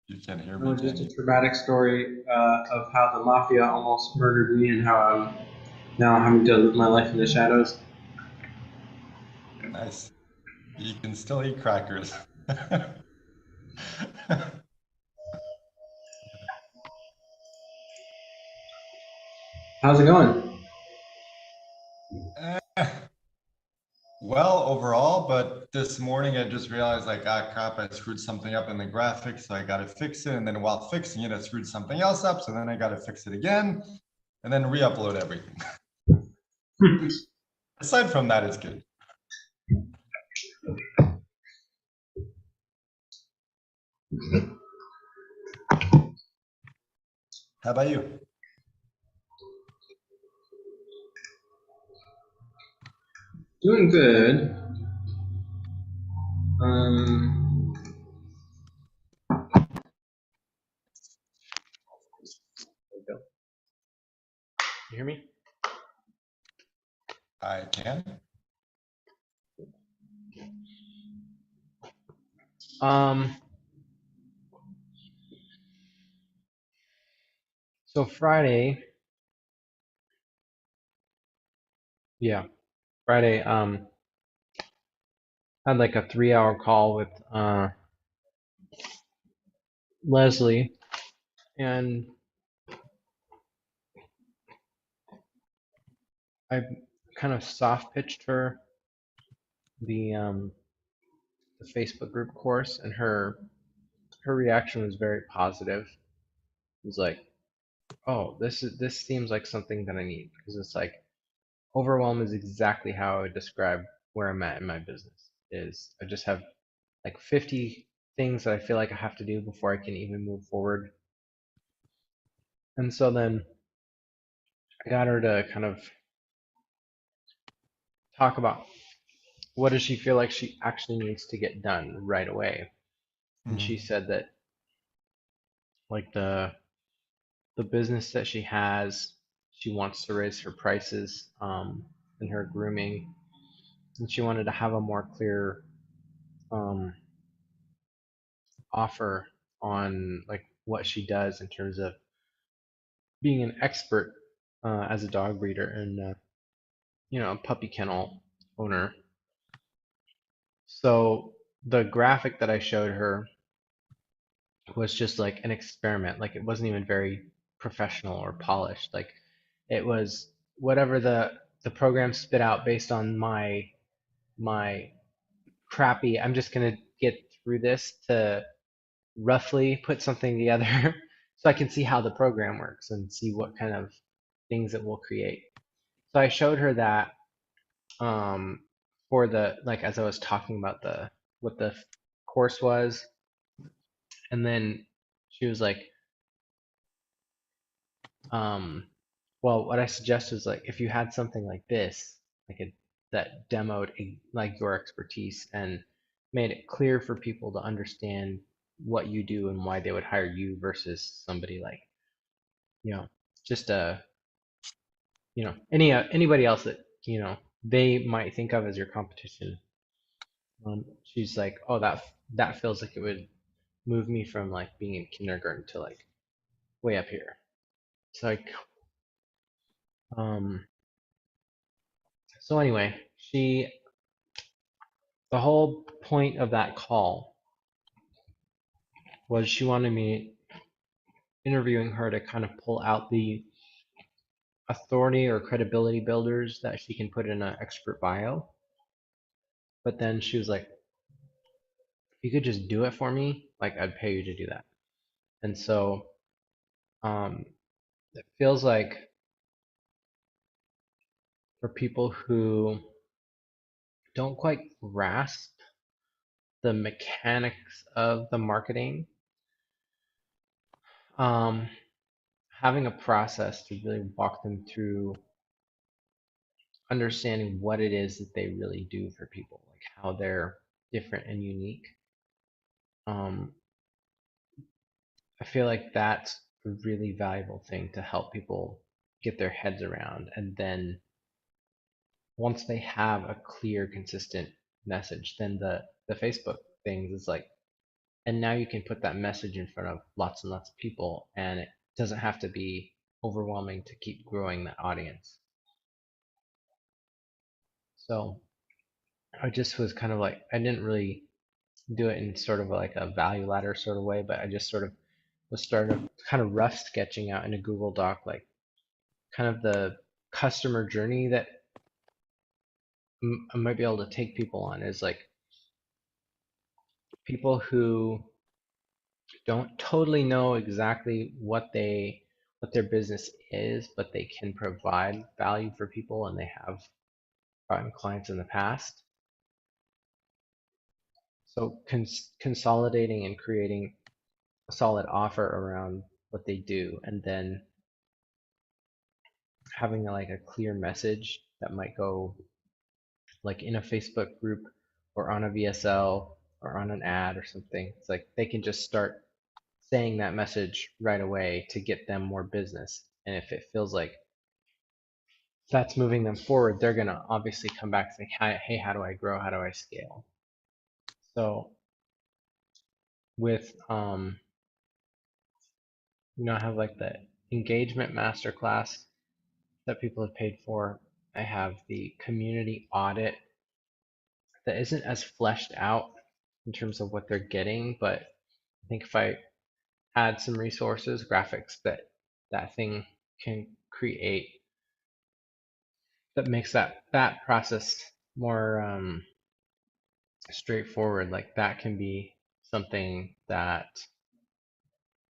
You can't hear me, No, can just a you? traumatic story of how the mafia almost murdered me and how I'm now having to live my life in the shadows. Nice. You can still eat crackers. How's it going? Eh, well, overall, but this morning I just realized like, ah, crap, I screwed something up in the graphics, so I got to fix it. And then while fixing it, I screwed something else up. So then I got to fix it again and then re-upload everything. Aside from that, it's good. How about you? Doing good. Um, you hear me? I can. Um, so Friday, yeah, Friday, had like a 3 hour call with Leslie, and I kind of soft pitched her the um the Facebook group course, and her reaction was very positive. It was like, oh, this seems like something that I need because it's like overwhelm is exactly how I would describe where I'm at in my business. Is I just have like 50 things that I feel like I have to do before I can even move forward. And so then I got her to kind of talk about what does she feel like she actually needs to get done right away. And she Mhm. said that like the business that she has, she wants to raise her prices in her grooming, and she wanted to have a more clear um, offer on like what she does in terms of being an expert as a dog breeder and a puppy kennel owner. So the graphic that I showed her was just like an experiment. Like it wasn't even very professional or polished. Like it was whatever the program spit out based on my crappy. I'm just gonna get through this to roughly put something together so I can see how the program works and see what kind of things it will create. So I showed her that um, for the like as I was talking about the what the course was, and then she was like, um, well, what I suggested was like if you had something like this, like a that demoed like your expertise and made it clear for people to understand what you do and why they would hire you versus somebody like you know just a anybody else that they might think of as your competition. She's like, oh, that feels like it would move me from like being in kindergarten to like way up here. It's like, um, so anyway, the whole point of that call was she wanted me interviewing her to kind of pull out the authority or credibility builders that she can put in an expert bio. But then she was like, if you could just do it for me, like I'd pay you to do that. And so um, it feels like for people who don't quite grasp the mechanics of the marketing, um, having a process to really walk them through understanding what it is that they really do for people, like how they're different and unique. Um, I feel like that's a really valuable thing to help people get their heads around. And then once they have a clear, consistent message, then the Facebook things is like And now you can put that message in front of lots and lots of people, and it doesn't have to be overwhelming to keep growing that audience. So I just was kind of like, I didn't really do it in sort of like a value ladder sort of way, but I just sort of was starting kind of rough sketching out in a Google Doc, like kind of the customer journey that I might be able to take people on is like people who don't totally know exactly what their business is, but they can provide value for people and they have gotten clients in the past. So consolidating and creating a solid offer around what they do, and then having like a clear message that might go like in a Facebook group or on a VSL or on an ad or something. It's like they can just start saying that message right away to get them more business. And if it feels like that's moving them forward, they're going to obviously come back and say, hey, how do I grow? How do I scale? So with, I have like the engagement masterclass that people have paid for. I have the community audit that isn't as fleshed out in terms of what they're getting, but I think if I add some resources, graphics that thing can create that makes that process more straightforward. Like that can be something that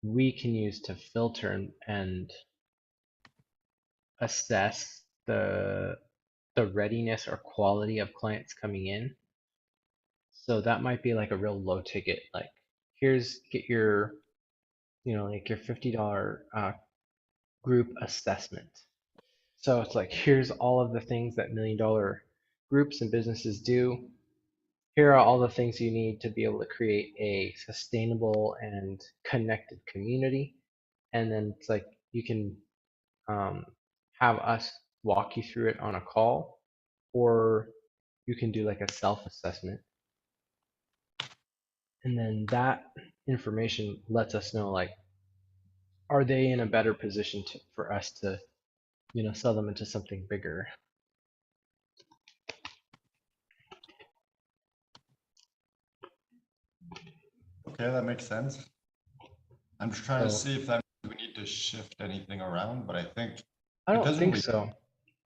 we can use to filter and assess the readiness or quality of clients coming in. So that might be like a real low ticket. Like get your like your $50 group assessment. So it's like here's all of the things that $1 million groups and businesses do. Here are all the things you need to be able to create a sustainable and connected community. And then it's like you can um, have us walk you through it on a call, or you can do like a self-assessment. And then that information lets us know like, are they in a better position for us to, sell them into something bigger? Okay, that makes sense. I'm just trying to So see if that means we need to shift anything around, but I think I it don't doesn't think really. so.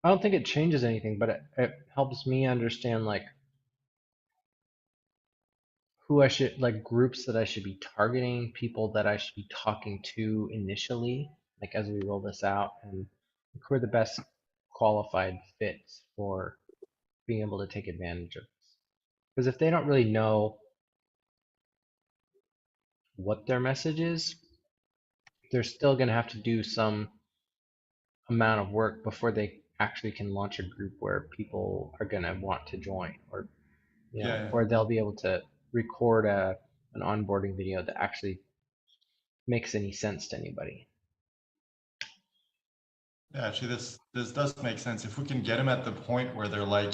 I don't think it changes anything, but it helps me understand like who I should like groups that I should be targeting, people that I should be talking to initially, like as we roll this out, and who are the best qualified fits for being able to take advantage of this. Because if they don't really know what their message is, they're still going to have to do some amount of work before they actually can launch a group where people are going to want to join, or Yeah, or they'll be able to record an onboarding video that actually makes any sense to anybody. yeah. Actually, this does make sense. If we can get them at the point where they're like,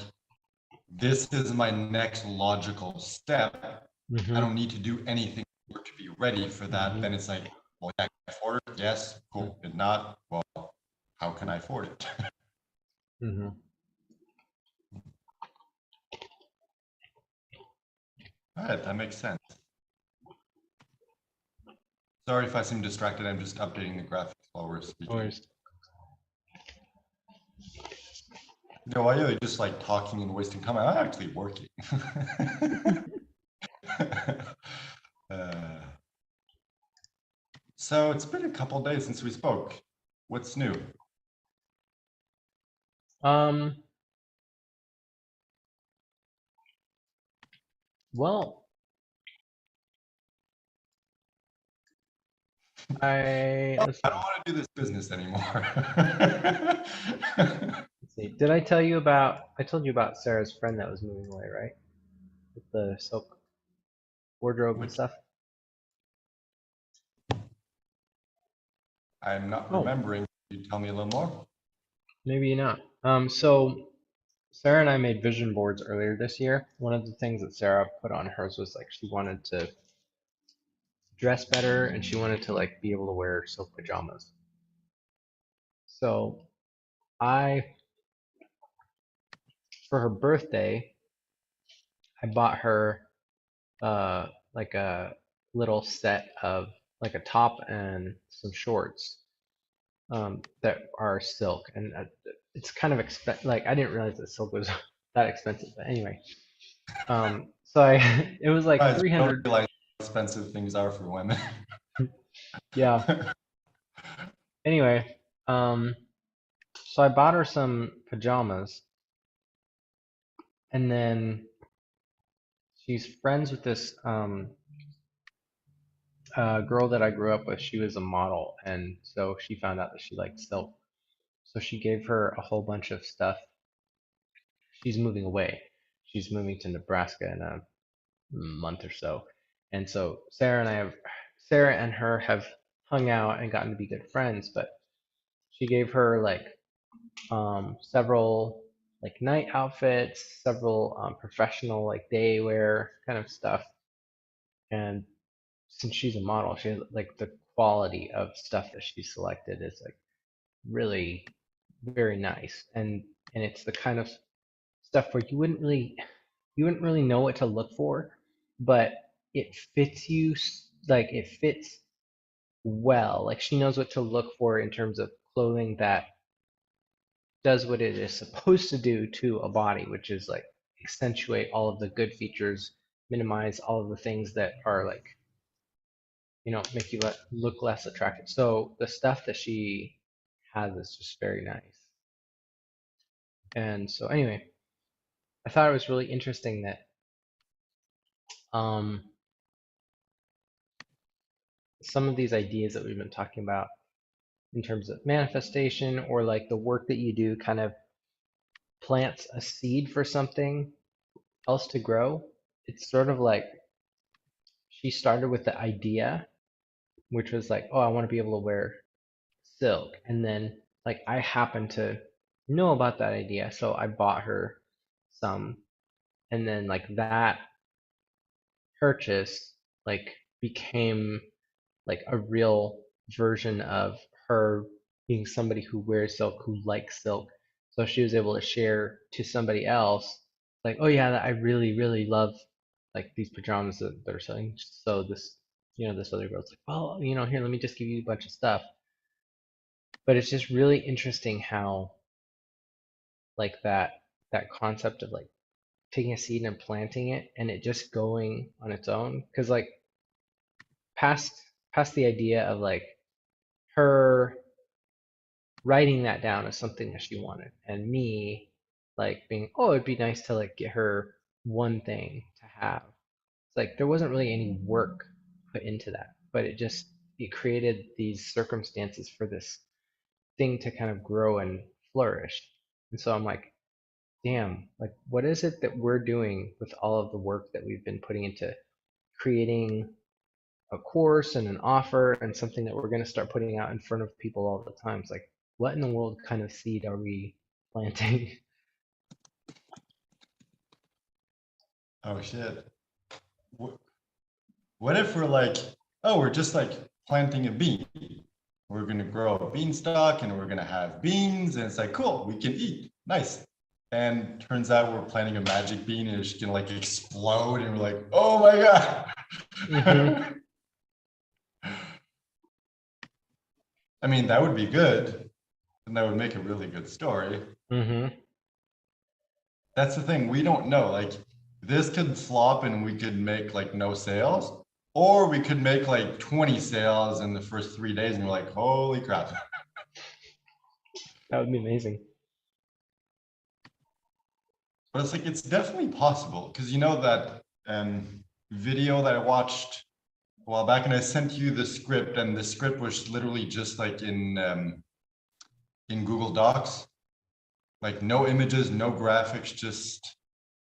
"This is my next logical step. I Mm-hmm. don't need to do anything to be ready for that." Mm-hmm. Then it's like, "Well, yeah, I can afford it. Yes, cool. If not, well, how can I afford it?" Mm-hmm. All right, that makes sense. Sorry if I seem distracted. I'm just updating the graphics while we're speaking. Why are you just like talking and wasting time? I'm actually working. uh, so it's been a couple days since we spoke. What's new? Um, well, let's I don't want to do this business anymore. see. Did I tell you about, I told you about Sarah's friend that was moving away, right? With the silk wardrobe and Which stuff. I'm not Oh, remembering. Can you tell me a little more? maybe not. So Sarah and I made vision boards earlier this year. One of the things that Sarah put on hers was like she wanted to dress better, and she wanted to like be able to wear silk pajamas. So I, for her birthday, I bought her like a little set of like a top and some shorts that are silk, and it's kind of like I didn't realize that silk was that expensive, but anyway, so I it was like Guys, we don't 300. realize how expensive things are for women. Yeah. Anyway, so I bought her some pajamas, and then she's friends with this girl that I grew up with. She was a model, and so she found out that she liked silk. So she gave her a whole bunch of stuff. She's moving away. She's moving to Nebraska in a month or so. And so Sarah and her have hung out and gotten to be good friends, but she gave her like several like night outfits, several professional like day wear kind of stuff. And since she's a model, she has like the quality of stuff that she selected is like really very nice. And it's the kind of stuff where you wouldn't really know what to look for, but it fits you like it fits well. Like she knows what to look for in terms of clothing that does what it is supposed to do to a body, which is like accentuate all of the good features, minimize all of the things that are like, make you look less attractive. So the stuff that she has is just very nice. And so anyway, I thought it was really interesting that um, some of these ideas that we've been talking about in terms of manifestation or like the work that you do kind of plants a seed for something else to grow. It's sort of like she started with the idea, which was like, oh, I want to be able to wear silk. And then like I happened to know about that idea, so I bought her some. And then like that purchase like became like a real version of her being somebody who wears silk, who likes silk. So she was able to share to somebody else, like, oh yeah, I really, really love like these pajamas that they're selling. So this other girl's like, well, here, let me just give you a bunch of stuff. But it's just really interesting how like that concept of like taking a seed and planting it and it just going on its own. Because like past past the idea of like her writing that down as something that she wanted, and me like being, oh, it'd be nice to like get her one thing to have. It's like there wasn't really any work put into that, but it created these circumstances for this thing to kind of grow and flourish. And so I'm like, damn, like what is it that we're doing with all of the work that we've been putting into creating a course and an offer and something that we're going to start putting out in front of people all the time? It's like, what in the world kind of seed are we planting? Oh shit. Wh- What if we're like, oh, we're just like planting a bean. We're gonna grow a beanstalk and we're gonna have beans, and it's like, cool, we can eat. Nice. And turns out we're planting a magic bean and it's gonna like explode, and we're like, oh my Hmm. God. I mean, that would be good, and that would make a really good story. Hmm. That's the thing, we don't know. Like, this could flop and we could make like no sales, or we could make like 20 sales in the first 3 days, and we're like, holy crap. That would be amazing. But it's like, it's definitely possible, because you know that video that I watched a while back, and I sent you the script, and the script was literally just like in Google Docs, like no images, no graphics, just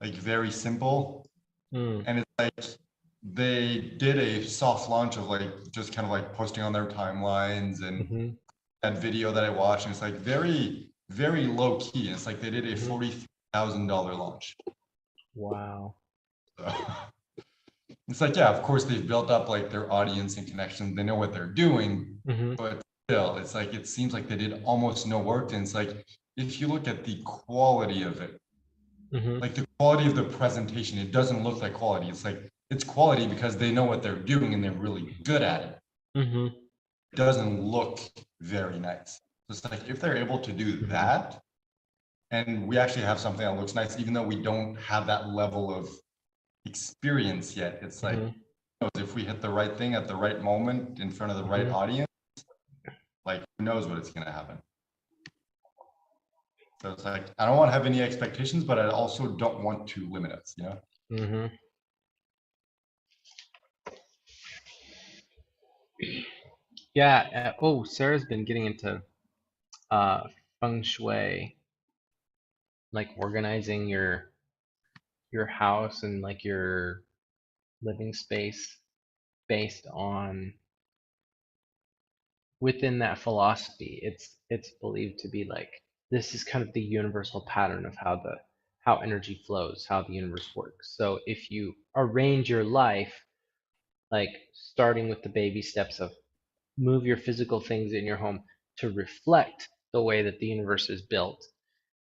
like very simple. Mm. And it's like they did a soft launch of like just kind of like posting on their timelines, and Hmm. that video that I watched, and it's like very, very low key. It's like they did a Hmm. $43,000 launch. Wow. So It's like, yeah, of course they've built up like their audience and connection. They know what they're doing, Mm-hmm. but still, it's like it seems like they did almost no work. And it's like if you look at the quality of it, Mm-hmm. like the quality of the presentation, it doesn't look like quality. It's like it's quality because they know what they're doing and they're really good at it. Mm-hmm. It doesn't look very nice. It's like if they're able to do Mm-hmm. that, and we actually have something that looks nice, even though we don't have that level of experience yet. It's like Mm-hmm. if we hit the right thing at the right moment in front of the right Mm-hmm. audience, like who knows what it's going to happen. So it's like I don't want to have any expectations, but I also don't want to limit us, you know. Mm-hmm. Yeah. Oh, Sarah's been getting into feng shui, like organizing your house and like your living space based on within that philosophy. It's believed to be like this is kind of the universal pattern of how energy flows, how the universe works. So if you arrange your life like starting with the baby steps of move your physical things in your home to reflect the way that the universe is built,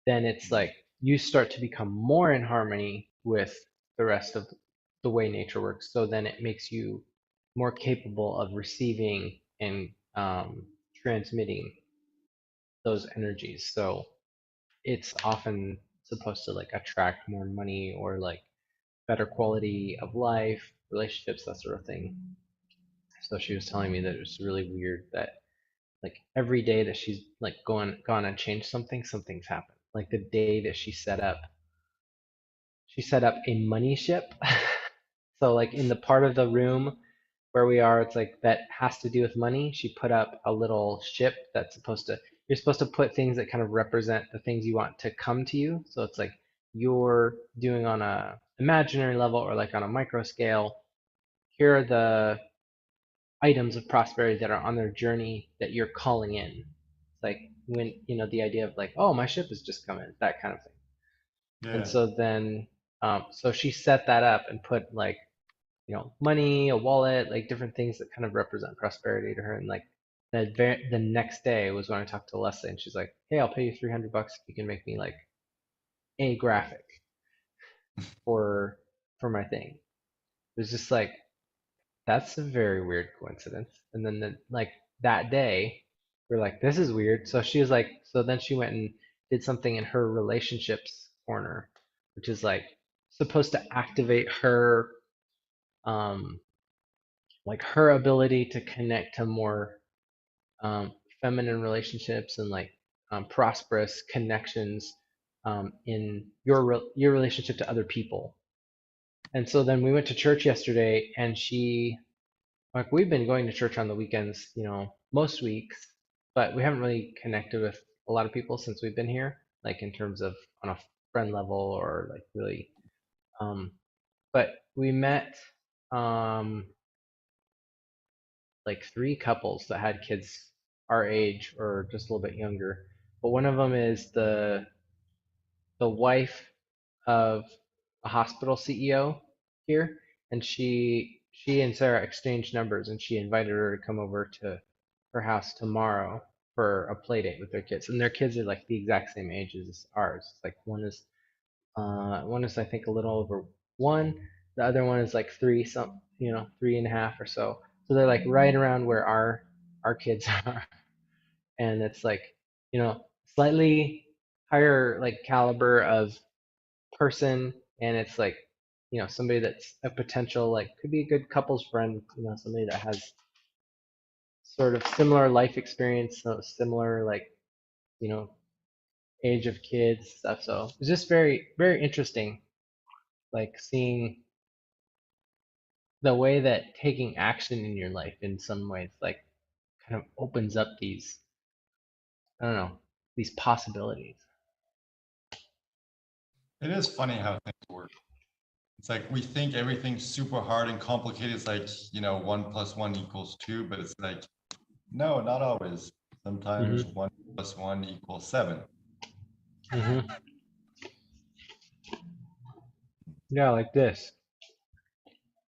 then it's like you start to become more in harmony with the rest of the way nature works. So then it makes you more capable of receiving and transmitting those energies. So it's often supposed to like attract more money or like better quality of life, relationships, that sort of thing. So she was telling me that it was really weird that like every day that she's like gone and changed something, something's happened. Like the day that she set up a money ship. So like in the part of the room where we are, it's like that has to do with money. She put up a little ship that's supposed to you're supposed to put things that kind of represent the things you want to come to you. So it's like you're doing on a imaginary level or like on a micro scale. Here are the items of prosperity that are on their journey that you're calling in. It's like when the idea of like, oh, my ship is just coming, that kind of thing. And Yeah. so then, so she set that up and put like, money, a wallet, like different things that kind of represent prosperity to her. And like the next day was when I talked to Leslie, and she's like, "Hey, I'll pay you $300 if you can make me like a graphic for my thing." It was just like that's a very weird coincidence. And then like that day, we're like, "This is weird." So she was like, so then she went and did something in her relationships corner, which is like supposed to activate her um like her ability to connect to more feminine relationships and like prosperous connections in your relationship to other people. And so then we went to church yesterday, and she like we've been going to church on the weekends, most weeks, but we haven't really connected with a lot of people since we've been here, like in terms of on a friend level or like really. Um, but we met um, like three couples that had kids our age or just a little bit younger. But one of them is the wife of a hospital CEO here, and she and Sarah exchanged numbers, and she invited her to come over to her house tomorrow for a play date with their kids. And their kids are like the exact same age as ours. Like one is I think a little over one. The other one is like three, 3.5 or so. So they're like right around where our kids are, and it's like slightly higher like caliber of person, and it's like somebody that's a potential like could be a good couple's friend, somebody that has sort of similar life experience, so similar like you know age of kids stuff. So it's just very very interesting, like seeing the way that taking action in your life in some ways like kind of opens up these, I don't know, these possibilities. It is funny how things work. It's like we think everything's super hard and complicated. It's like, 1 + 1 = 2, but it's like, no, not always. Sometimes Hmm. 1 + 1 = 7. Hmm. Yeah, like this.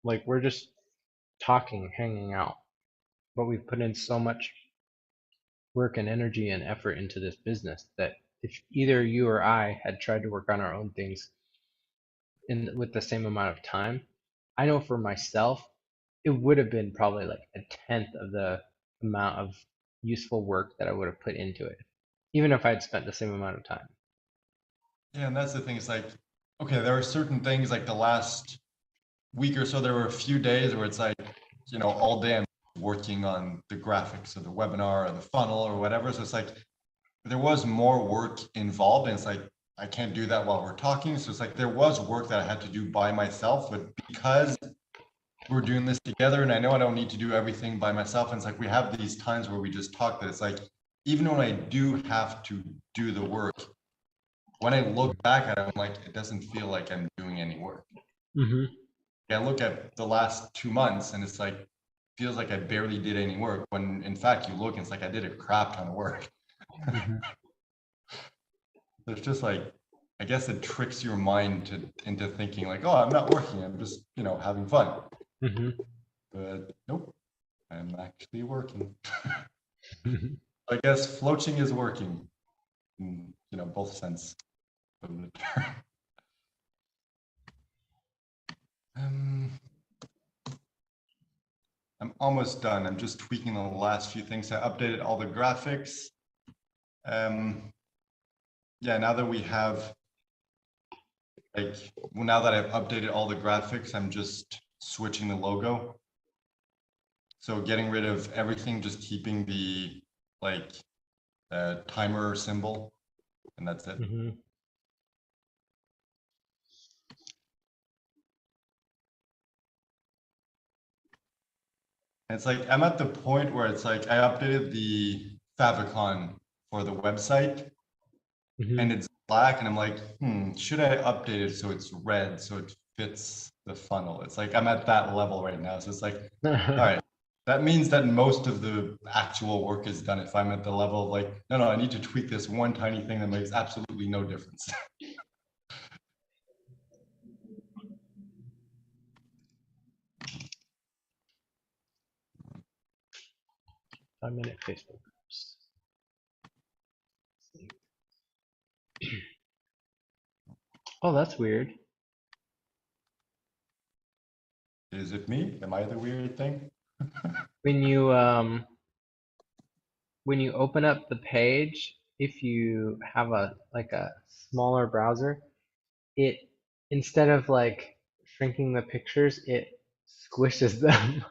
Like we're just talking, hanging out, but we've put in so much work and energy and effort into this business that if either you or I had tried to work on our own things with the same amount of time, I know for myself, it would have been probably like a tenth of the amount of useful work that I would have put into it, even if I'd spent the same amount of time. Yeah, and that's the thing. It's like, okay, there are certain things like the last week or so, there were a few days where it's like, all day I'm working on the graphics of the webinar or the funnel or whatever. So it's like there was more work involved, and it's like I can't do that while we're talking. So it's like there was work that I had to do by myself, but because we're doing this together, and I know I don't need to do everything by myself, and it's like we have these times where we just talk, that it's like even when I do have to do the work, when I look back at it, I'm like, it doesn't feel like I'm doing any work. Mm-hmm. I look at the last 2 months and it's like, feels like I barely did any work, when in fact you look and it's like I did a crap ton of work. Mm-hmm. It's just like, I guess it tricks your mind into thinking like, oh, I'm not working, I'm just, having fun. Mm-hmm. But nope, I'm actually working. Mm-hmm. I guess floaching is working in, both sense of the term. Um, I'm almost done. I'm just tweaking the last few things. I updated all the graphics. Yeah, now that we have, like, well, now that I've updated all the graphics, I'm just switching the logo. So getting rid of everything, just keeping the like timer symbol, and that's it. Mm-hmm. And it's like I'm at the point where it's like I updated the favicon for the website, Mm-hmm. and it's black, and I'm like, should I update it so it's red so it fits the funnel? It's like I'm at that level right now. So it's like, all right, that means that most of the actual work is done. If I'm at the level of like, no, I need to tweak this one tiny thing that makes absolutely no difference. 5-minute Facebook groups. Oh, that's weird. Is it me? Am I the weird thing? When you open up the page, if you have a smaller browser, it instead of like shrinking the pictures, it squishes them.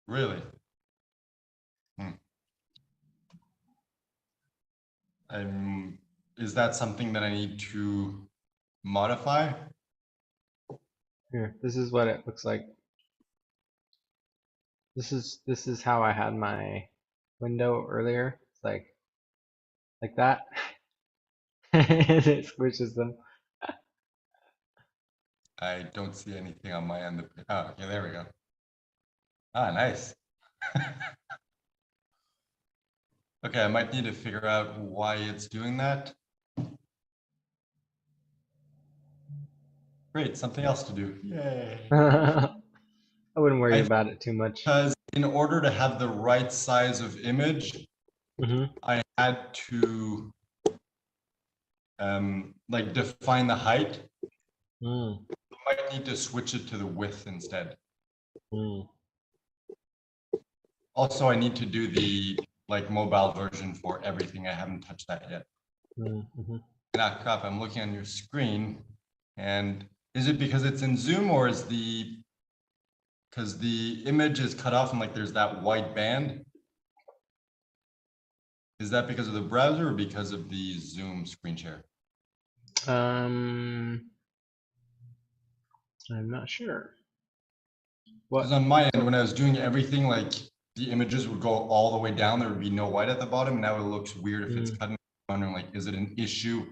Really? Hmm. Is that something that I need to modify? Here, this is what it looks like. This is how I had my window earlier. It's like that. And it squishes them. I don't see anything on my end. Oh, okay, there we go. Ah, nice. Okay, I might need to figure out why it's doing that. Great, something else to do. Yay. I wouldn't worry I about it too much. Because in order to have the right size of image, Hmm. I had to like define the height. Mm, I might need to switch it to the width instead. mm, Also, I need to do the like mobile version for everything. I haven't touched that yet. mm-hmm. Ah, crap, I'm looking on your screen. And is it because it's in Zoom, or is because the image is cut off and like there's that white band? Is that because of the browser or because of the Zoom screen share? I'm not sure. Because What? on my end, when I was doing everything, like the images would go all the way down. There would be no white at the bottom. Now it looks weird if it's cut. I'm wondering, like, is it an issue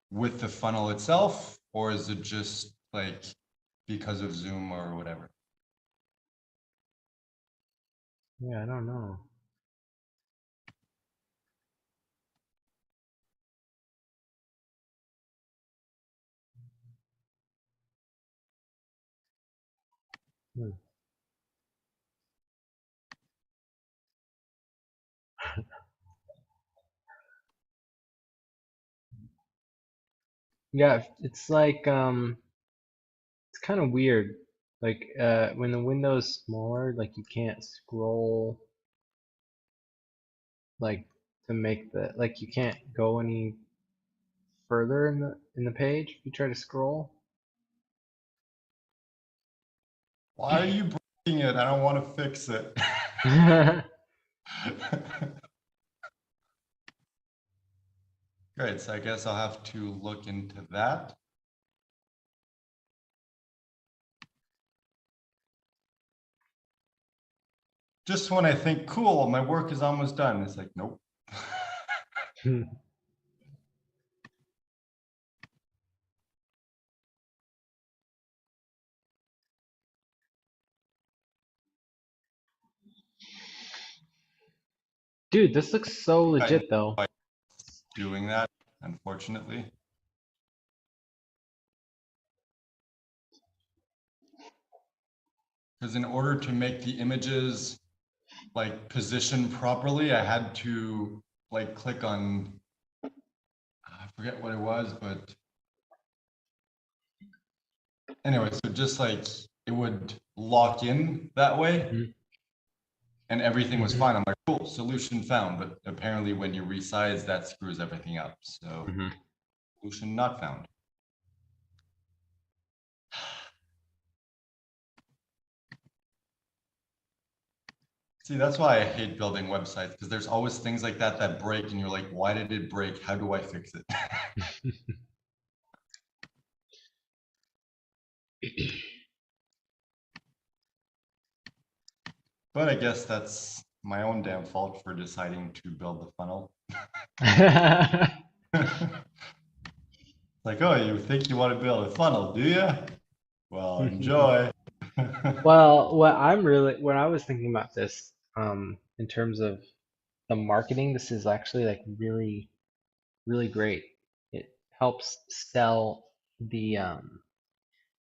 with the funnel itself, or is it just like because of Zoom or whatever? Yeah, I don't know. Hmm. Yeah, it's like it's kind of weird. Like when the window's smaller, like you can't scroll like to make the like you can't go any further in the page if you try to scroll. Why are you breaking it? I don't want to fix it. Great, so I guess I'll have to look into that. Just when I think, cool, my work is almost done, it's like, nope. Dude, this looks so I know legit though. I'm doing that, unfortunately. Because in order to make the images like position properly, I had to like click on, I forget what it was, but anyway, so just like it would lock in that way Hmm. and everything was Hmm. fine. I'm like, cool, solution found. But apparently when you resize, that screws everything up. So Hmm. solution not found. See, that's why I hate building websites, because there's always things like that that break and you're like, why did it break? How do I fix it? But I guess that's my own damn fault for deciding to build the funnel. Like, oh, you think you want to build a funnel, do you? Well, enjoy. Well, what I was thinking about this, in terms of the marketing, this is actually like really, really great. It helps sell the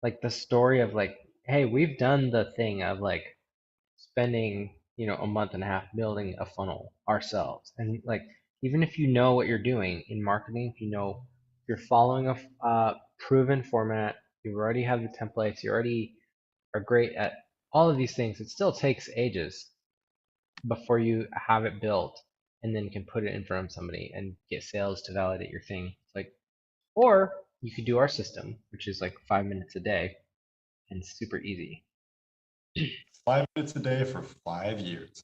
like the story of like, hey, we've done the thing of like spending, a month and a half building a funnel ourselves. And like, even if you know what you're doing in marketing, if you know you're following a proven format, you already have the templates, you already are great at all of these things, it still takes ages before you have it built and then can put it in front of somebody and get sales to validate your thing. Like, or you could do our system, which is like 5 minutes a day and super easy. 5 minutes a day for 5 years.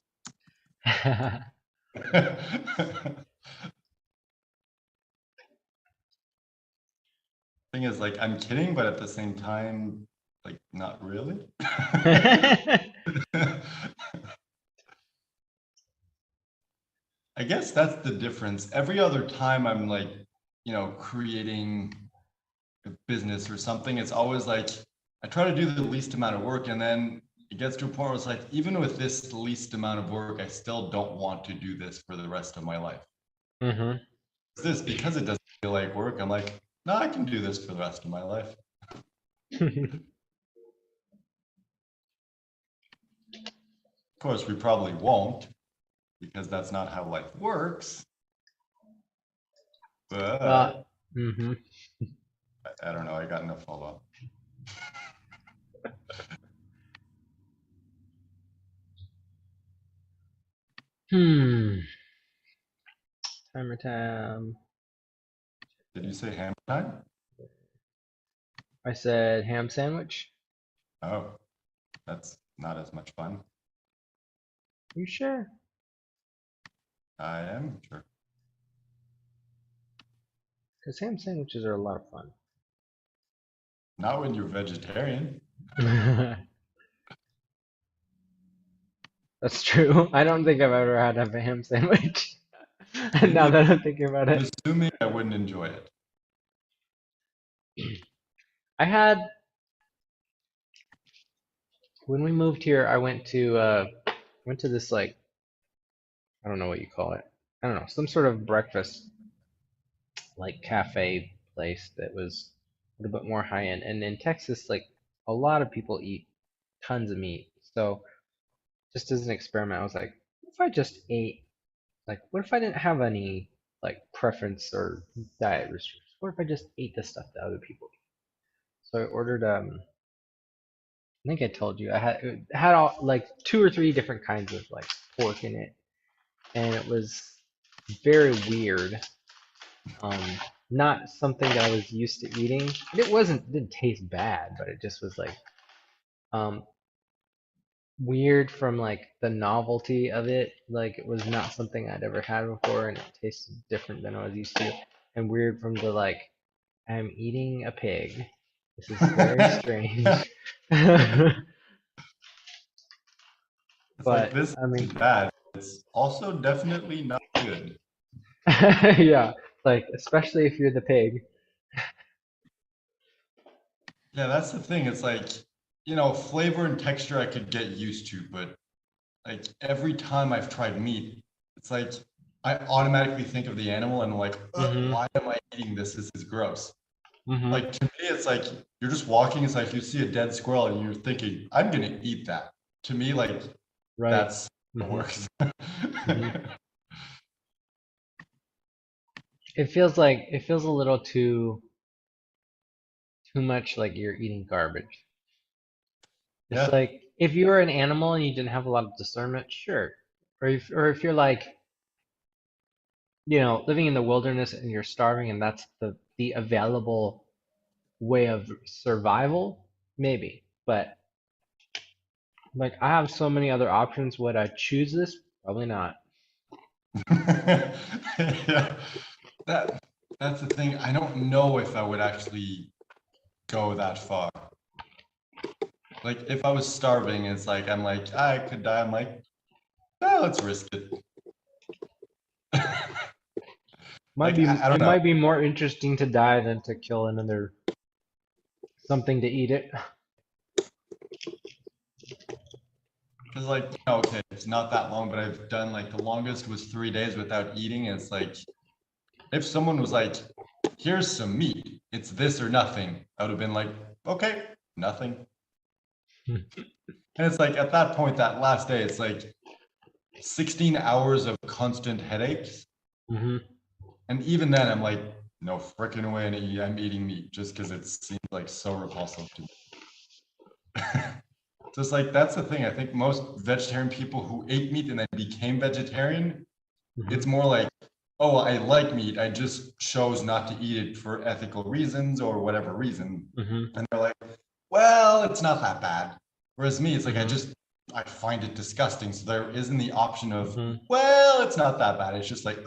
Thing is, like, I'm kidding, but at the same time, like, not really. I guess that's the difference. Every other time I'm like, creating a business or something, it's always like I try to do the least amount of work, and then it gets to a point where it's like, even with this least amount of work, I still don't want to do this for the rest of my life. Hmm. This because it doesn't feel like work. I'm like, no, I can do this for the rest of my life. Of course, we probably won't because that's not how life works. But hmm I don't know. I got no follow up. Hmm. Timer time. Did you say ham time? I said ham sandwich. Oh, that's not as much fun. You sure? I am sure. Because ham sandwiches are a lot of Not when you're vegetarian. fun. That's true. I don't think I've ever had a ham sandwich. Now that I'm thinking about I'm it, assuming I wouldn't enjoy it. I had when we moved here. I went to this like I don't know what you call it. I don't know, some sort of breakfast like cafe place that was a little bit more high end. And in Texas, like a lot of people eat tons of meat. So just as an experiment, I was like, what if I just ate, like, what if I didn't have any like preference or diet restrictions? What if I just ate the stuff that other people eat? So I ordered, I think I told you, it had all like two or three different kinds of like pork in it, and it was very weird. Um, Not something that I was used to eating. Didn't taste bad, but it just was like um weird from like the novelty of it. Like it was not something I'd ever had before, and it tasted different than I was used to. And weird from the like, I'm eating a pig. This is very strange. It's like But this I mean, is bad. It's also definitely not good. yeah, like especially if you're the pig. Yeah, that's the thing. It's like, flavor and texture I could get used to, but like every time I've tried meat, it's like I automatically think of the animal and I'm like, Hmm. why am I eating this? This is gross. Hmm. Like to me, it's like you're just walking. It's like you see a dead squirrel and you're thinking, I'm gonna eat that. To me, like Right. that's how it Hmm. works. Hmm. It feels a little too much like you're eating garbage. It's Yeah. like if you were an animal and you didn't have a lot of discernment, sure. Or if you're like, living in the wilderness and you're starving and that's the available way of survival, maybe. But like I have so many other options. Would I choose this? Probably not. Yeah. That that's the thing. I don't know if I would actually go that far. Like if I was starving, it's like I'm like I could die. I'm like, let's risk it. Might Like be I don't it know. might be more interesting to die than to kill another something to eat it. Because like, okay, it's not that long, but I've done like the longest was 3 days without eating. And it's like if someone was like, here's some meat, it's this or nothing, I would have been like, okay, nothing. And it's like at that point, that last day, it's like 16 hours of constant headaches. Hmm. And even then, I'm like, no freaking way, I'm eating meat just because it seems like so repulsive to me. So it's like that's the thing. I think most vegetarian people who ate meat and then became vegetarian, Hmm. it's more like, oh, I like meat. I just chose not to eat it for ethical reasons or whatever reason. Hmm. And they're like, well, it's not that bad. Whereas me, it's like Hmm. I find it disgusting. So there isn't the option of, Hmm. well, it's not that bad. It's just like,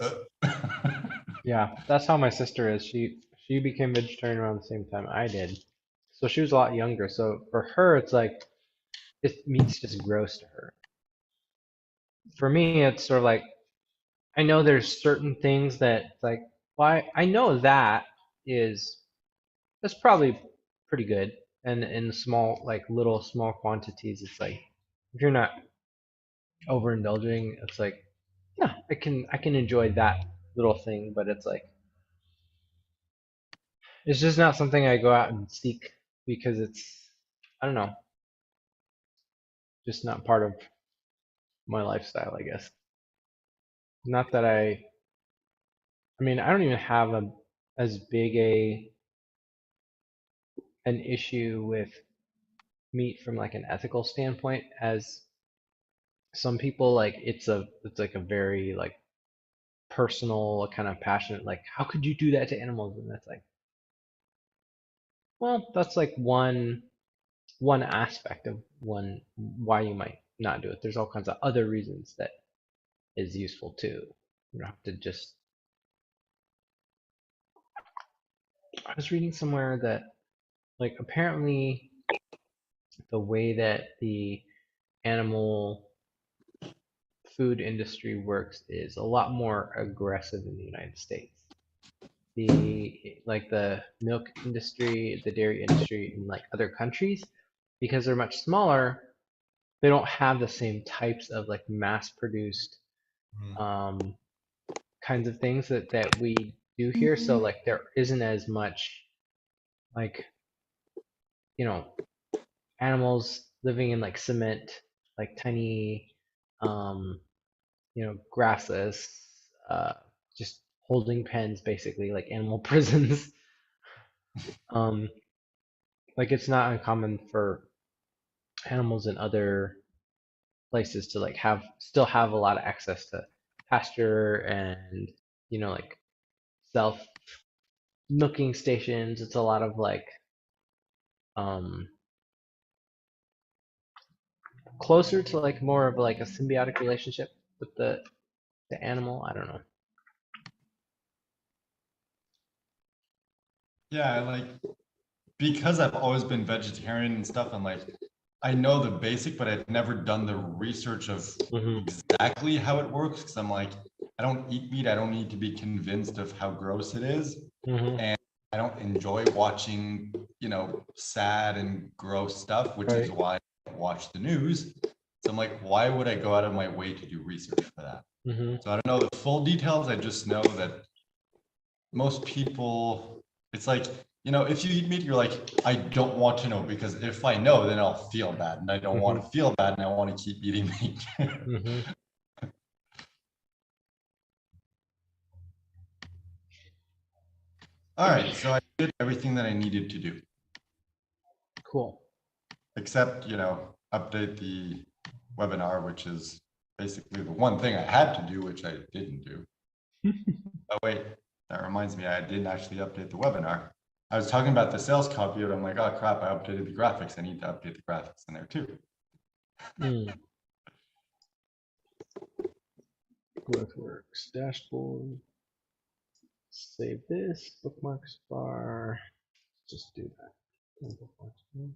Yeah, that's how my sister is. She became vegetarian around the same time I did. So she was a lot younger. So for her, it's like meat's just gross to her. For me, it's sort of like I know there's certain things that like why I know that's probably pretty good. And in small like little small quantities, it's like if you're not overindulging, it's like yeah, I can enjoy that little thing, but it's just not something I go out and seek because it's I don't know, just not part of my lifestyle, I guess. Not that I mean, I don't even have a as big an issue with meat from like an ethical standpoint as some people like it's like a very like personal kind of passionate like how could you do that to animals and that's like well that's like one aspect of one why you might not do it. There's all kinds of other reasons that is useful too. You don't have to just I was reading somewhere that like apparently the way that the animal food industry works is a lot more aggressive in the United States. The milk industry, the dairy industry in like other countries, because they're much smaller, they don't have the same types of like mass produced um, kinds of things that we do here. So like there isn't as much like you know animals living in like cement, like tiny, um, grasses, uh, just holding pens basically, like animal prisons. Um, like it's not uncommon for animals in other places to like still have a lot of access to pasture and like self milking stations. It's a lot of like um closer to like more of like a symbiotic relationship with the animal. I don't know. Yeah, because I've always been vegetarian and stuff, I'm like, I know the basic, but I've never done the research of Hmm. exactly how it works. Because I'm like, I don't eat meat. I don't need to be convinced of how gross it is. Hmm. And I don't enjoy watching, sad and gross stuff, which is Right. why I don't watch the news. So I'm like, why would I go out of my way to do research for that? Hmm. So I don't know the full details. I just know that most people, it's like, if you eat meat, you're like, I don't want to know because if I know, then I'll feel bad. And I don't want Hmm. to feel bad and I want to keep eating meat. Hmm. All right. So I did everything that I needed to do, Cool. except, update the webinar, which is basically the one thing I had to do, which I didn't do. Oh, wait, that reminds me, I didn't actually update the webinar. I was talking about the sales copy, but I'm like, oh crap, I updated the graphics. I need to update the graphics in there too. Mm. GrowthWorks dashboard. Save this bookmarks bar. Just do that. Bookmarks bar.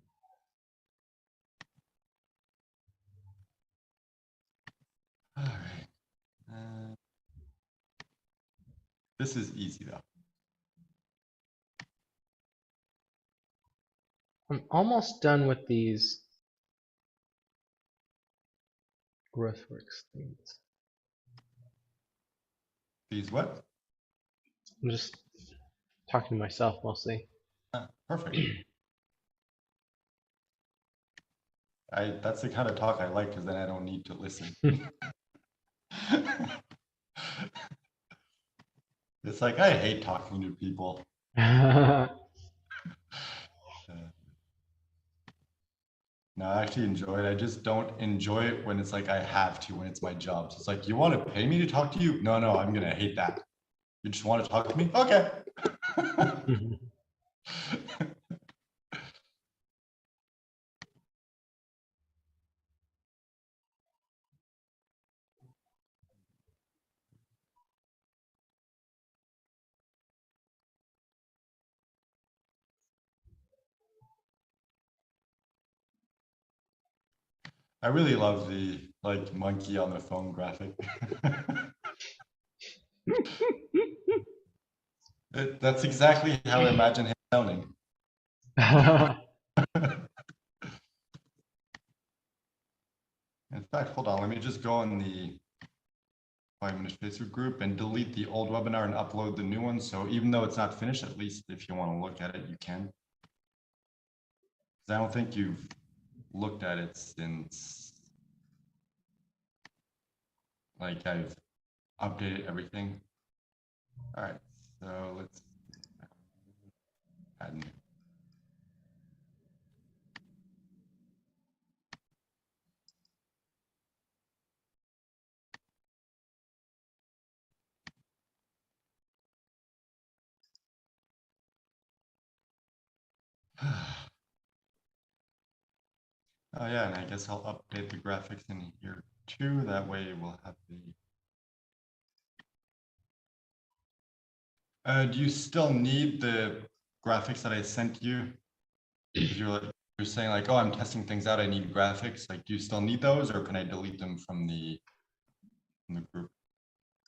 All right. This is easy though. I'm almost done with these GrowthWorks things. These what? I'm just talking to myself mostly. Perfect. That's the kind of talk I like because then I don't need to listen. It's like I hate talking to people. Uh, no, I actually enjoy it. I just don't enjoy it when it's like I have to, when it's my job. So it's like, you want to pay me to talk to you? No, no, I'm gonna hate that. You just want to talk to me? Okay. I really love the like monkey on the phone graphic. That's exactly how I imagine him sounding. In fact, hold on, let me just go in the 5 Minute Facebook group and delete the old webinar and upload the new one. So even though it's not finished, at least if you want to look at it, you can. 'Cause I don't think you've looked at it since like I've updated everything. All right, so let's add new. Oh yeah, and I guess I'll update the graphics in here too. That way we'll have the. Do you still need the graphics that I sent you? Because you're saying like, oh, I'm testing things out. I need graphics. Like, do you still need those, or can I delete them from the group?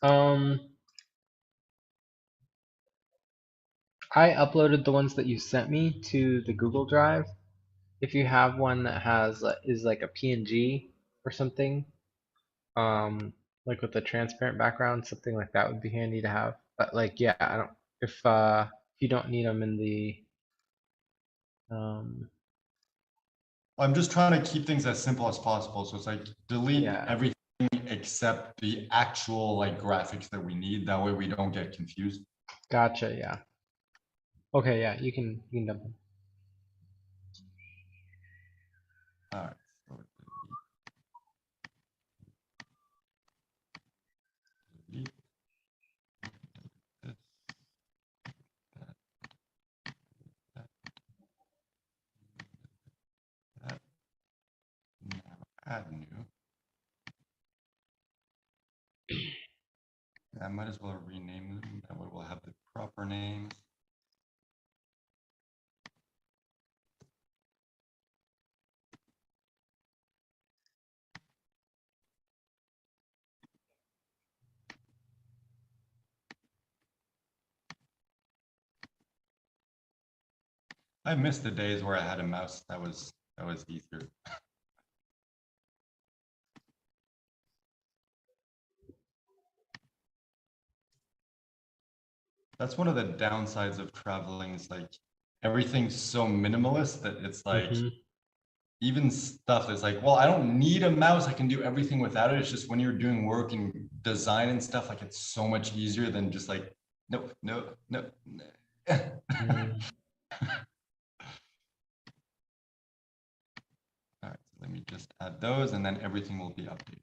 um, I uploaded the ones that you sent me to the Google Drive. If you have one that has is like a PNG or something, like with a transparent background, something like that would be handy to have. But like, yeah, I don't. If you don't need them in the um I'm just trying to keep things as simple as possible. So it's like delete Yeah. everything except the actual like graphics that we need. That way we don't get confused. Gotcha. Yeah. Okay. Yeah. You can dump them. All right. So delete this, that, that, that. Now add new. I might as well rename them. That way we'll have the proper names. I miss the days where I had a mouse. That was easier. That's one of the downsides of traveling is like everything's so minimalist that it's like Hmm. even stuff that's like, well, I don't need a mouse. I can do everything without it. It's just when you're doing work and design and stuff, like it's so much easier than just like, nope, no, no. Mm. All right, so let me just add those and then everything will be updated.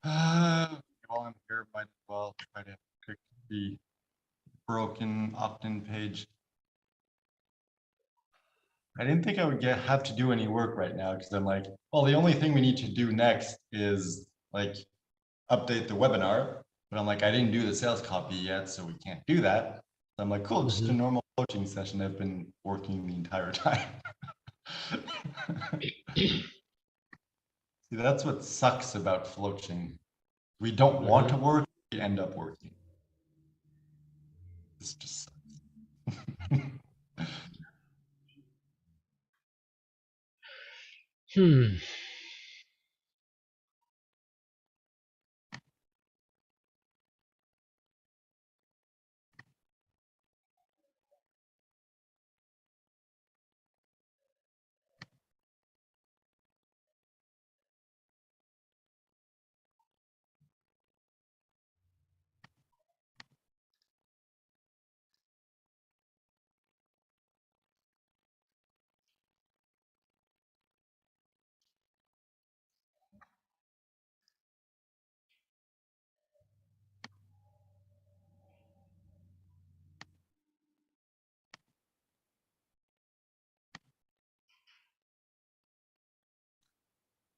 While I'm here, might as well try to fix the broken opt-in page. I didn't think I would have to do any work right now because I'm like, well, the only thing we need to do next is like update the webinar. But I'm like, I didn't do the sales copy yet, so we can't do that. So I'm like, cool, just a Hmm. normal coaching session. I've been working the entire time. See, that's what sucks about floaching. We don't want to Hmm. work, we end up working. This just sucks. Hmm.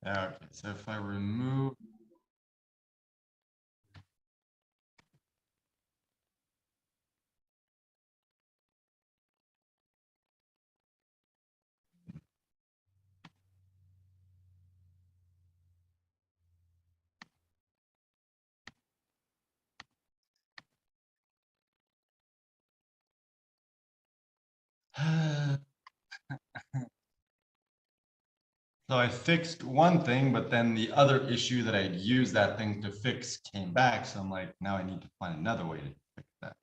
Okay, so if I remove so I fixed one thing, but then the other issue that I'd used that thing to fix came back. So I'm like, now I need to find another way to fix that.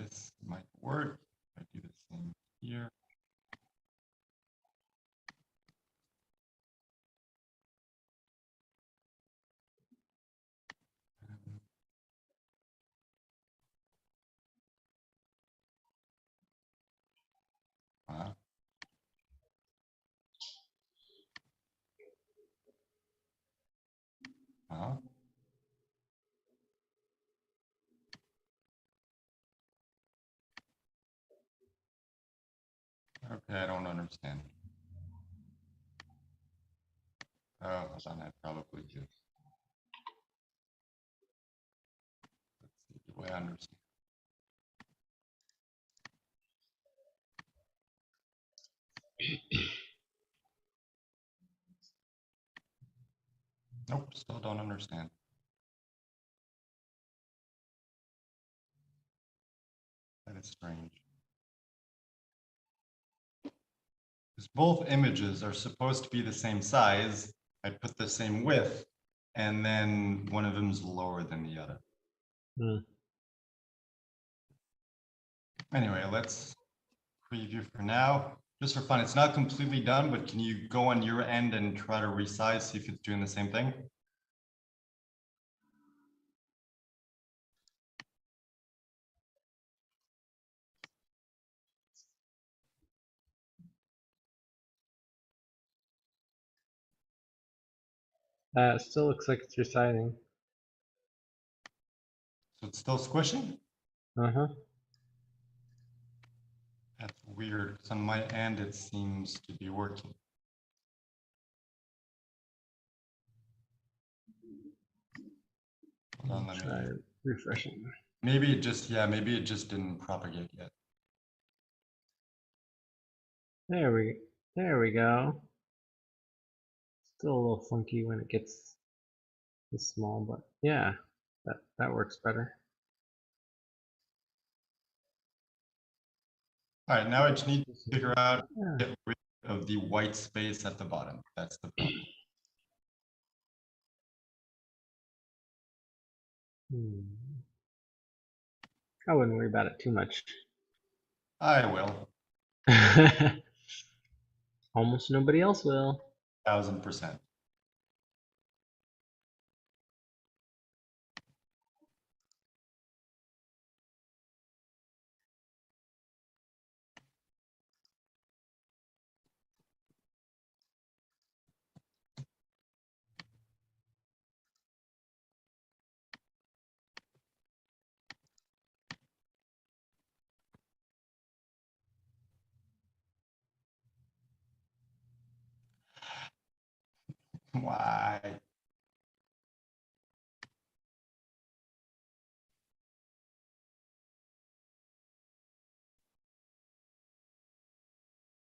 this might work. I do the same here. Wow. Wow. Okay, I don't understand. Oh, hold on, I probably do. Let's see, do I understand? Nope, still don't understand. That is strange. Because both images are supposed to be the same size. I put the same width, and then one of them is lower than the other. Anyway, let's preview for now. Just for fun, it's not completely done, but can you go on your end and try to resize, see if it's doing the same thing? It still looks like it's resizing. So it's still squishing? Uh-huh. That's weird, because on my end, it seems to be working. Hold on, let me, Try refreshing. maybe it just, yeah, maybe it just didn't propagate yet. There we go. Still a little funky when it gets this small, but yeah, that works better. All right, now I just need to figure out, Yeah. get rid of the white space at the bottom. That's the problem. I wouldn't worry about it too much. I will, Almost nobody else will. 1000%. Why?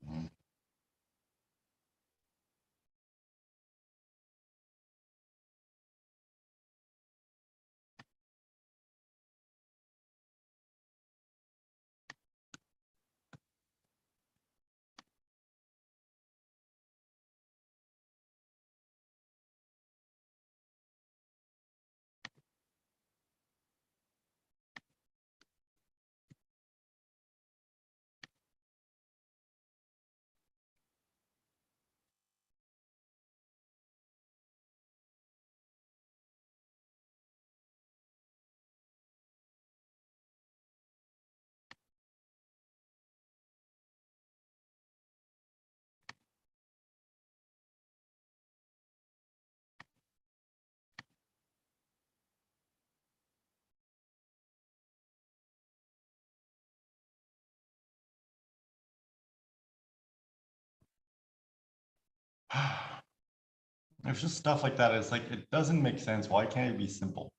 Mm. There's just stuff like that. It's like, it doesn't make sense. Why can't it be simple?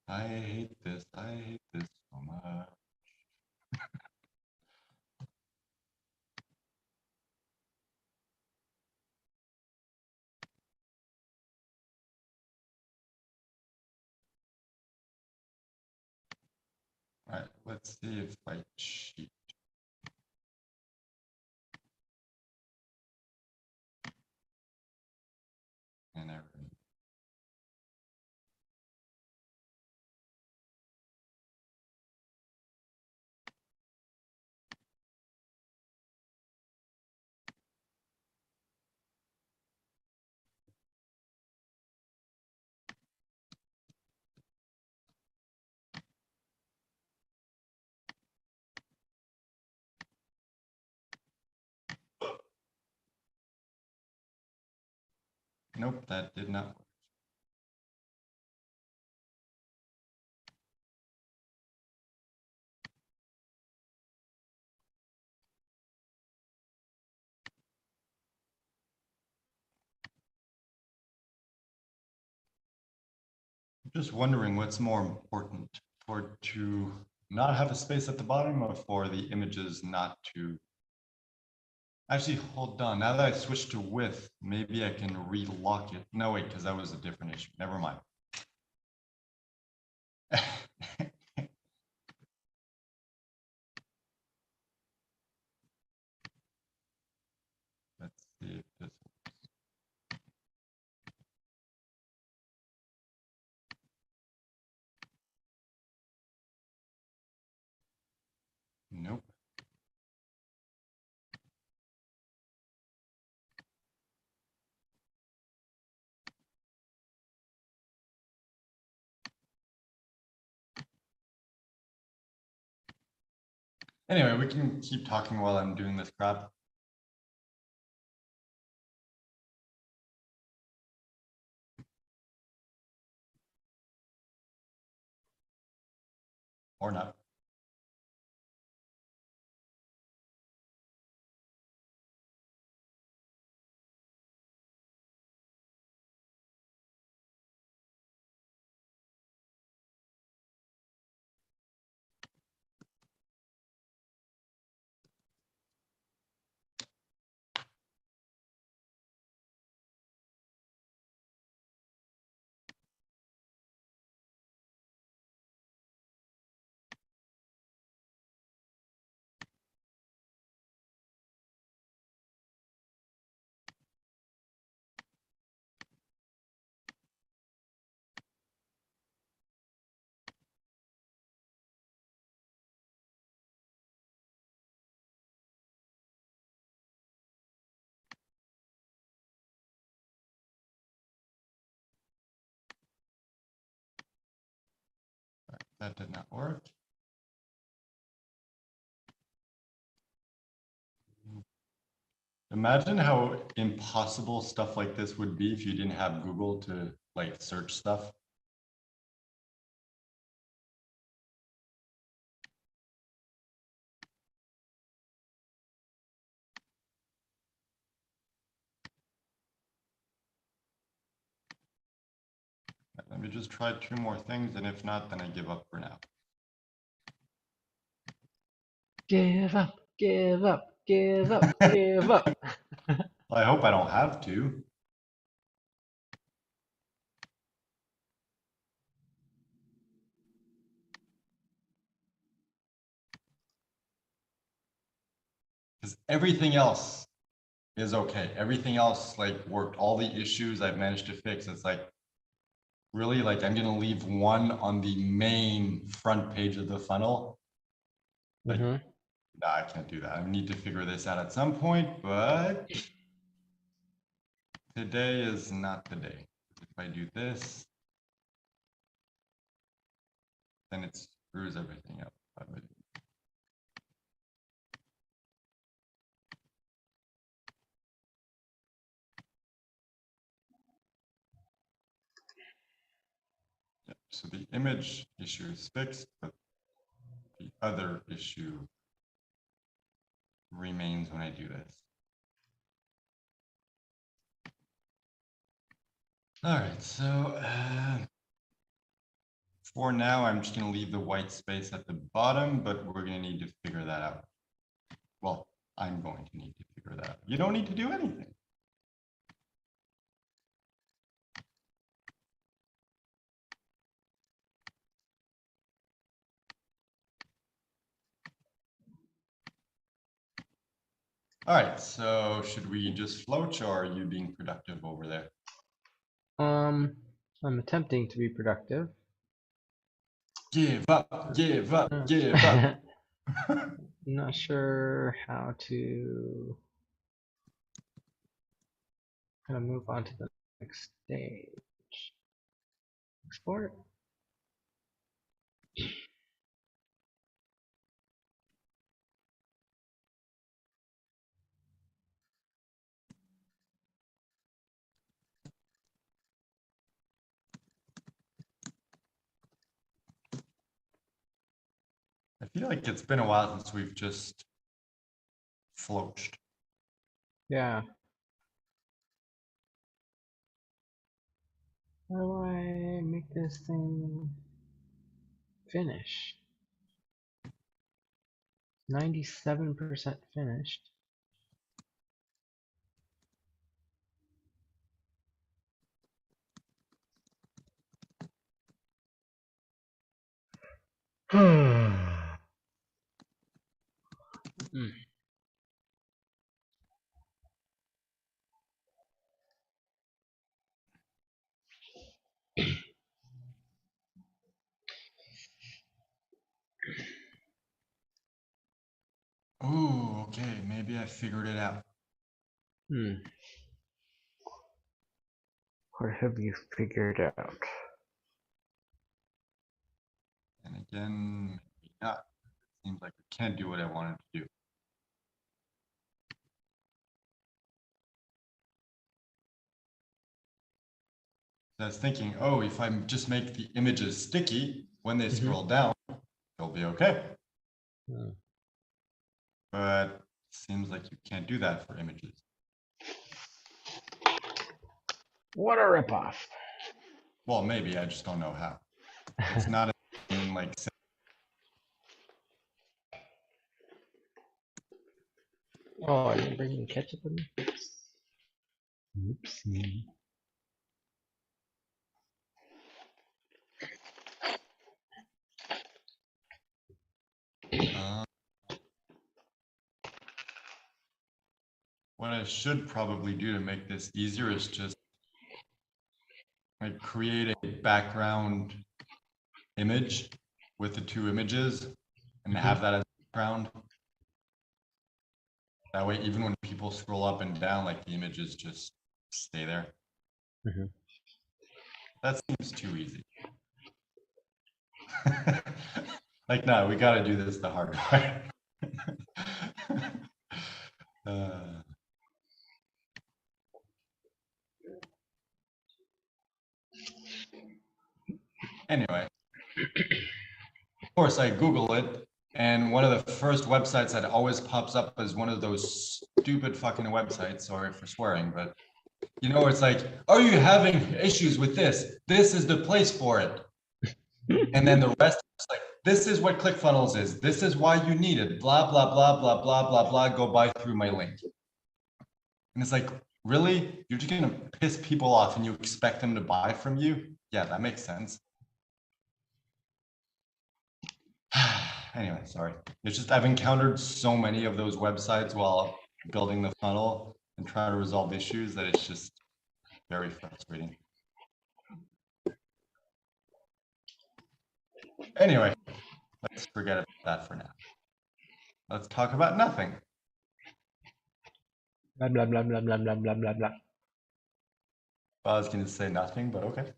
I hate this. I hate this so much. let's see if I cheat. And everything. Nope, that did not work. Just wondering what's more important, for to not have a space at the bottom or for the images not to. Actually, hold on. Now that I switched to width, maybe I can relock it. No, wait, because that was a different issue. Never mind. Let's see if this. Nope. Anyway, we can keep talking while I'm doing this crap. Or not. That did not work. Imagine how impossible stuff like this would be if you didn't have Google to like search stuff. Let me just try 2 more things, and if not, then I give up for now. Give up, give up, give up, give up. I hope I don't have to. Because everything else is okay. Everything else like worked. All the issues I've managed to fix. It's like, really, like I'm gonna leave one on the main front page of the funnel. Like, nah, I can't do that. I need to figure this out at some point, but today is not the day. If I do this, then it screws everything up. Yeah, so the image issue is fixed, but the other issue remains when I do this. All right, so for now, I'm just going to leave the white space at the bottom, but we're going to need to figure that out. Well, I'm going to need to figure that out. You don't need to do anything. All right, so should we just float or are you being productive over there? I'm attempting to be productive. Give up, give up, Uh, give up. Not sure how to kind of move on to the next stage. Export. I feel like it's been a while since we've just floached. Yeah. How do I make this thing finish? 97% finished. Hmm. Ooh, okay, maybe I figured it out. What have you figured out? And again, maybe not. It seems like I can't do what I wanted to do. I was thinking, oh, if I just make the images sticky, when they scroll down, they'll be okay. But seems like you can't do that for images. What a ripoff. Well, maybe I just don't know how. It's not a thing like. Oh, I didn't bring any ketchup with me. Oopsie. What I should probably do to make this easier is just like create a background image with the two images and have that as background. That way, even when people scroll up and down, like the images just stay there. That seems too easy. Like, no, we got to do this the hard way. Anyway, of course, I Google it, and one of the first websites that always pops up is one of those stupid fucking websites. Sorry for swearing, but you know, it's like, are you having issues with this? This is the place for it. And then the rest is like, this is what ClickFunnels is. This is why you need it. Blah, blah, blah, blah, blah, blah, blah. Go buy through my link. And it's like, really? You're just going to piss people off and you expect them to buy from you? Yeah, that makes sense. Anyway, sorry. It's just I've encountered so many of those websites while building the funnel and trying to resolve issues that it's just very frustrating. Anyway, let's forget about that for now. Let's talk about nothing. Blah blah blah blah blah blah blah blah blah. I was going to say nothing, but okay.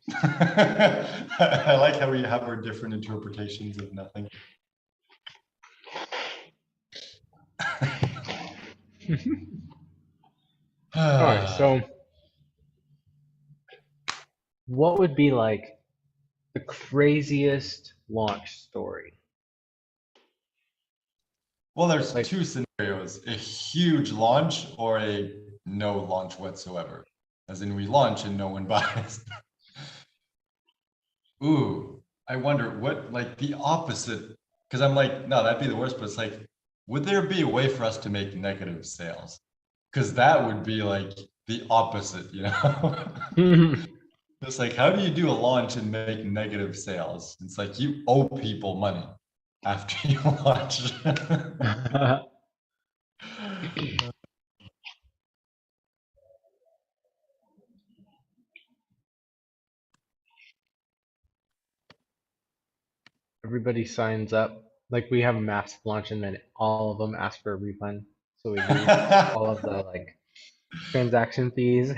I like how we have our different interpretations of nothing. All right, so what would be like the craziest launch story? Well, there's two scenarios, a huge launch or a no launch whatsoever. As in we launch and no one buys. Ooh, I wonder what, like the opposite, because I'm like, no, that'd be the worst, but it's like, would there be a way for us to make negative sales? Because that would be like the opposite, you know? It's like, how do you do a launch and make negative sales? It's like you owe people money after you launch. everybody signs up. Like we have a massive launch and then all of them ask for a refund. So we lose all of the like transaction fees.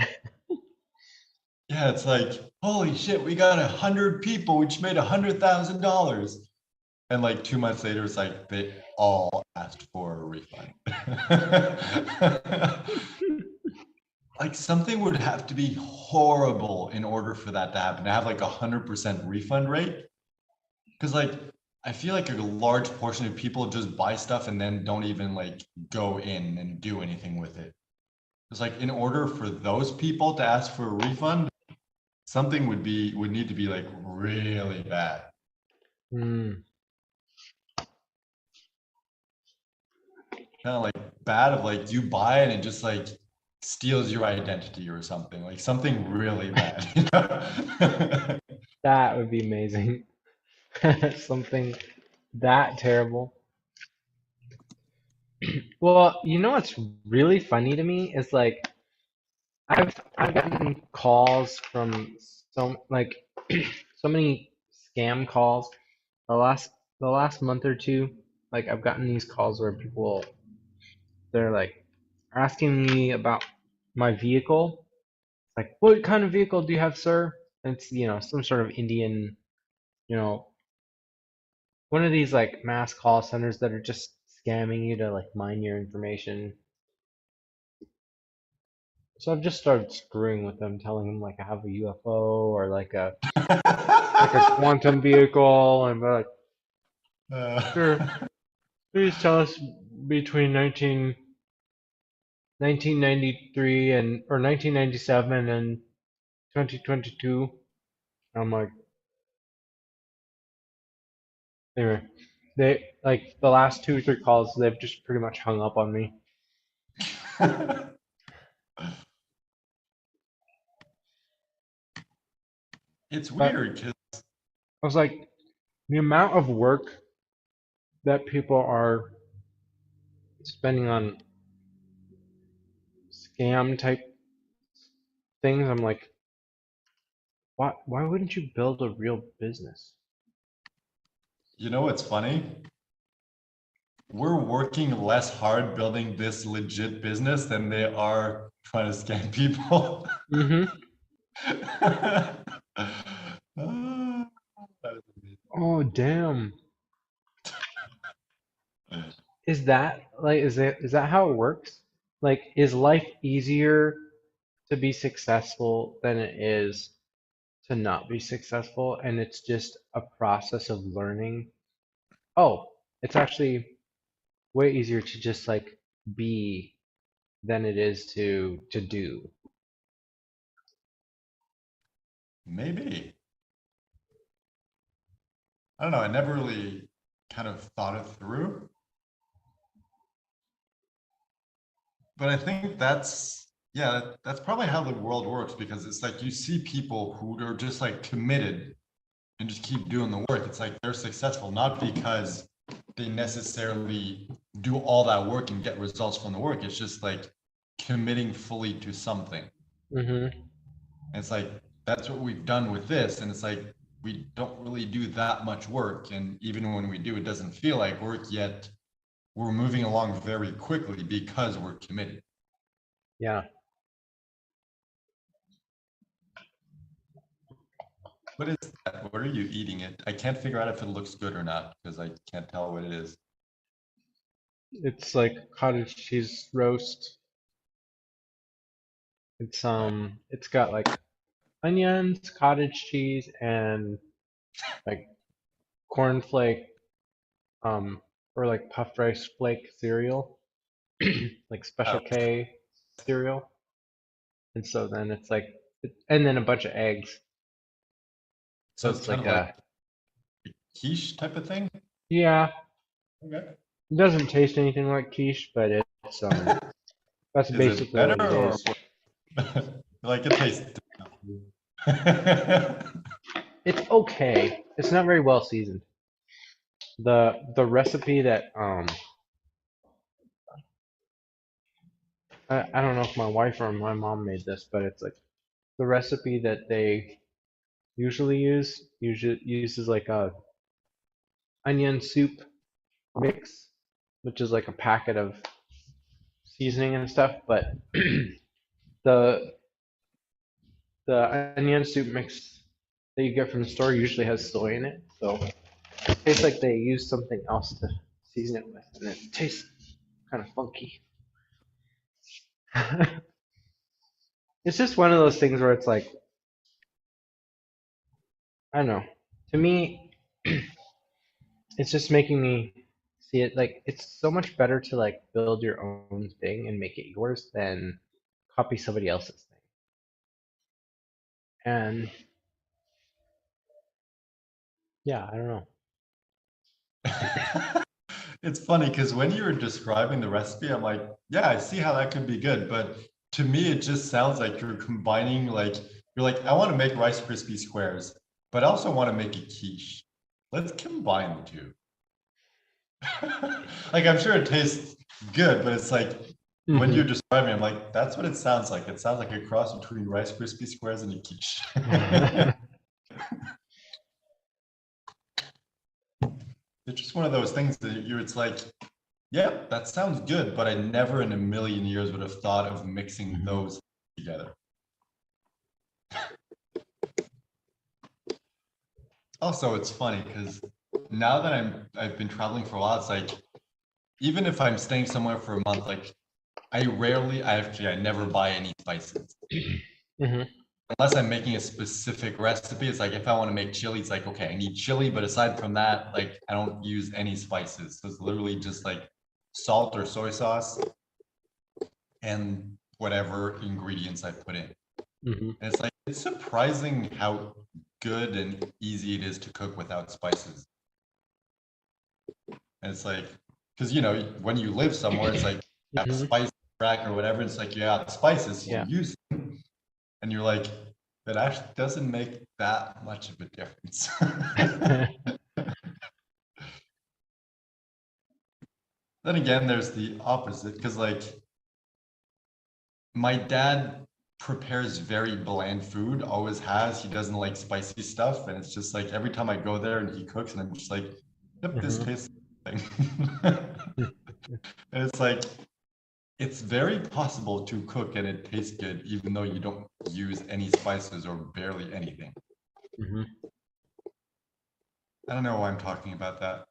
Yeah, it's like, holy shit, we got 100 people, we just made $100,000. And like 2 months later, it's like they all asked for a refund. Like something would have to be horrible in order for that to happen, to have like 100% refund rate. Because like I feel like a large portion of people just buy stuff and then don't even like go in and do anything with it. It's like in order for those people to ask for a refund, something would need to be like really bad. Hmm. Kind of like bad of like you buy it and it just like steals your identity or something, like something really bad, you know? That would be amazing. Something that terrible. Well, you know what's really funny to me is like I've gotten calls from so many scam calls the last month or two. Like I've gotten these calls where people they're like asking me about my vehicle. Like, what kind of vehicle do you have, sir? And it's, some sort of Indian, you know, one of these like mass call centers that are just scamming you to like mine your information. So I've just started screwing with them, telling them like I have a UFO or like a quantum vehicle, and they're like, sure, Uh, please tell us between 1993 and or 1997 and 2022. I'm like, anyway, they like the last two or three calls, they've just pretty much hung up on me. it's But weird because I was like, the amount of work that people are spending on scam type things, I'm like, why wouldn't you build a real business? you know what's funny, we're working less hard building this legit business than they are trying to scam people. Mm-hmm. Ah, that was Oh, damn. amazing. Is that like is that how it works? Like, is life easier to be successful than it is to not be successful? And it's just a process of learning. Oh, it's actually way easier to just like be than it is to do. Maybe. I don't know. I never really kind of thought it through, but I think yeah, that's probably how the world works because it's like you see people who are just like committed and just keep doing the work. It's like they're successful not because they necessarily do all that work and get results from the work. It's just like committing fully to something. Mm-hmm. And it's like that's what we've done with this. And it's like we don't really do that much work. And even when we do, it doesn't feel like work yet. We're moving along very quickly because we're committed. Yeah. What is that? What are you eating it? I can't figure out if it looks good or not because I can't tell what it is. It's like cottage cheese roast. It's got like onions, cottage cheese, and like cornflake, or like puffed rice flake cereal, like Oh, Special K cereal. And so then it's like, and then a bunch of eggs. So so it's it's kind like of like a, quiche type of thing. yeah, Okay. it doesn't taste anything like quiche, but that's Is it basically better what it or is. like it tastes? It's okay. It's not very well seasoned. The recipe that I don't know if my wife or my mom made this, but it's like the recipe that they usually uses like onion soup mix, which is like a packet of seasoning and stuff. But the the onion soup mix that you get from the store usually has soy in it, so it tastes like they use something else to season it with, and it tastes kind of funky. It's just one of those things where it's like, I don't know. To me, it's just making me see it like it's so much better to like build your own thing and make it yours than copy somebody else's thing. And yeah, I don't know. It's funny because when you were describing the recipe, I'm like, yeah, I see how that could be good. But to me, it just sounds like you're combining, like, you're like, I want to make Rice Krispie squares, but I also want to make a quiche. Let's combine the two. Like, I'm sure it tastes good, but it's like, when you're describing, I'm like, that's what it sounds like. It sounds like a cross between Rice Krispie squares and a quiche. It's just one of those things that it's like, yep, that sounds good, but I never in a million years would have thought of mixing those together. Also, it's funny because now that I've been traveling for a while, it's like, even if I'm staying somewhere for a month, like I never buy any spices. Unless I'm making a specific recipe. It's like if I want to make chili, it's like, okay, I need chili, but aside from that, like I don't use any spices. So it's literally just like salt or soy sauce and whatever ingredients I put in. And it's like, it's surprising how good and easy it is to cook without spices. And it's like, because when you live somewhere, it's like you have spice rack or whatever. It's like, yeah, the spices you use them, and you're like, that actually doesn't make that much of a difference. Then again, there's the opposite, because like my dad prepares very bland food, always has. He doesn't like spicy stuff, and it's just like every time I go there and he cooks, and I'm just like, yep, this tastes like and it's like, it's very possible to cook and it tastes good even though you don't use any spices or barely anything. I don't know why I'm talking about that.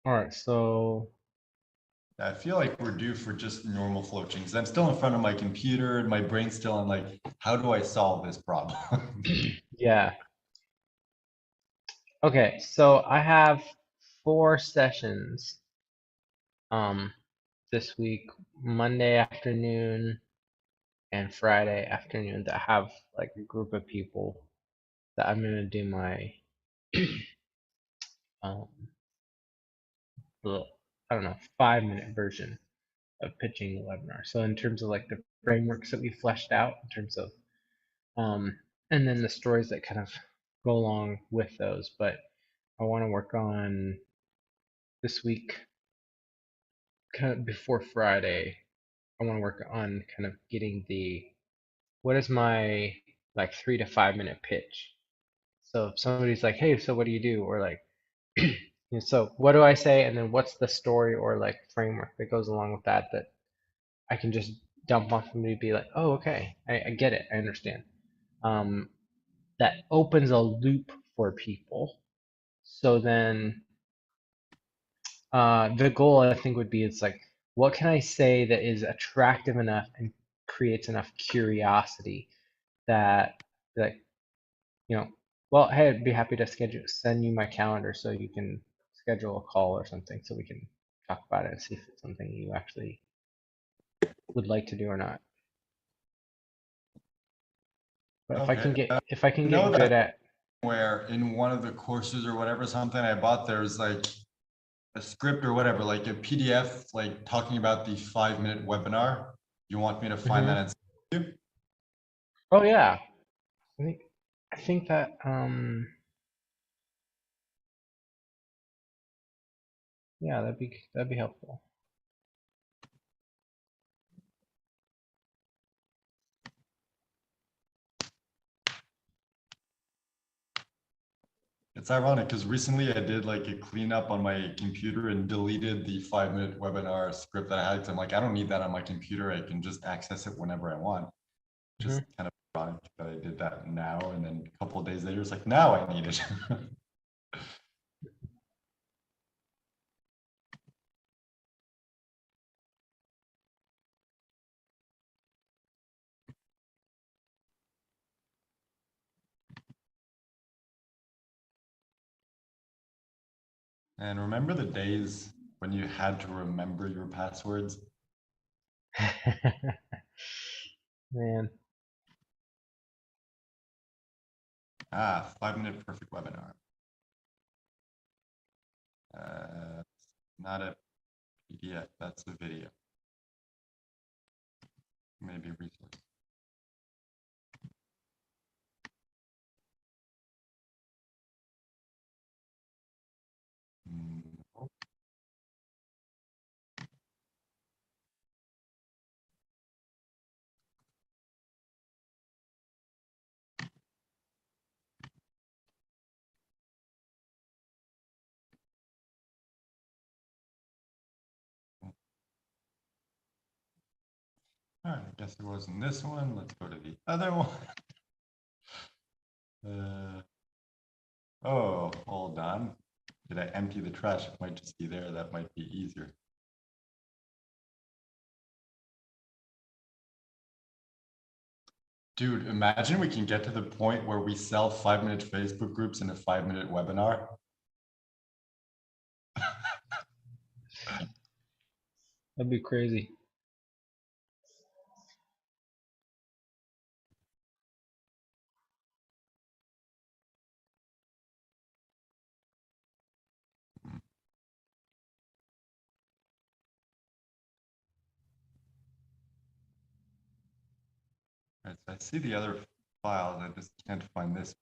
All right, so I feel like we're due for just normal floaching because I'm still in front of my computer and my brain's still on like, how do I solve this problem? yeah. Okay, so I have 4 sessions this week, Monday afternoon and Friday afternoon, that have like a group of people that I'm gonna do my um I don't know, 5-minute version of pitching the webinar. So in terms of like the frameworks that we fleshed out in terms of and then the stories that kind of go along with those. But I want to work on this week, kind of before Friday. I want to work on kind of getting what is my like 3 to 5 minute pitch. So if somebody's like, hey, so what do you do? Or like, so what do I say? And then what's the story or like framework that goes along with that I can just dump off and be like, oh, okay, I get it, I understand. Um, that opens a loop for people. So then the goal I think would be, it's like, what can I say that is attractive enough and creates enough curiosity that that you know, well, hey, I'd be happy to send you my calendar so you can schedule a call or something so we can talk about it and see if it's something you actually would like to do or not. But Okay. if I can You know get that good at where in one of the courses or whatever, something I bought, there's like a script or whatever, like a PDF, like talking about the 5-minute webinar. You want me to find that and send you? oh yeah, I think that yeah, that'd be helpful. It's ironic because recently I did like a cleanup on my computer and deleted the 5-minute webinar script that I had. 'Cause I'm like, I don't need that on my computer. I can just access it whenever I want. Just Mhm. kind of ironic that I did that now, and then a couple of days later, it's like now I need it. And remember the days when you had to remember your passwords? Man, Ah, 5-minute perfect webinar. Not a PDF, that's a video. Maybe resource. No. All right, I guess it wasn't this one. Let's go to the other one. Oh, hold on. Did I empty the trash? It might just be there. That might be easier. Dude, imagine we can get to the point where we sell 5-minute Facebook groups in a 5-minute webinar. that'd be crazy. Right, so I see the other files. I just can't find this.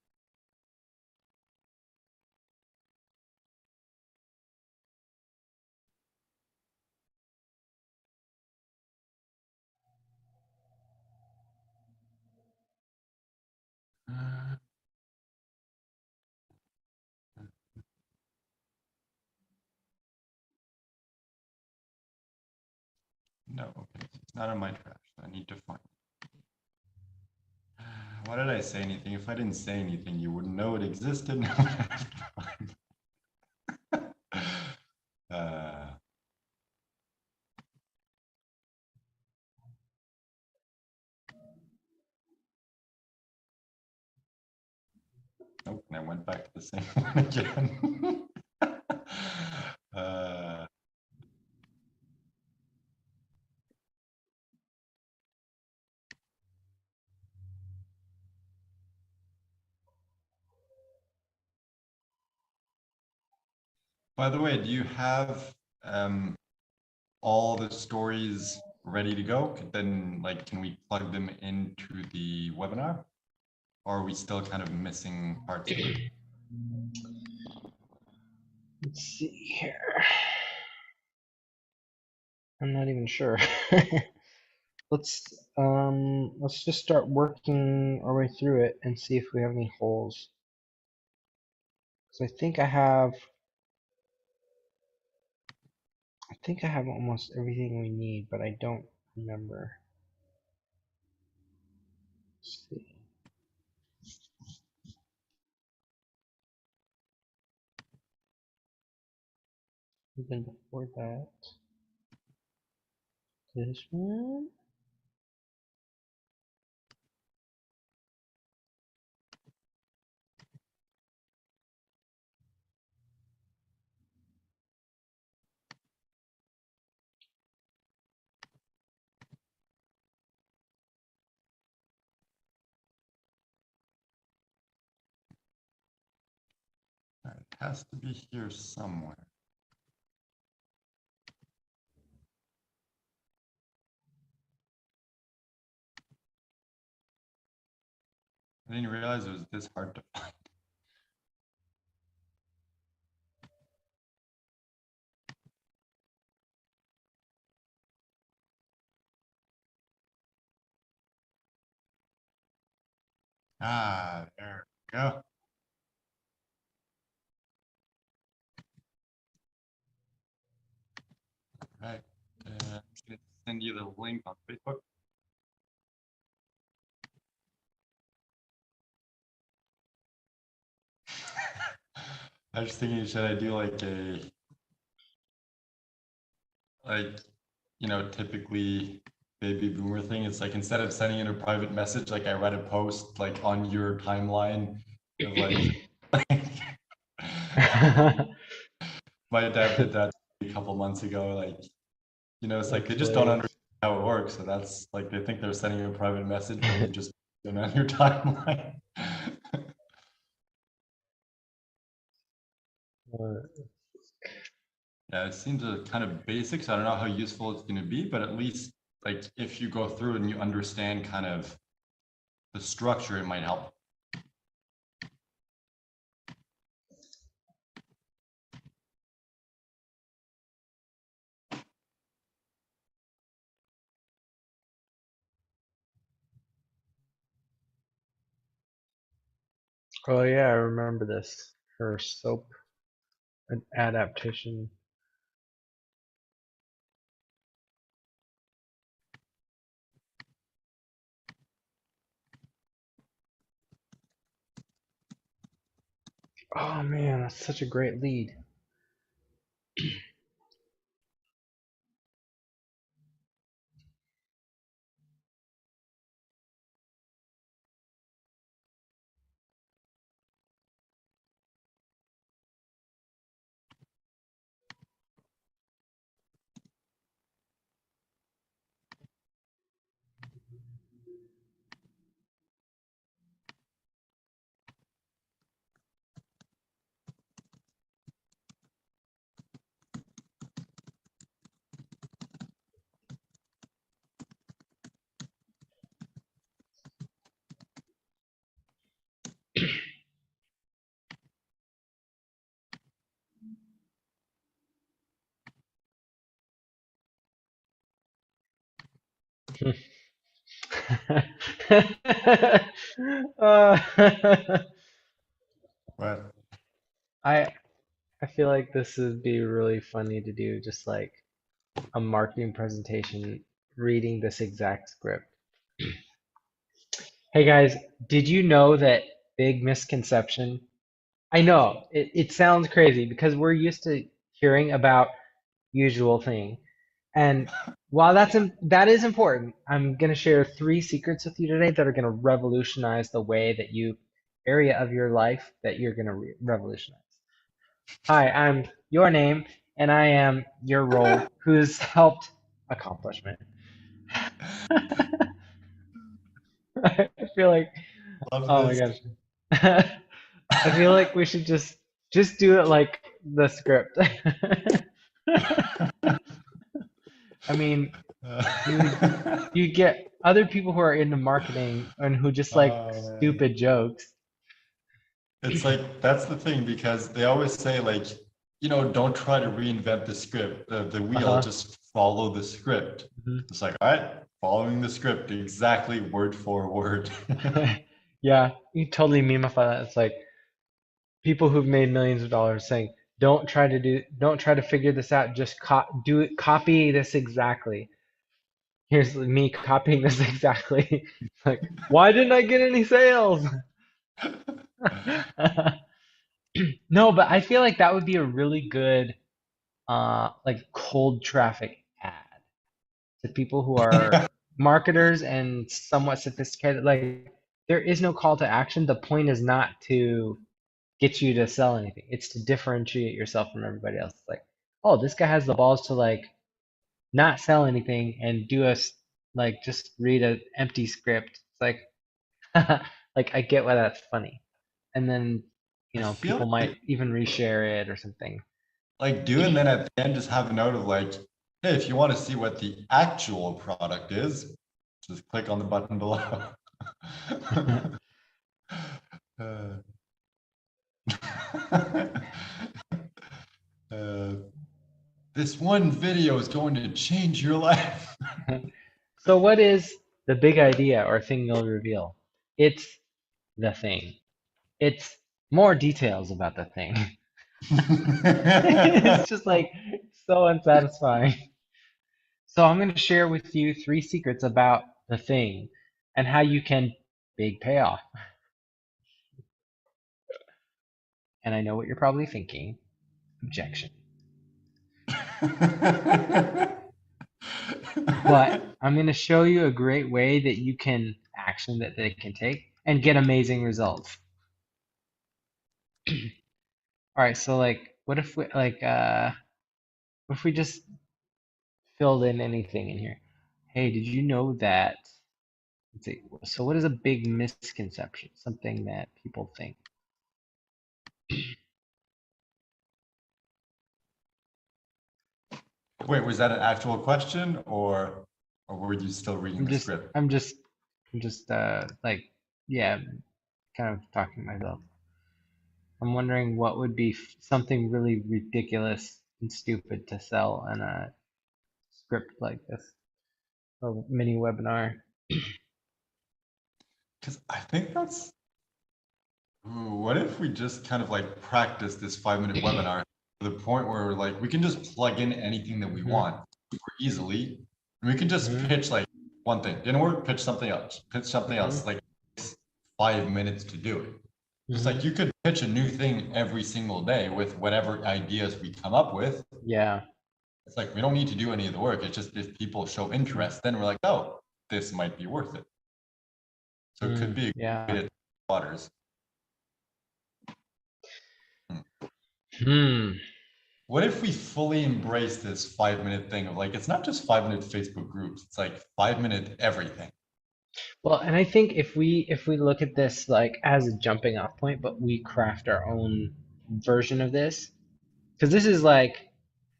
No, okay, so it's not in my trash. I need to find it. Why did I say anything? If I didn't say anything, you wouldn't know it existed. uh, nope, and I went back to the same one again. uh, by the way, do you have all the stories ready to go? Then, like, can we plug them into the webinar? Or are we still kind of missing parts of it? Let's see here. I'm not even sure. Let's just start working our way through it and see if we have any holes. Because I think I have almost everything we need, but I don't remember. Let's see. Then before that, this one. All right, it has to be here somewhere. I didn't realize it was this hard to find. Ah, there we go. send you the link on Facebook. I was thinking, should I do like like, typically baby boomer thing? It's like instead of sending in a private message, like I read a post like on your timeline of like, my dad did that a couple months ago. Like, it's like they That's just don't hilarious. understand how it works. So that's like they think they're sending a private message, but you just put it on your timeline. Yeah, it seems a kind of basics. I don't know how useful it's going to be, but at least like if you go through and you understand kind of the structure, it might help. Oh yeah, I remember this. Her soap adaptation. Oh man, that's such a great lead. uh, Right. I I feel like this would be really funny to do, just like a marketing presentation reading this exact script. Hey guys, did you know that big misconception? I know it sounds crazy because we're used to hearing about usual thing. And while that is important, I'm going to share three secrets with you today that are going to revolutionize the way that you area of your life that you're going to revolutionize. Hi, I'm your name, and I am your role who's helped accomplishment. I feel like, Love oh my this. gosh. I feel like we should just do it like the script. I mean, you you get other people who are into marketing and who just like Man. stupid jokes. It's like that's the thing because they always say like, don't try to reinvent the script, the wheel, Uh-huh. just follow the script. It's like, all right, following the script exactly word for word. Yeah, you totally memify that. It's like people who've made millions of dollars saying, don't try to figure this out, just do it, copy this exactly. Here's me copying this exactly. Like, why didn't I get any sales? No, but I feel like that would be a really good like cold traffic ad to people who are marketers and somewhat sophisticated. Like there is no call to action. The point is not to get you to sell anything. It's to differentiate yourself from everybody else. It's like, oh, this guy has the balls to like not sell anything and do us like just read an empty script. It's like like I get why that's funny. And then, I feel people might like even reshare it or something. do, and then at the end just have a note of like, hey, if you want to see what the actual product is, just click on the button below. Uh, uh, this one video is going to change your life. So what is the big idea or thing you'll reveal? It's the thing. It's more details about the thing. It's just like so unsatisfying. So I'm going to share with you 3 secrets about the thing and how you can big payoff. And I know what you're probably thinking. Objection. But I'm going to show you a great way that you can action that they can take and get amazing results. All right, so like what if we what if we just filled in anything in here? Hey, did you know that, let's see, so what is a big misconception? Something that people think. Wait, was that an actual question or were you still reading I'm the just script? I'm just I'm just like, yeah, kind of talking to myself. I'm wondering what would be something really ridiculous and stupid to sell in a script like this, a mini webinar. Because I think that's, ooh, what if we just kind of like practice this 5 minute webinar to the point where like we can just plug in anything that we Hmm. want super easily. And we can just Hmm. pitch like one thing. Didn't work, pitch something else. Pitch something Hmm. else. Like 5 minutes to do it. Just Hmm. like you could pitch a new thing every single day with whatever ideas we come up with. Yeah. It's like we don't need to do any of the work. It's just if people show interest, then we're like, oh, this might be worth it. So it could be a Yeah. good way to test waters. Hmm. What if we fully embrace this 5 minute thing of like, it's not just 5 minute Facebook groups, it's like 5 minute everything. Well, and I think if we look at this like as a jumping off point, but we craft our own version of this, because this is like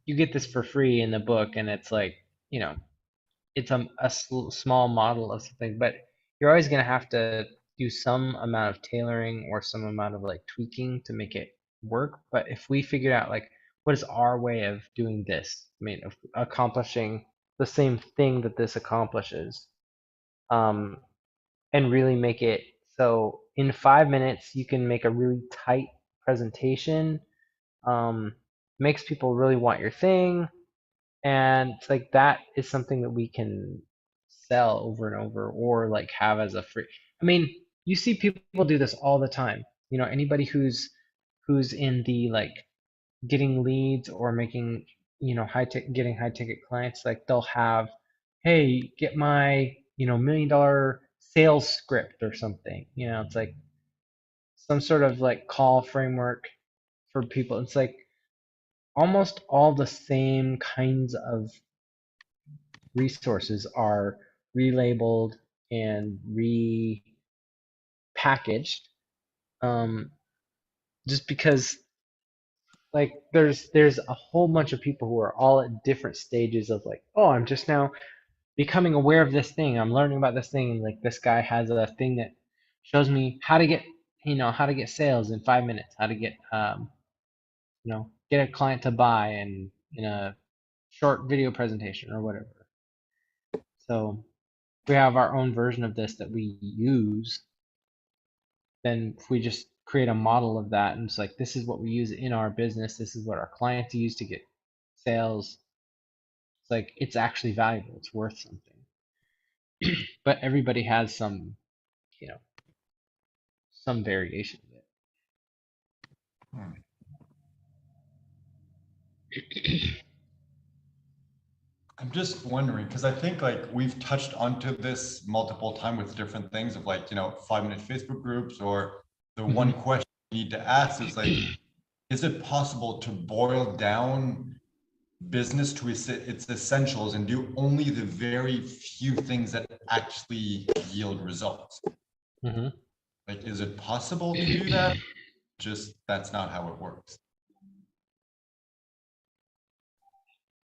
you get this for free in the book, and it's like, you know, it's a small model of something, but you're always going to have to do some amount of tailoring or some amount of like tweaking to make it work. But if we figure out like what is our way of doing this, I mean, of accomplishing the same thing that this accomplishes, um, and really make it so in 5 minutes you can make a really tight presentation, um, makes people really want your thing, and it's like that is something that we can sell over and over or like have as a free. I mean, you see people do this all the time. You know, anybody who's in the like getting leads or making, you know, getting high ticket clients, like they'll have, hey, get my, you know, $1 million sales script or something. You know, it's like some sort of like call framework for people. It's like almost all the same kinds of resources are relabeled and repackaged, um, just because like there's a whole bunch of people who are all at different stages of like, oh, I'm just now becoming aware of this thing, I'm learning about this thing, and like this guy has a thing that shows me how to get, you know, how to get sales in 5 minutes, how to get, you know, get a client to buy in a short video presentation or whatever. So we have our own version of this that we use, then if we just create a model of that and it's like, this is what we use in our business, this is what our clients use to get sales, it's like it's actually valuable, it's worth something. But everybody has some, you know, some variation of Hmm. it. I'm just wondering, because I think like we've touched onto this multiple times with different things of like, 5 minute Facebook groups, or the one Mhm. question you need to ask is like, is it possible to boil down business to its essentials and do only the very few things that actually yield results? Mhm. Like, is it possible to do that? Just that's not how it works.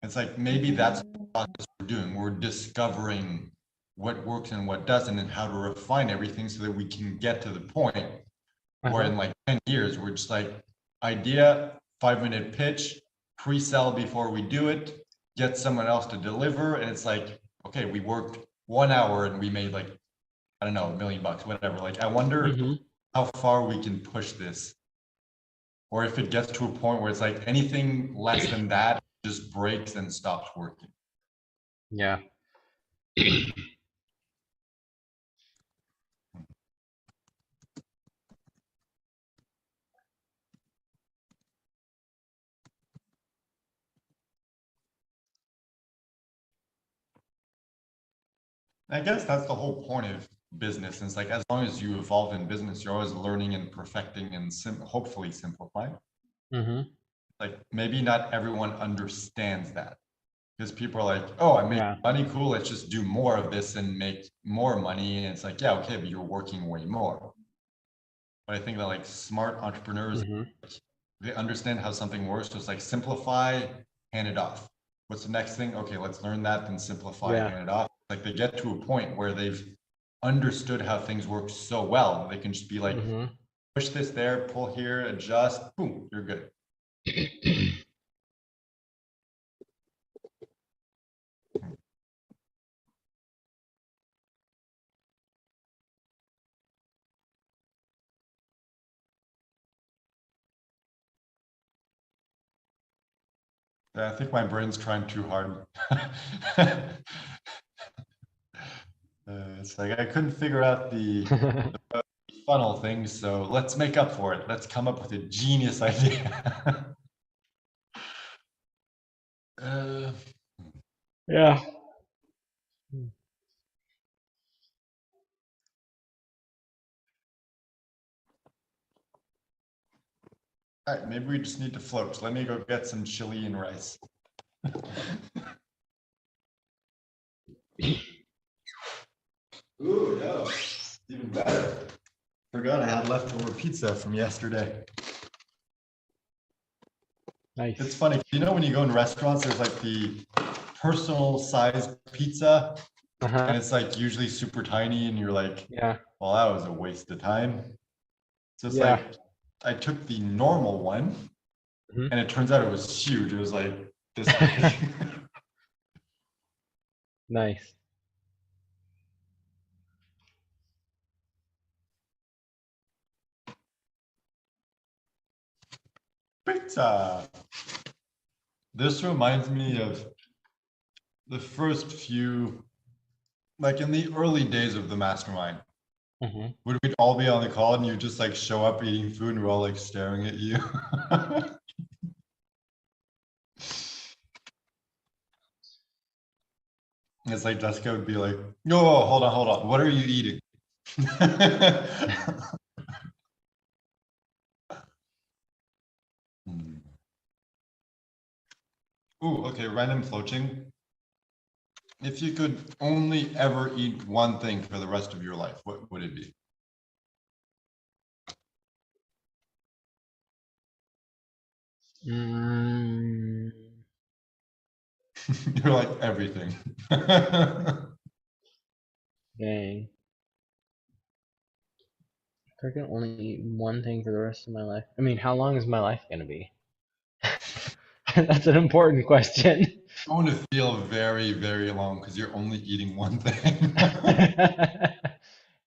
It's like maybe that's the process we're doing. We're discovering what works and what doesn't and how to refine everything so that we can get to the point where Uh-huh. in like 10 years, we're just like idea, 5 minute pitch, pre-sell before we do it, get someone else to deliver. And it's like, okay, we worked 1 hour and we made like, I don't know, $1 million, whatever. Like, I wonder Mhm. how far we can push this, or if it gets to a point where it's like anything less than that just breaks and stops working. Yeah. I guess that's the whole point of business. And it's like, as long as you evolve in business, you're always learning and perfecting and hopefully simplifying. Mm-hmm. Like maybe not everyone understands that because people are like, oh, I make Yeah. money, cool. Let's just do more of this and make more money. And it's like, yeah, okay, but you're working way more. But I think that like smart entrepreneurs, Mm-hmm. they understand how something works. So it's like simplify, hand it off. What's the next thing? Okay, let's learn that, then simplify, Yeah. hand it off. Like they get to a point where they've understood how things work so well, they can just be like, Mm-hmm. push this there, pull here, adjust, boom, you're good. Yeah, I think my brain's trying too hard. It's like I couldn't figure out the funnel thing, so let's make up for it. Let's come up with a genius idea. uh, Yeah. all right, maybe we just need to float. Let me go get some chili and rice. Ooh, no, even better. Forgot I had leftover pizza from yesterday. Nice. It's funny, you know, when you go in restaurants, there's like the personal size pizza, and Uh-huh. it's like usually super tiny, and you're like, Yeah. well, that was a waste of time. So it's Yeah. like I took the normal one, Mm-hmm. and it turns out it was huge. It was like this big. Nice. Pizza. This reminds me of the first few, like in the early days of the mastermind. Mm-hmm. Would we all be on the call and you just like show up eating food and we're all like staring at you? It's like Jessica would be like, no, hold on, hold on. What are you eating? Ooh, okay, random floating. If you could only ever eat one thing for the rest of your life, what would it be? Mm, You're like everything. dang. If I can only eat one thing for the rest of my life. I mean, how long is my life gonna be? That's an important question. I want to feel very, very long because you're only eating one thing.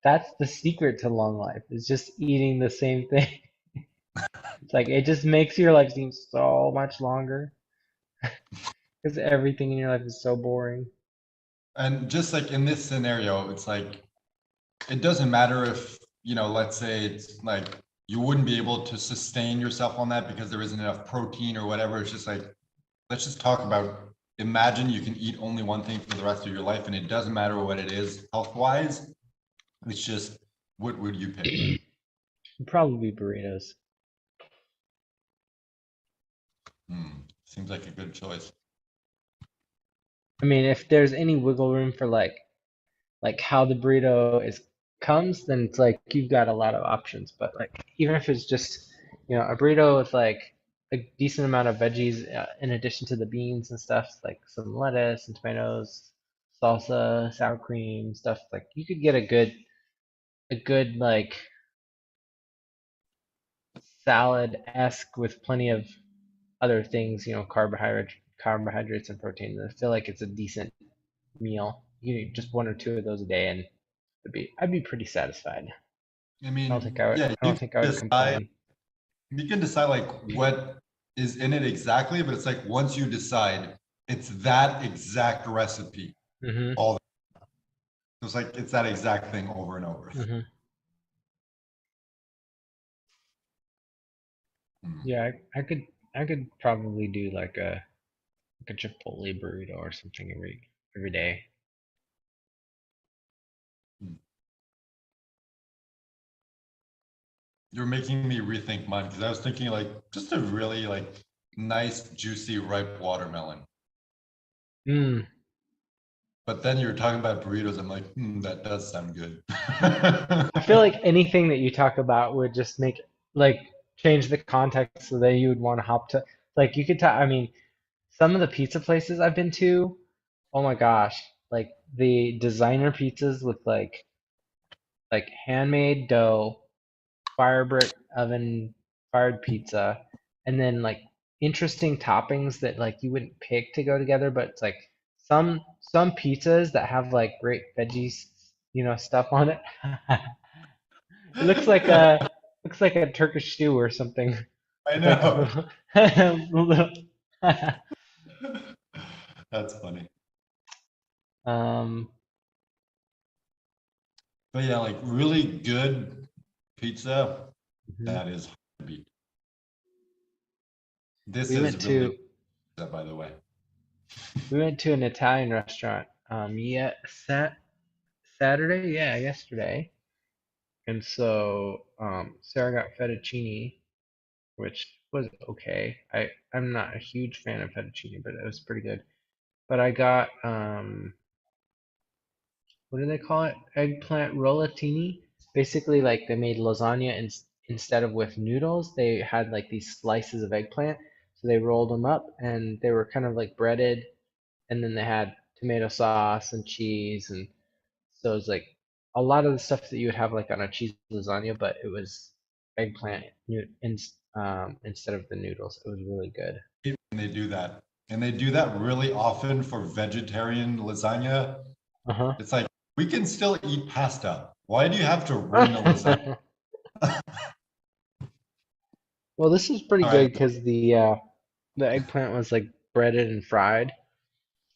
That's the secret to long life, is just eating the same thing. It's like it just makes your life seem so much longer because everything in your life is so boring. And just like in this scenario, it's like it doesn't matter if, you know, let's say it's like you wouldn't be able to sustain yourself on that because there isn't enough protein or whatever. It's just like, let's just talk about imagine you can eat only one thing for the rest of your life and it doesn't matter what it is health wise. It's just, what would you pick? Probably burritos. Seems like a good choice. I mean, if there's any wiggle room for like how the burrito is comes, then it's like you've got a lot of options. But like even if it's just a burrito with like a decent amount of veggies in addition to the beans and stuff, like some lettuce and tomatoes, salsa, sour cream, stuff like you could get a good like salad-esque with plenty of other things, carbohydrates and protein. I feel like it's a decent meal. You eat just one or two of those a day, and I'd be pretty satisfied. I I don't think I mean, would, yeah, I don't think I would complain. you can decide like what is in it exactly, but it's like once you decide, It's that exact recipe. Mm-hmm. All it's like it's that exact thing over and over. Mm-hmm. Hmm. Yeah, I could probably do like a Chipotle burrito or something every day. You're making me rethink mine because I was thinking like just a really like nice, juicy, ripe watermelon. Mm. But then you were talking about burritos. I'm like, that does sound good. I feel like anything that you talk about would just make like change the context so that you would want to hop to like you could tell. I mean, some of the pizza places I've been to, oh my gosh, like the designer pizzas with like handmade dough, fire brick oven fired pizza, and then like interesting toppings that like you wouldn't pick to go together, but it's like some pizzas that have like great veggies, stuff on it. It looks like a Turkish stew or something. I With like know. little That's funny. um But yeah, like really good pizza, mhm. that is hard to beat. This we is went really to pizza, by the way. we went to an Italian restaurant Saturday, yeah, yesterday. And so Sarah got fettuccine, which was okay. I'm not a huge fan of fettuccine, but it was pretty good. But I got what do they call it? Eggplant rollatini. Basically, like they made lasagna instead of with noodles, they had like these slices of eggplant. So they rolled them up and they were kind of like breaded, and then they had tomato sauce and cheese, and so it was like a lot of the stuff that you would have like on a cheese lasagna, but it was eggplant instead of the noodles. It was really good. And they do that. And they do that really often for vegetarian lasagna. Uh-huh. It's like, we can still eat pasta. Why do you have to ruin a lasagna? Well, this is pretty All right. good because the eggplant was like breaded and fried,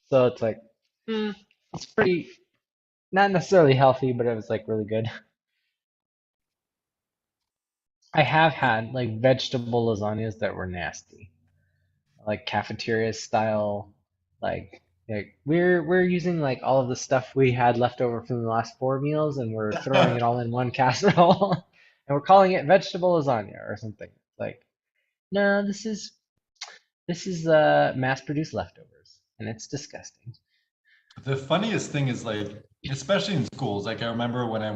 so it's like it's pretty not necessarily healthy, but it was like really good. I have had like vegetable lasagnas that were nasty, like cafeteria style, like we're using like all of the stuff we had left over from the last four meals, and we're throwing it all in one casserole, and we're calling it vegetable lasagna or something. Like, no, this is mass-produced leftovers, and it's disgusting. The funniest thing is like, especially in schools, like I remember when I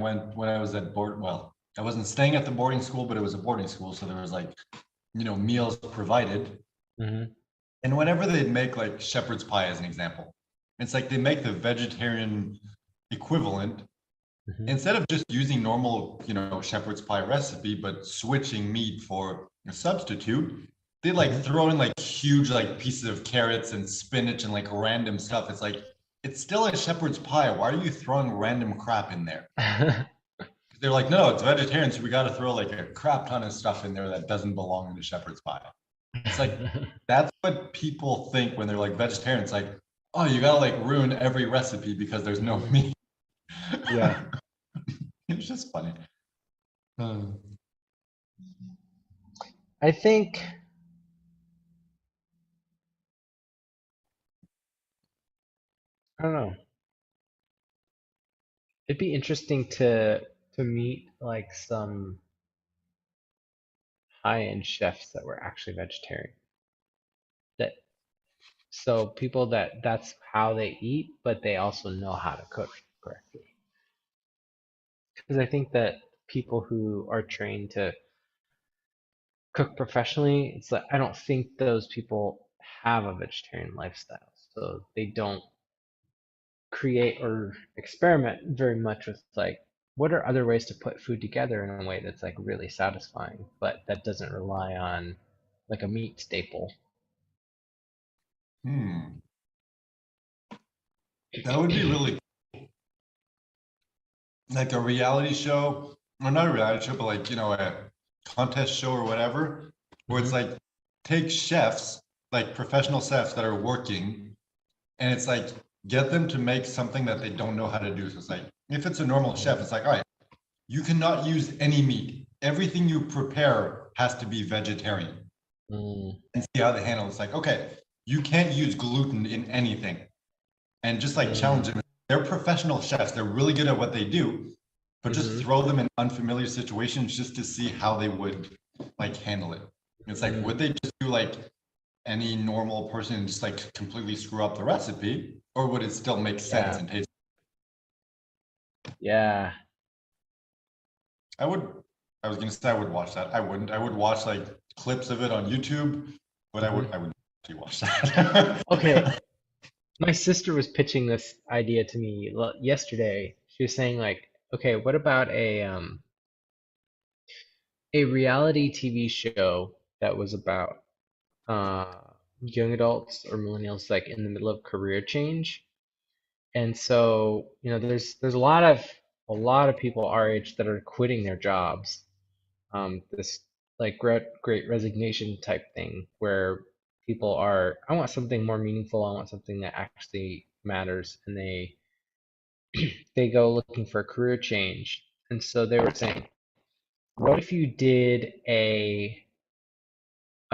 was at well, I wasn't staying at the boarding school, but it was a boarding school. So there was like, meals provided. Hmm. And whenever they'd make like shepherd's pie as an example, it's like they make the vegetarian equivalent Hmm. instead of just using normal, shepherd's pie recipe, but switching meat for a substitute, they like Hmm. throw in like huge like pieces of carrots and spinach and like random stuff. It's like it's still a shepherd's pie. Why are you throwing random crap in there? They're like, no, it's vegetarian, so we got to throw like a crap ton of stuff in there that doesn't belong in the shepherd's pie. It's like that's what people think when they're like vegetarian. It's like, oh, you gotta like ruin every recipe because there's no meat. Yeah. It's just funny. Uh, I think I don't know. It'd be interesting to meet like some high-end chefs that were actually vegetarian. That so people that's how they eat, but they also know how to cook correctly. Because I think that people who are trained to cook professionally, it's like I don't think those people have a vegetarian lifestyle. So they don't create or experiment very much with like what are other ways to put food together in a way that's like really satisfying, but that doesn't rely on like a meat staple. hmm. That would be really like a reality show, or not a reality show, but like, a contest show or whatever, where it's Hmm. like take chefs, like professional chefs that are working, And it's like, get them to make something that they don't know how to do. So it's like, if it's a normal chef, it's like, all right, you cannot use any meat. Everything you prepare has to be vegetarian. Mm, And see how they handle it. It's like, okay, you can't use gluten in anything. And just like challenge mm, them. They're professional chefs. They're really good at what they do, but just mhm, throw them in unfamiliar situations just to see how they would like handle it. It's like, would mm, they just do like any normal person and just like completely screw up the recipe, or would it still make sense yeah, and taste? yeah. I would, I was gonna say I would watch that. I wouldn't. I would watch like clips of it on YouTube, but Mhm. I would actually watch that. Okay, my sister was pitching this idea to me yesterday. She was saying like, okay, what about a reality TV show that was about uh young adults or millennials like in the middle of career change. And so, there's a lot of people our age that are quitting their jobs. This like great resignation type thing where people are, I want something more meaningful, I want something that actually matters, and they go looking for a career change. And so they were saying, what if you did a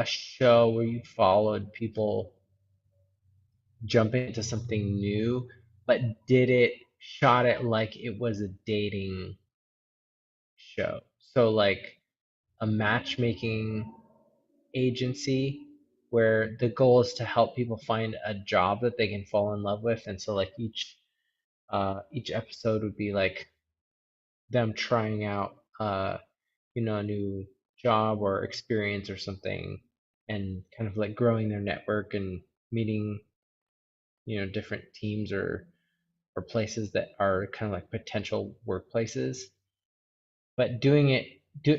show where you followed people jumping into something new, but shot it like it was a dating show. So like a matchmaking agency where the goal is to help people find a job that they can fall in love with. And so like each episode would be like them trying out a new job or experience or something, and kind of like growing their network and meeting different teams or places that are kind of like potential workplaces, but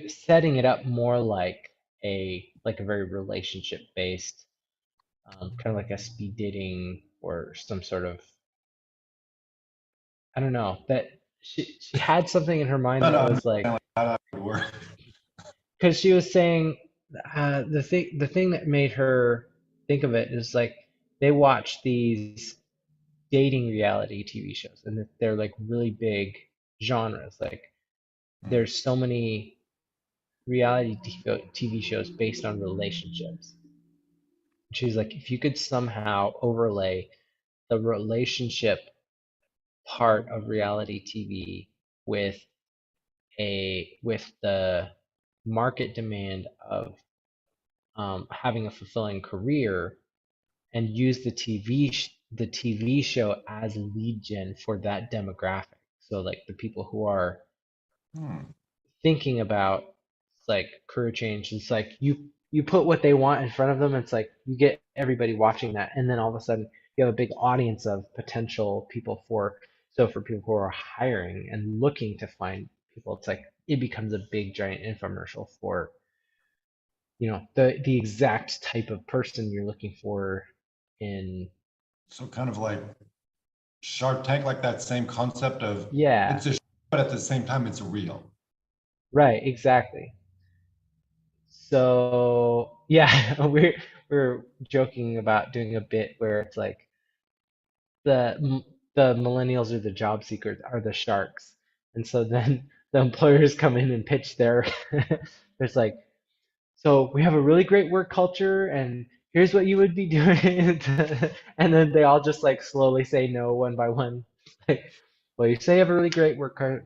setting it up more like a very relationship based, kind of like a speed dating or some sort of, I don't know, that she had something in her mind I that don't was understand like, like how that would work. because she was saying the thing that made her think of it is like they watch these dating reality TV shows, and they're like really big genres. Like Hmm. there's so many reality TV shows based on relationships. She's like, if you could somehow overlay the relationship part of reality TV with with the market demand of having a fulfilling career, and use the TV show as lead gen for that demographic. So like the people who are Hmm. thinking about like career change, it's like you put what they want in front of them. It's like you get everybody watching that, and then all of a sudden you have a big audience of potential people for people who are hiring and looking to find people. It's like it becomes a big giant infomercial for the exact type of person you're looking for in. So kind of like Shark Tank, like that same concept of Yeah, it's a show, but at the same time it's real. right, exactly. So yeah, we're joking about doing a bit where it's like the the millennials or the job seekers are the sharks, and so then the employers come in and pitch their. There's like, so we have a really great work culture, and here's what you would be doing, and then they all just like slowly say no one by one. Like, well, you say you have a really great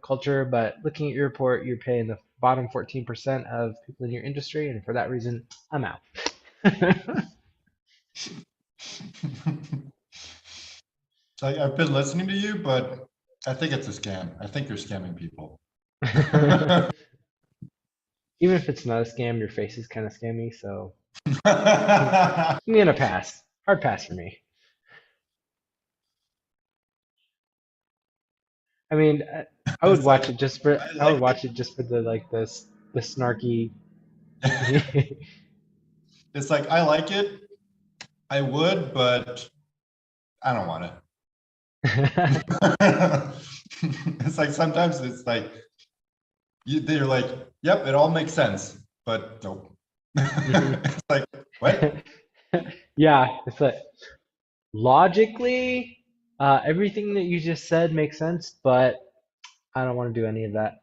culture, but looking at your report, you're paying the bottom 14% of people in your industry, and for that reason, I'm out. Like I've been listening to you, but I think it's a scam. I think you're scamming people. Even if it's not a scam, your face is kind of scammy, so I'm gonna pass. Hard pass for me. I mean, I would It's like watch it just for I I would like it. watch it just for the like this the snarky. It's like I like it. I would, but I don't want to. It's like sometimes it's like they're like, yep, it all makes sense, but nope. Mhm. It's like, what? Yeah, it's like Logically, everything that you just said makes sense, but I don't want to do any of that.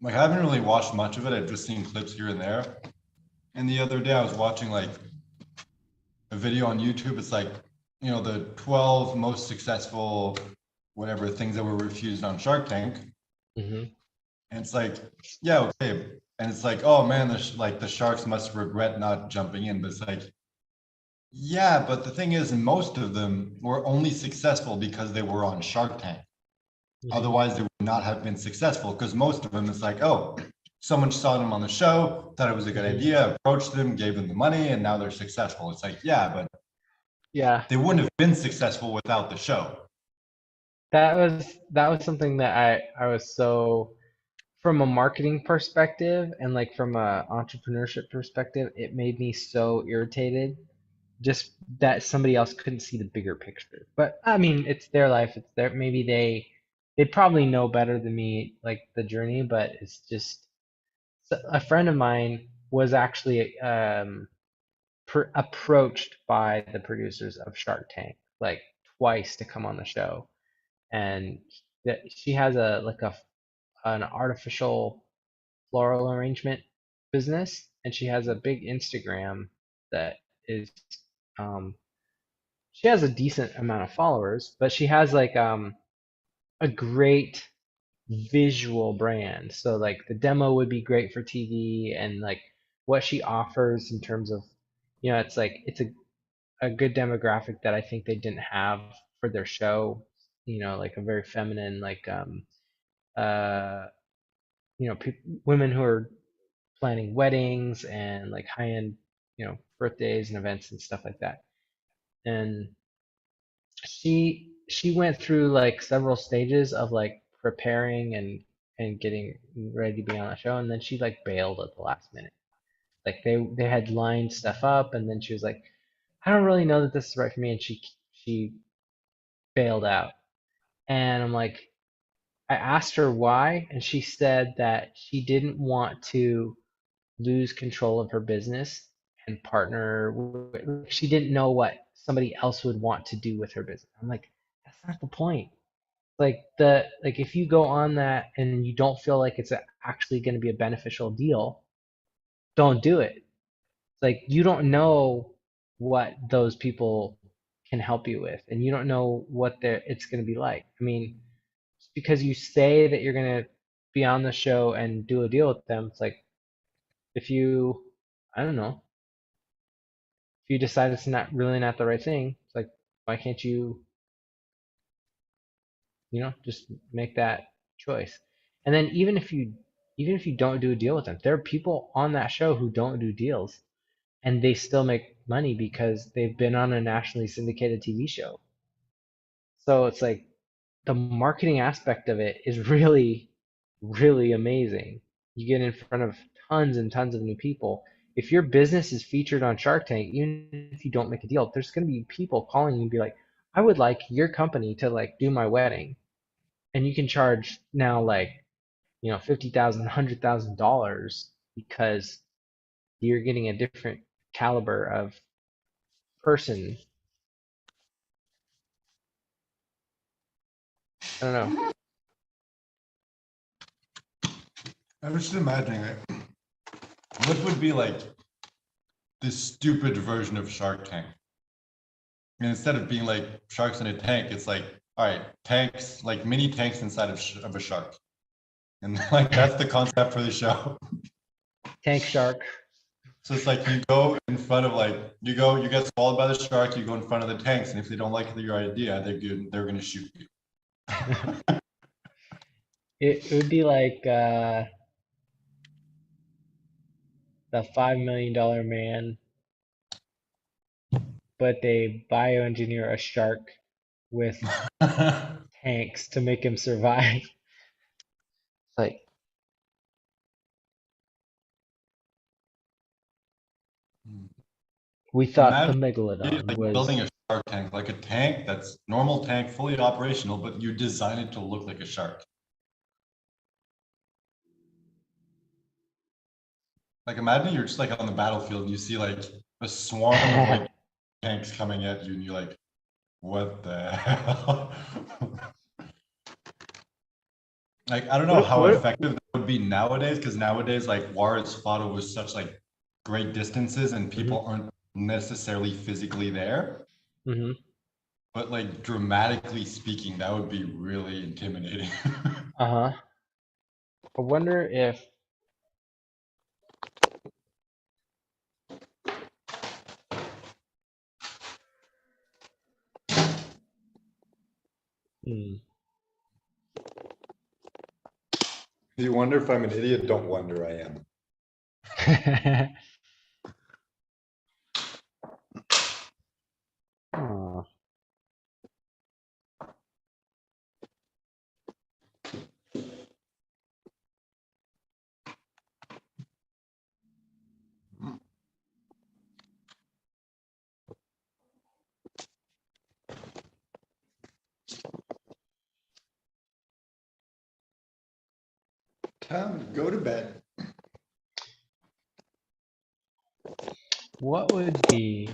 Like I haven't really watched much of it. I've just seen clips here and there. And the other day I was watching like a video on YouTube. It's like, the 12 most successful whatever things that were refused on Shark Tank. Hmm. And it's like, yeah, okay. And it's like, oh man, the sharks must regret not jumping in. But it's like, yeah, but the thing is, most of them were only successful because they were on Shark Tank. Hmm. Otherwise, they would not have been successful because most of them, it's like, oh, someone saw them on the show, thought it was a good Hmm. idea, approached them, gave them the money, and now they're successful. It's like, yeah, but Yeah, they wouldn't have been successful without the show. that was something that I was so from a marketing perspective and like from a entrepreneurship perspective, it made me so irritated just that somebody else couldn't see the bigger picture. But I mean, it's their life. It's their maybe they probably know better than me like the journey, but it's just a friend of mine was actually approached by the producers of Shark Tank like twice to come on the show, and that she has a like a an artificial floral arrangement business, and she has a big Instagram that is um she has a decent amount of followers, but she has like a great visual brand. So like the demo would be great for TV, and like what she offers in terms of, it's like it's a good demographic that I think they didn't have for their show. Like a very feminine, like uh women who are planning weddings and like high end, birthdays and events and stuff like that. And she went through like several stages of like preparing and getting ready to be on the show, and then she like bailed at the last minute. Like they had lined stuff up, and then she was like, I don't really know that this is right for me, and she bailed out. And I'm like, I asked her why, and she said that she didn't want to lose control of her business and partner with, she didn't know what somebody else would want to do with her business. I'm like, that's not the point. Like if you go on that and you don't feel like it's actually going to be a beneficial deal, don't do it. Like you don't know what those people can help you with, and you don't know what it's going to be like. I mean, just because you say that you're going to be on the show and do a deal with them, it's like if you, I don't know, if you decide it's not the right thing, it's like why can't you, just make that choice? And then even if you don't do a deal with them, there are people on that show who don't do deals and they still make money because they've been on a nationally syndicated TV show. So it's like the marketing aspect of it is really, really amazing. You get in front of tons and tons of new people. If your business is featured on Shark Tank, even if you don't make a deal, there's going to be people calling you and be like, I would like your company to like do my wedding. And you can charge now like, $50,000, $100,000 because you're getting a different caliber of person. I don't know. I was just imagining it. What would be like this stupid version of Shark Tank? And instead of being like sharks in a tank, it's like, all right, tanks, like mini tanks inside of a shark. And like that's the concept for the show. Tank Shark. So it's like you go in front of like you get swallowed by the shark, you go in front of the tanks, and if they don't like your idea, they're gonna shoot you. It would be like the $5 million man, but they bioengineer a shark with tanks to make him survive. Like we thought the Imagine megalodon like was building a shark tank, like a tank that's normal tank, fully operational, but you design it to look like a shark. Like imagine you're just like on the battlefield and you see like a swarm of like tanks coming at you, and you're like, what the hell? Like, I don't know how What? effective that would be nowadays, because nowadays, like, war is fought over such like great distances, and Hmm. people aren't necessarily physically there. Hmm. But like dramatically speaking, that would be really intimidating. Uh-huh. I wonder if. Hmm. You wonder if I'm an idiot? Don't wonder, I am. Aw. Tom, go to bed. What would be.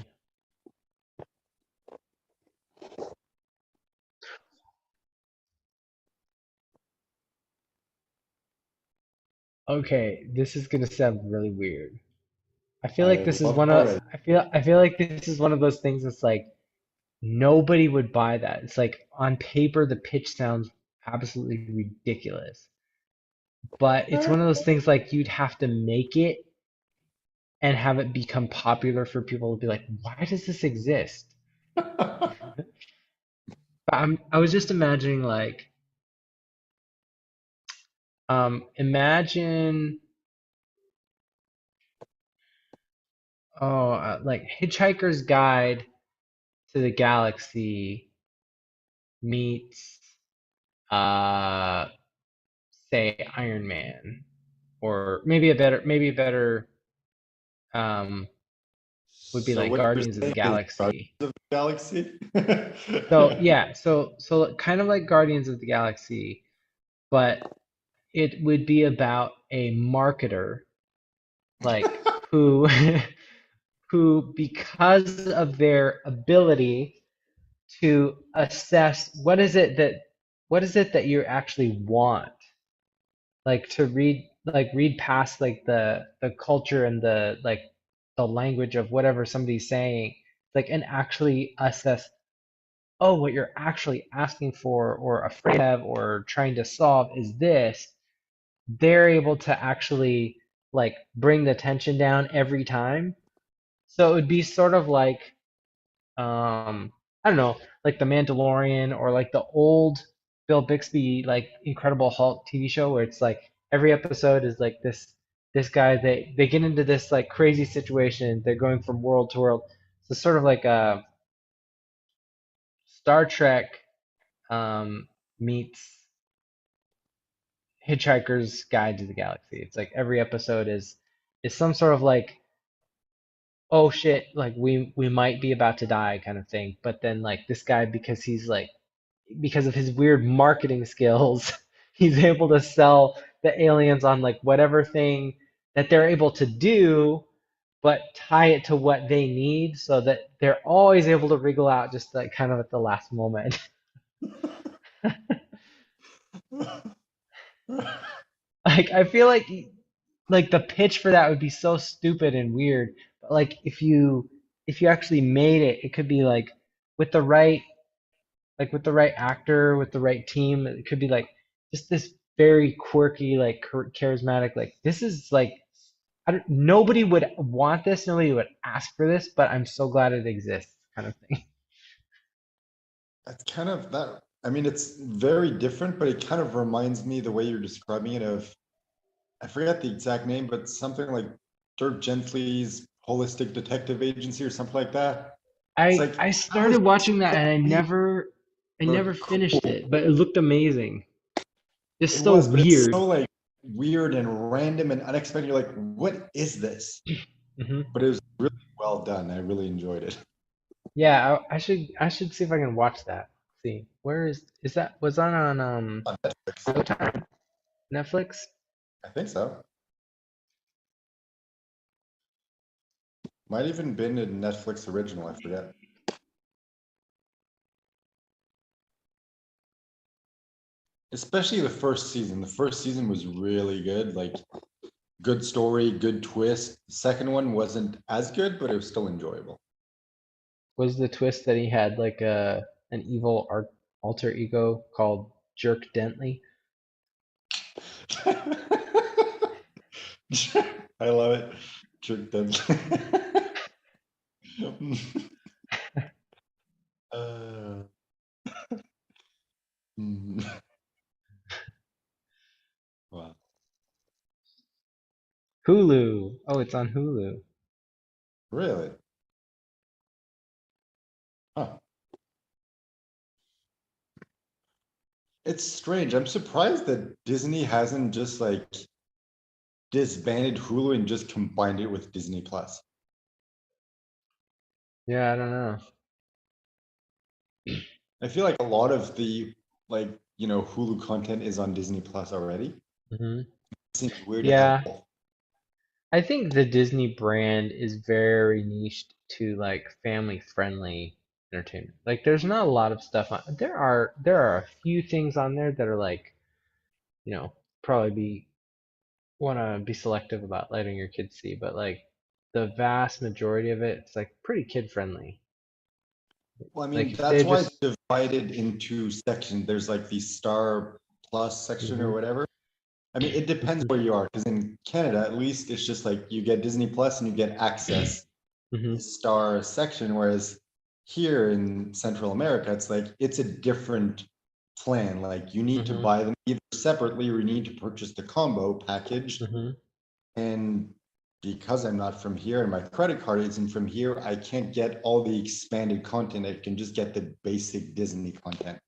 Okay, this is gonna sound really weird. I feel like I this is love one of it. I feel like this is one of those things that's like nobody would buy that. It's like on paper the pitch sounds absolutely ridiculous. But it's one of those things like you'd have to make it and have it become popular for people to be like, why does this exist? But I was just imagining like imagine like Hitchhiker's Guide to the Galaxy meets uh say Iron Man, or maybe a better um would be So like what you're Guardians of the saying is Guardians Galaxy. of the Galaxy? So yeah, so kind of like Guardians of the Galaxy, but it would be about a marketer like who who because of their ability to assess what is it that you actually want, like to read past like the culture and the like the language of whatever somebody's saying, like, and actually assess, oh, what you're actually asking for or afraid of or trying to solve is this. They're able to actually like bring the tension down every time. So it would be sort of like I don't know, like The Mandalorian or like the old Bill Bixby like Incredible Hulk TV show where it's like every episode is like this guy, they get into this like crazy situation, they're going from world to world. So sort of like Star Trek meets Hitchhiker's Guide to the Galaxy. It's like every episode is some sort of like, oh shit, like we might be about to die kind of thing. But then like this guy, because he's like because of his weird marketing skills, he's able to sell the aliens on like whatever thing that they're able to do, but tie it to what they need so that they're always able to wriggle out just like kind of at the last moment. Like I feel like the pitch for that would be so stupid and weird. But like if you actually made it, it could be like with the right with the right actor, with the right team, it could be like just this very quirky, like charismatic. Like this is like nobody would want this, nobody would ask for this, but I'm so glad it exists, kind of thing. It's kind of that. I mean, it's very different, but it kind of reminds me the way you're describing it of, I forget the exact name, but something like Dirk Gently's Holistic Detective Agency or something like that. It's I like I that was started watching that and so I but never finished cool. it, but it looked amazing. It Just so was, but it's so weird. like weird and random and unexpected. You're like, what is this? Hmm. But it was really well done. I really enjoyed it. Yeah, I should see if I can watch that. See, where is that? Was that on On Netflix. Showtime? Netflix? I think so. Might even been a Netflix original, I forget. Especially the first season. The first season was really good, like good story, good twist. The second one wasn't as good, but it was still enjoyable. Was the twist that he had like an evil alter ego called Jerk Dentley? I love it. Trick them. uh, mm, wow. Hulu. Oh, it's on Hulu. Really? Huh. It's strange. I'm surprised that Disney hasn't just like disbanded Hulu and just combined it with Disney Plus. Yeah, I don't know. I feel like a lot of the like, Hulu content is on Disney Plus already. Hmm. It seems weird to have Yeah, both. I think the Disney brand is very niched to like family friendly entertainment. Like there's not a lot of stuff on there are a few things on there that are like, you know, probably be wanna be selective about letting your kids see, but like the vast majority of it, it's like pretty kid friendly. Well, I mean, Like if they that's why it's just divided into sections. There's like the Star Plus section or hmm whatever. I mean, it depends where you are, because in Canada, at least, it's just like you get Disney Plus and you get access hmm to the Star section, whereas here in Central America, it's like it's a different plan. Like you need to hmm buy them either separately or you need to purchase the combo package. hmm And because I'm not from here and my credit card isn't from here, I can't get all the expanded content. I can just get the basic Disney content.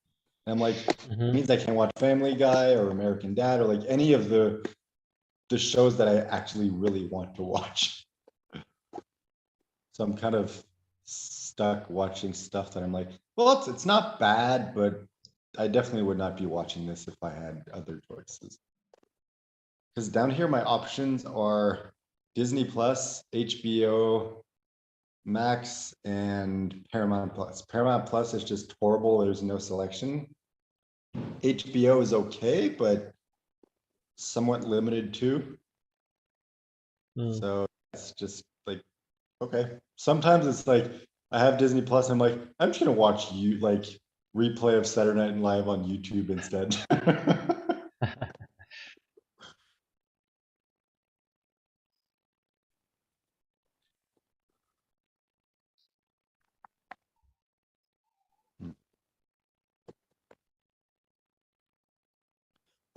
And I'm like, it hmm means I can't watch Family Guy or American Dad or like any of the shows that I actually really want to watch. So I'm kind of stuck watching stuff that I'm like, well, it's not bad, but I definitely would not be watching this if I had other choices. Because down here, my options are Disney Plus, HBO Max, and Paramount Plus. Paramount Plus is just horrible. There's no selection. HBO is okay, but somewhat limited too. mm. So it's just like, okay. Sometimes it's like I have Disney Plus. I'm like, I'm just gonna watch you like replay of Saturday Night Live on YouTube instead.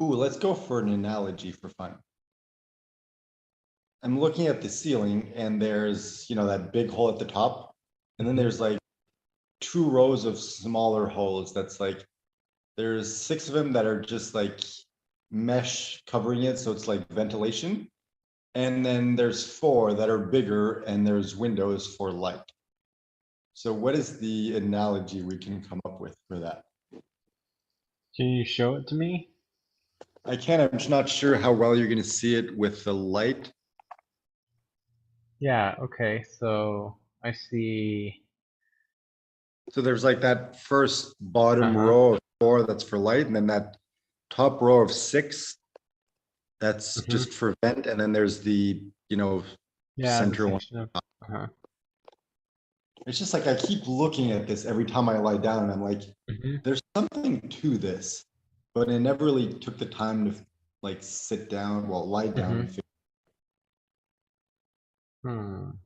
Ooh, let's go for an analogy for fun. I'm looking at the ceiling and there's, that big hole at the top. And then hmm there's like two rows of smaller holes. That's like, there's six of them that are just like mesh covering it. So it's like ventilation. And then there's four that are bigger and there's windows for light. So what is the analogy we can come up with for that? Can you show it to me? I can't, I'm just not sure how well you're going to see it with the light. Yeah, okay. So I see. So there's like that first bottom Uh-huh. row of four that's for light, and then that top row of six that's hmm just for vent, and then there's the, Yeah, the center one. section of uh-huh. It's just like I keep looking at this every time I lie down, and I'm like, hmm there's something to this, but I never really took the time to like sit down, well, lie down and hmm figure. Hmm.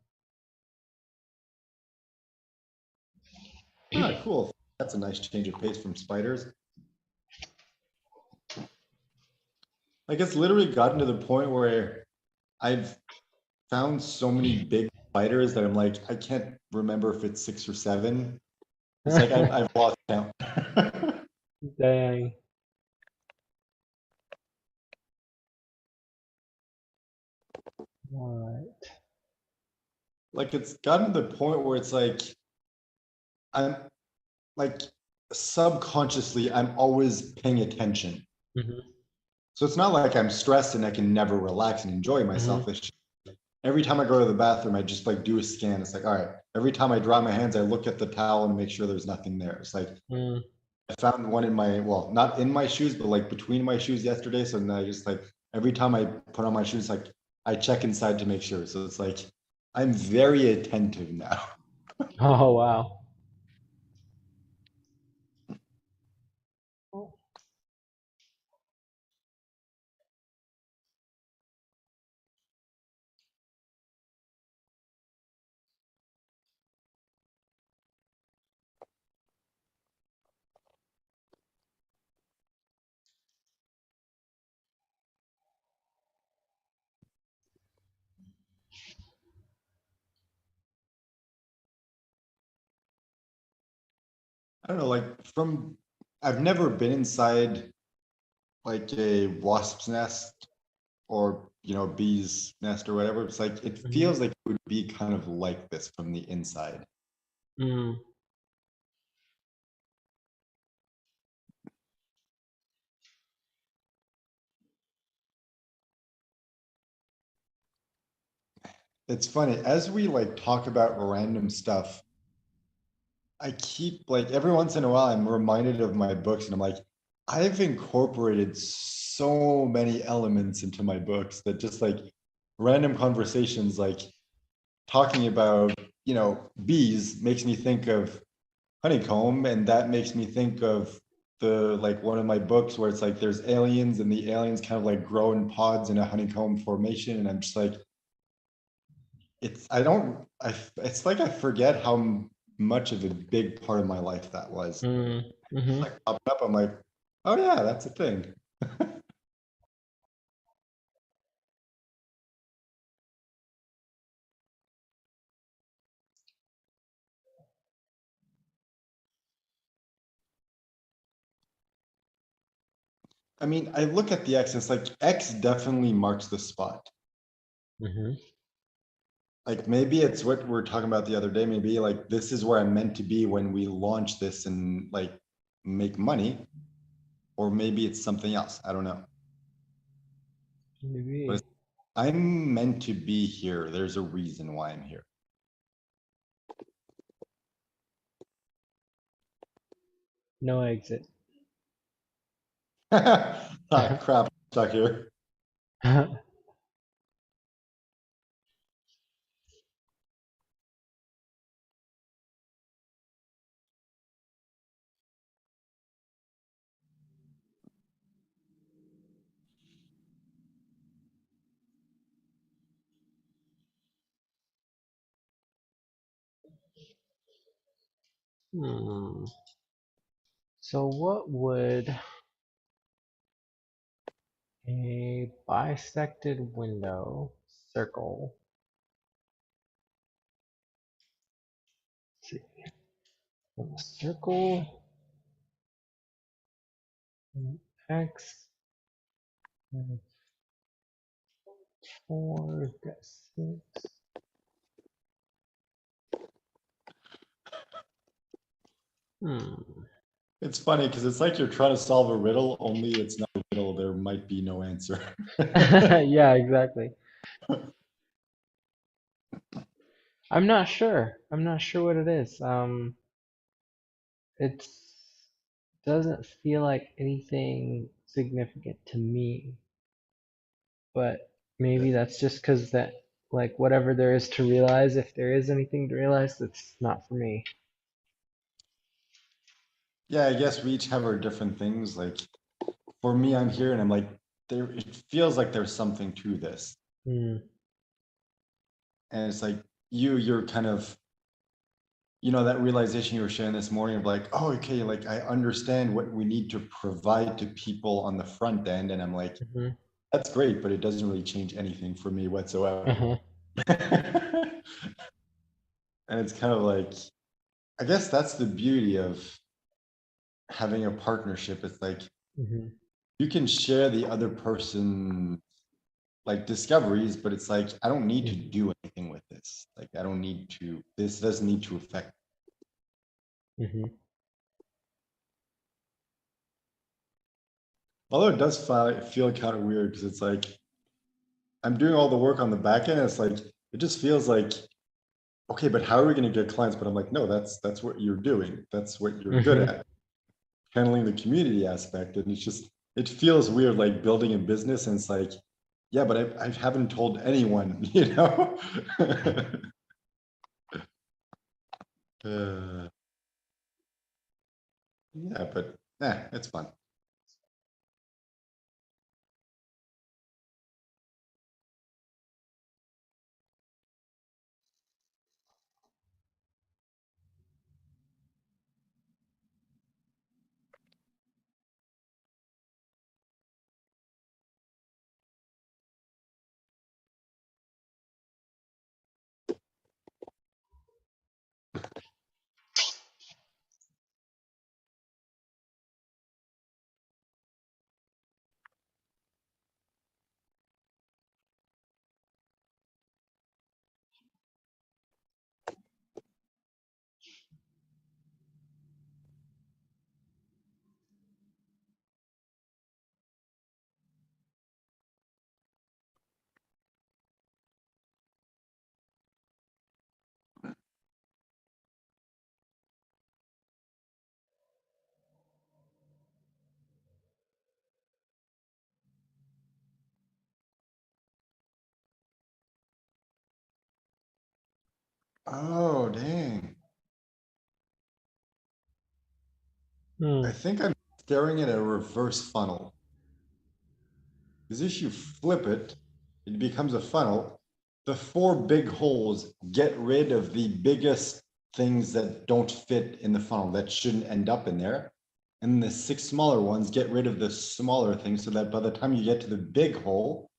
Ah, cool. That's a nice change of pace from spiders. Like it's literally gotten to the point where I've found so many big spiders that I'm like, I can't remember if it's six or seven. It's like I've lost count. Dang. What? Like it's gotten to the point where it's like I'm like subconsciously I'm always paying attention. hmm So it's not like I'm stressed and I can never relax and enjoy hmm myself. It's every time I go to the bathroom, I just like do a scan. It's like, all right, every time I dry my hands, I look at the towel and make sure there's nothing there. It's like Mm. I found one in my, well, not in my shoes, but like between my shoes yesterday. So now I just like every time I put on my shoes, like I check inside to make sure. So it's like I'm very attentive now. Oh, wow. I don't know, like from, I've never been inside like a wasp's nest or, bee's nest or whatever. It's like, it Mhm. feels like it would be kind of like this from the inside. Mm. It's funny, as we like talk about random stuff, I keep like every once in a while I'm reminded of my books and I'm like, I've incorporated so many elements into my books that just like random conversations like talking about, bees makes me think of honeycomb, and that makes me think of the like one of my books where it's like there's aliens and the aliens kind of like grow in pods in a honeycomb formation, and I'm just like, it's I don't I it's like I forget how much of a big part of my life that was. Mm. Mhm. Like popping up, I'm like, oh yeah, that's a thing. I mean, I look at the X, it's like X definitely marks the spot. Mhm. Like maybe it's what we are talking about the other day. Maybe like this is where I'm meant to be when we launch this and like make money, or maybe it's something else. I don't know. But Maybe. I'm meant to be here. There's a reason why I'm here. No exit. Ah, crap, I'm stuck here. Hmm. So what would a bisected window circle? Let's see. A circle X and 4 got 6. Hmm. It's funny because it's like you're trying to solve a riddle, only it's not a riddle. There might be no answer. Yeah, exactly. I'm not sure. I'm not sure what it is. It doesn't feel like anything significant to me, but maybe that's just because that, like, whatever there is to realize, if there is anything to realize, that's not for me. Yeah, I guess we each have our different things. Like for me, I'm here and I'm like, there, it feels like there's something to this. Hmm. And it's like you're kind of, that realization you were sharing this morning of like, oh, okay, like I understand what we need to provide to people on the front end. And I'm like, Hmm. that's great, but it doesn't really change anything for me whatsoever. Uh-huh. And it's kind of like, I guess that's the beauty of having a partnership. It's like Hmm. you can share the other person like discoveries, but it's like I don't need to Hmm. do anything with this. Like I don't need to, this doesn't need to affect. Hmm. Although it does feel kind of weird because it's like I'm doing all the work on the back end. It's like, it just feels like, okay, but how are we going to get clients? But I'm like, no, that's what you're doing. That's what you're good Hmm. at, handling the community aspect. And it's just, it feels weird, like building a business. And it's like, yeah, but I haven't told anyone, you know? Uh, yeah, but it's fun. Oh, dang. I Hmm. think I'm staring at a reverse funnel. Because if you flip it, it becomes a funnel. The four big holes get rid of the biggest things that don't fit in the funnel that shouldn't end up in there. And the six smaller ones get rid of the smaller things so that by the time you get to the big hole,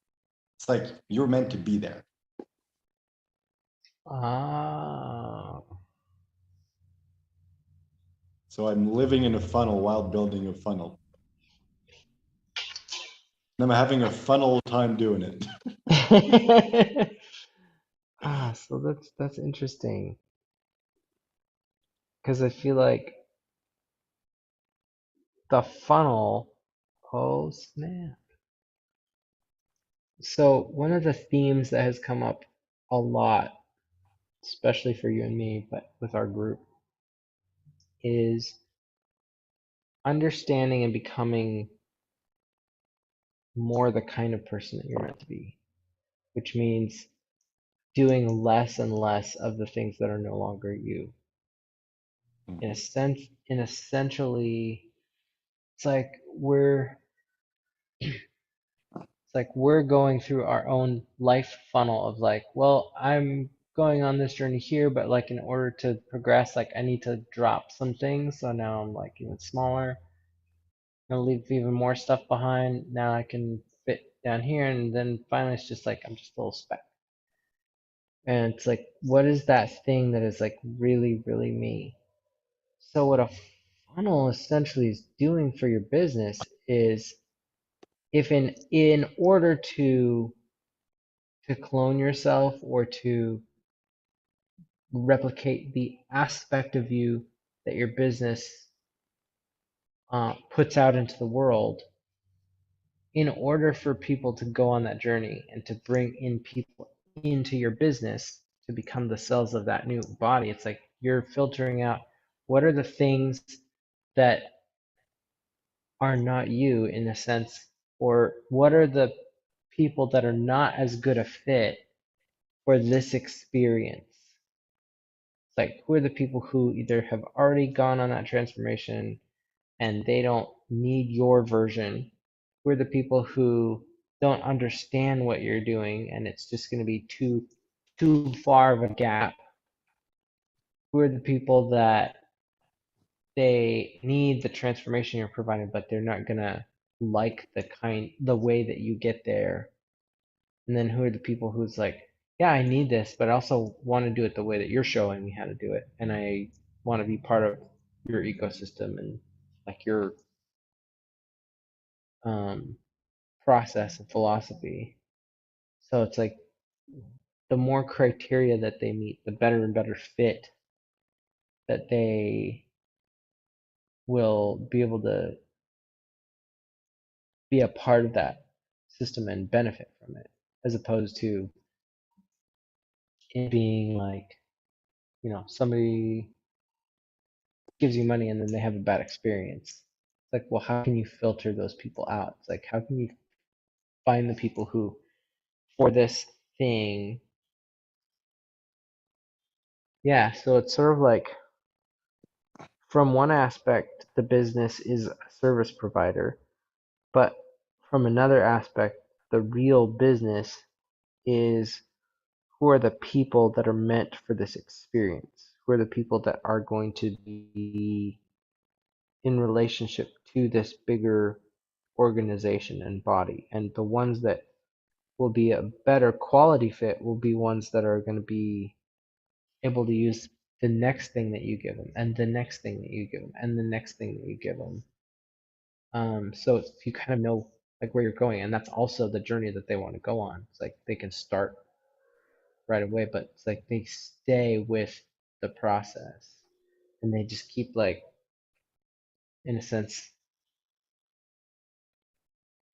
it's like you're meant to be there. Ah. So I'm living in a funnel while building a funnel. And I'm having a funnel time doing it. So that's interesting because I feel like the funnel. Oh snap! So one of the themes that has come up a lot, especially for you and me, but with our group, is understanding and becoming more the kind of person that you're meant to be, which means doing less and less of the things that are no longer you. In a sense, in essentially, it's like we're it's like we're going through our own life funnel of like, well, I'm going on this journey here, but like in order to progress, like I need to drop some things. So now I'm like even smaller. I'm gonna leave even more stuff behind. Now I can fit down here, and then finally it's just like I'm just a little speck. And it's like, what is that thing that is like really, really me? So what a funnel essentially is doing for your business is if in order to clone yourself or to replicate the aspect of you that your business puts out into the world, in order for people to go on that journey and to bring in people into your business to become the cells of that new body, it's like you're filtering out what are the things that are not you in a sense, or what are the people that are not as good a fit for this experience. It's like who are the people who either have already gone on that transformation and they don't need your version? Who are the people who don't understand what you're doing and it's just going to be too far of a gap? Who are the people that they need the transformation you're providing, but they're not gonna like the way that you get there? And then who are the people who's like, yeah, I need this, but I also want to do it the way that you're showing me how to do it, and I want to be part of your ecosystem and like your um, process and philosophy. So it's like the more criteria that they meet, the better and better fit that they will be able to be a part of that system and benefit from it. as opposed to it being like, somebody gives you money and then they have a bad experience. It's like, well, how can you filter those people out? It's like, how can you find the people who, for this thing, yeah, so it's sort of like, from one aspect, the business is a service provider, but from another aspect, the real business is who are the people that are meant for this experience? Who are the people that are going to be in relationship to this bigger organization and body? And the ones that will be a better quality fit will be ones that are going to be able to use the next thing that you give them, and the next thing that you give them, and the next thing that you give them. So if you kind of know like where you're going, and that's also the journey that they want to go on. It's like they can start right away, but it's like they stay with the process, and they just keep like, in a sense,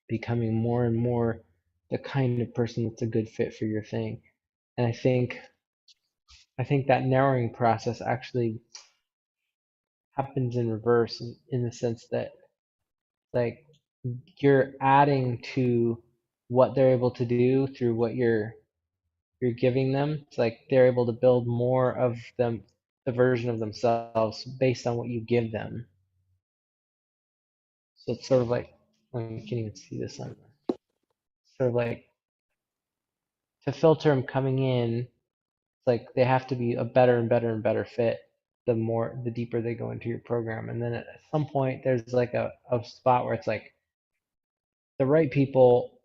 becoming more and more the kind of person that's a good fit for your thing. And I think that narrowing process actually happens in reverse in the sense that like you're adding to what they're able to do through what you're giving them. It's like they're able to build more of them, the version of themselves based on what you give them. So it's sort of like, well, you can't even see this on sort of like to filter them coming in. It's like they have to be a better and better and better fit the deeper they go into your program. And then at some point there's like a spot where it's like the right people,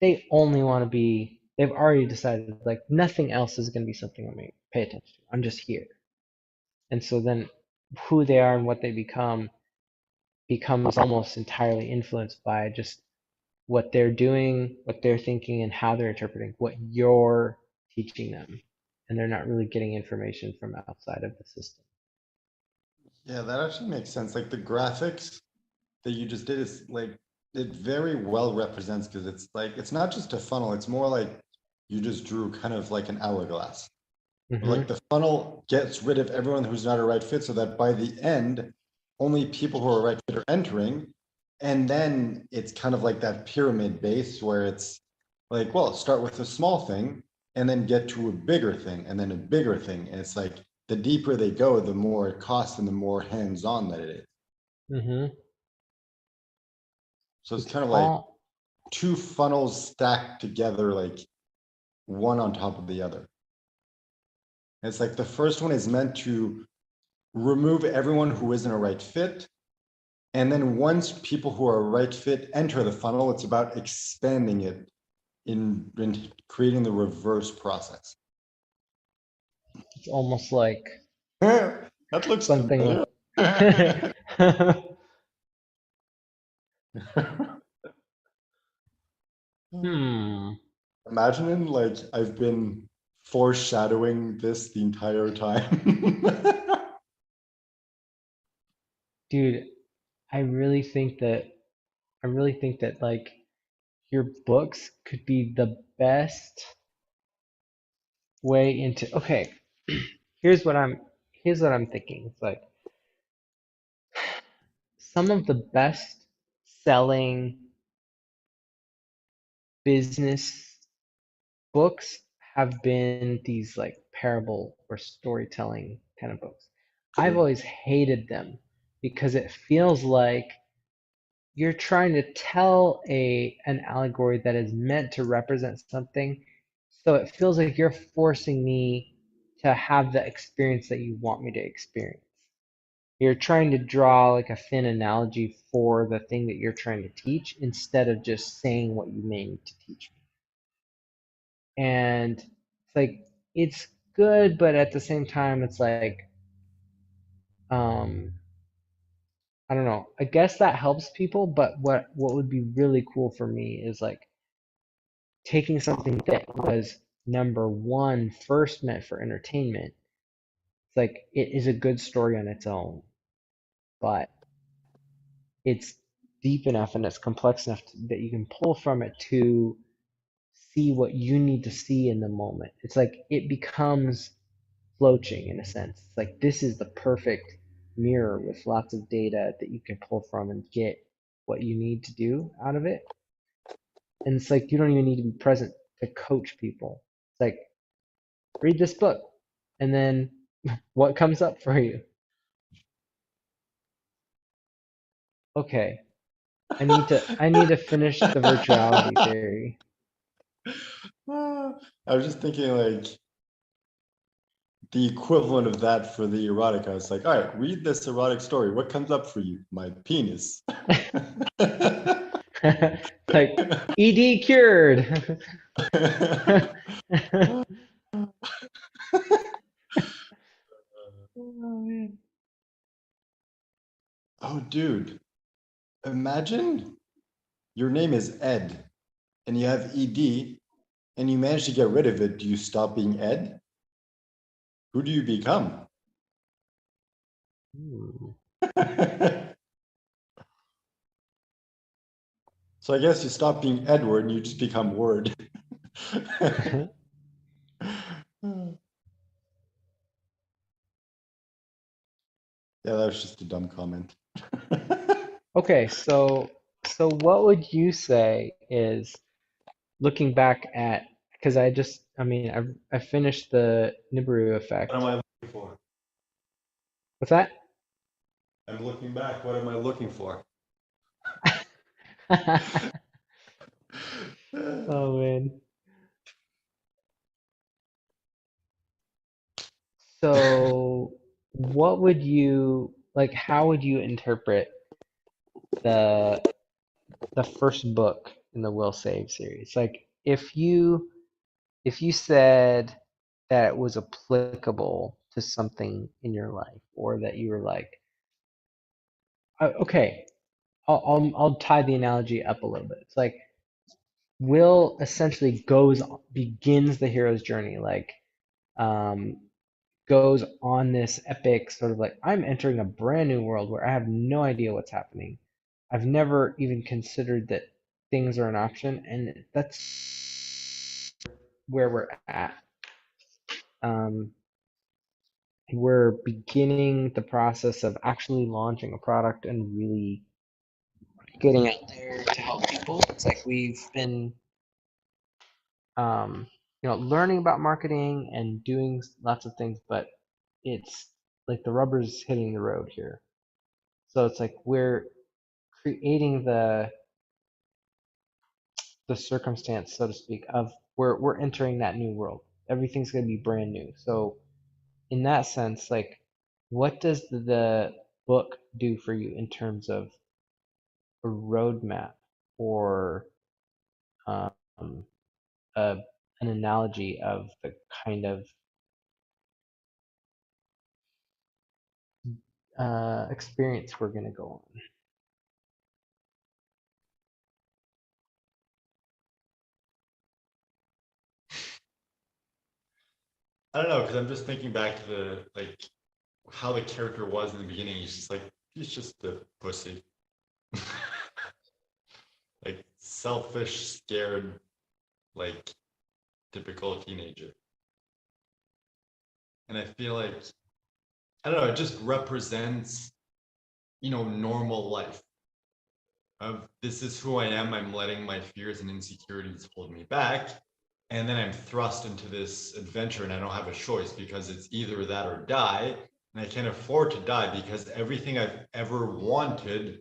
they only want to be, they've already decided like nothing else is going to be something I'm going to pay attention to. I'm just here. And so then who they are and what they become becomes almost entirely influenced by just what they're doing, what they're thinking, and how they're interpreting what you're teaching them. And they're not really getting information from outside of the system. Yeah, that actually makes sense. Like the graphics that you just did is like it very well represents because it's like it's not just a funnel, it's more like you just drew kind of like an hourglass. Like Mm-hmm. the funnel gets rid of everyone who's not a right fit so that by the end, only people who are right fit are entering. And then it's kind of like that pyramid base where it's like, well, start with a small thing and then get to a bigger thing and then a bigger thing. And it's like the deeper they go, the more it costs and the more hands-on that it is. Mm-hmm. So it's It's kind of like all two funnels stacked together, like one on top of the other. It's like the first one is meant to remove everyone who isn't a right fit. And then once people who are a right fit enter the funnel, it's about expanding it in creating the reverse process. it's almost like That looks something. familiar. Hmm. Imagining like I've been foreshadowing this the entire time. Dude, I really think that like your books could be the best way into, okay, here's what I'm here's what I'm thinking. It's like some of the best selling business books have been these like parable or storytelling kind of books. I've True. always hated them because it feels like you're trying to tell an allegory that is meant to represent something. So it feels like you're forcing me to have the experience that you want me to experience. You're trying to draw like a thin analogy for the thing that you're trying to teach instead of just saying what you may need to teach me. And it's like it's good, but at the same time, it's like um, I don't know. I guess that helps people, but what would be really cool for me is like taking something that was number one first meant for entertainment. It's like it is a good story on its own, but it's deep enough and it's complex enough that you can pull from it to see what you need to see in the moment. It's like it becomes floaching in a sense. It's like this is the perfect mirror with lots of data that you can pull from and get what you need to do out of it. And it's like you don't even need to be present to coach people. It's like read this book and then what comes up for you? Okay, I need to finish the virtuality theory. I was just thinking like the equivalent of that for the erotica. It's like, all right, read this erotic story. What comes up for you? My penis. Like ED cured. Oh man. Oh, dude, imagine your name is Ed and you have ED and you manage to get rid of it. Do you stop being Ed? Who do you become? Ooh. So I guess you stop being Edward and you just become Word. Yeah, that was just a dumb comment. Okay, so what would you say is looking back at because I mean I finished the Nibiru What am effect. I looking for? What's that? I'm looking back. What am I looking for? Oh man. So what would you like how would you interpret the the first book in the Will Save series? Like if you said that it was applicable to something in your life or that you were like, okay, I'll tie the analogy up a little bit. It's like Will essentially begins the hero's journey, like um, goes on this epic sort of like I'm entering a brand new world where I have no idea what's happening. I've never even considered that things are an option, and that's where we're at. Um, we're beginning the process of actually launching a product and really getting out there to help people. It's like we've been learning about marketing and doing lots of things, but it's like the rubber's hitting the road here. So it's like we're creating the circumstance, so to speak, of we're entering that new world. Everything's going to be brand new. So in that sense, like, what does the book do for you in terms of a roadmap or um, a, an analogy of the kind of experience we're going to go on? I don't know, because I'm just thinking back to the how the character was in the beginning. He's just a pussy. Like selfish, scared, like typical teenager. And I feel like I don't know, it just represents, normal life. Of this is who I am. I'm letting my fears and insecurities hold me back. And then I'm thrust into this adventure and I don't have a choice because it's either that or die. And I can't afford to die because everything I've ever wanted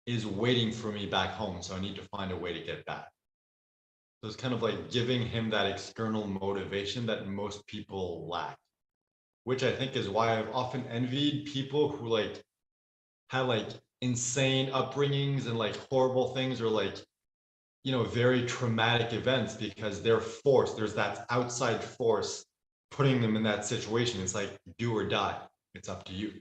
is waiting for me back home. So I need to find a way to get back. So it's kind of like giving him that external motivation that most people lack, which I think is why I've often envied people who have insane upbringings and horrible things or very traumatic events because they're forced. There's that outside force putting them in that situation. It's like do or die. It's up to you.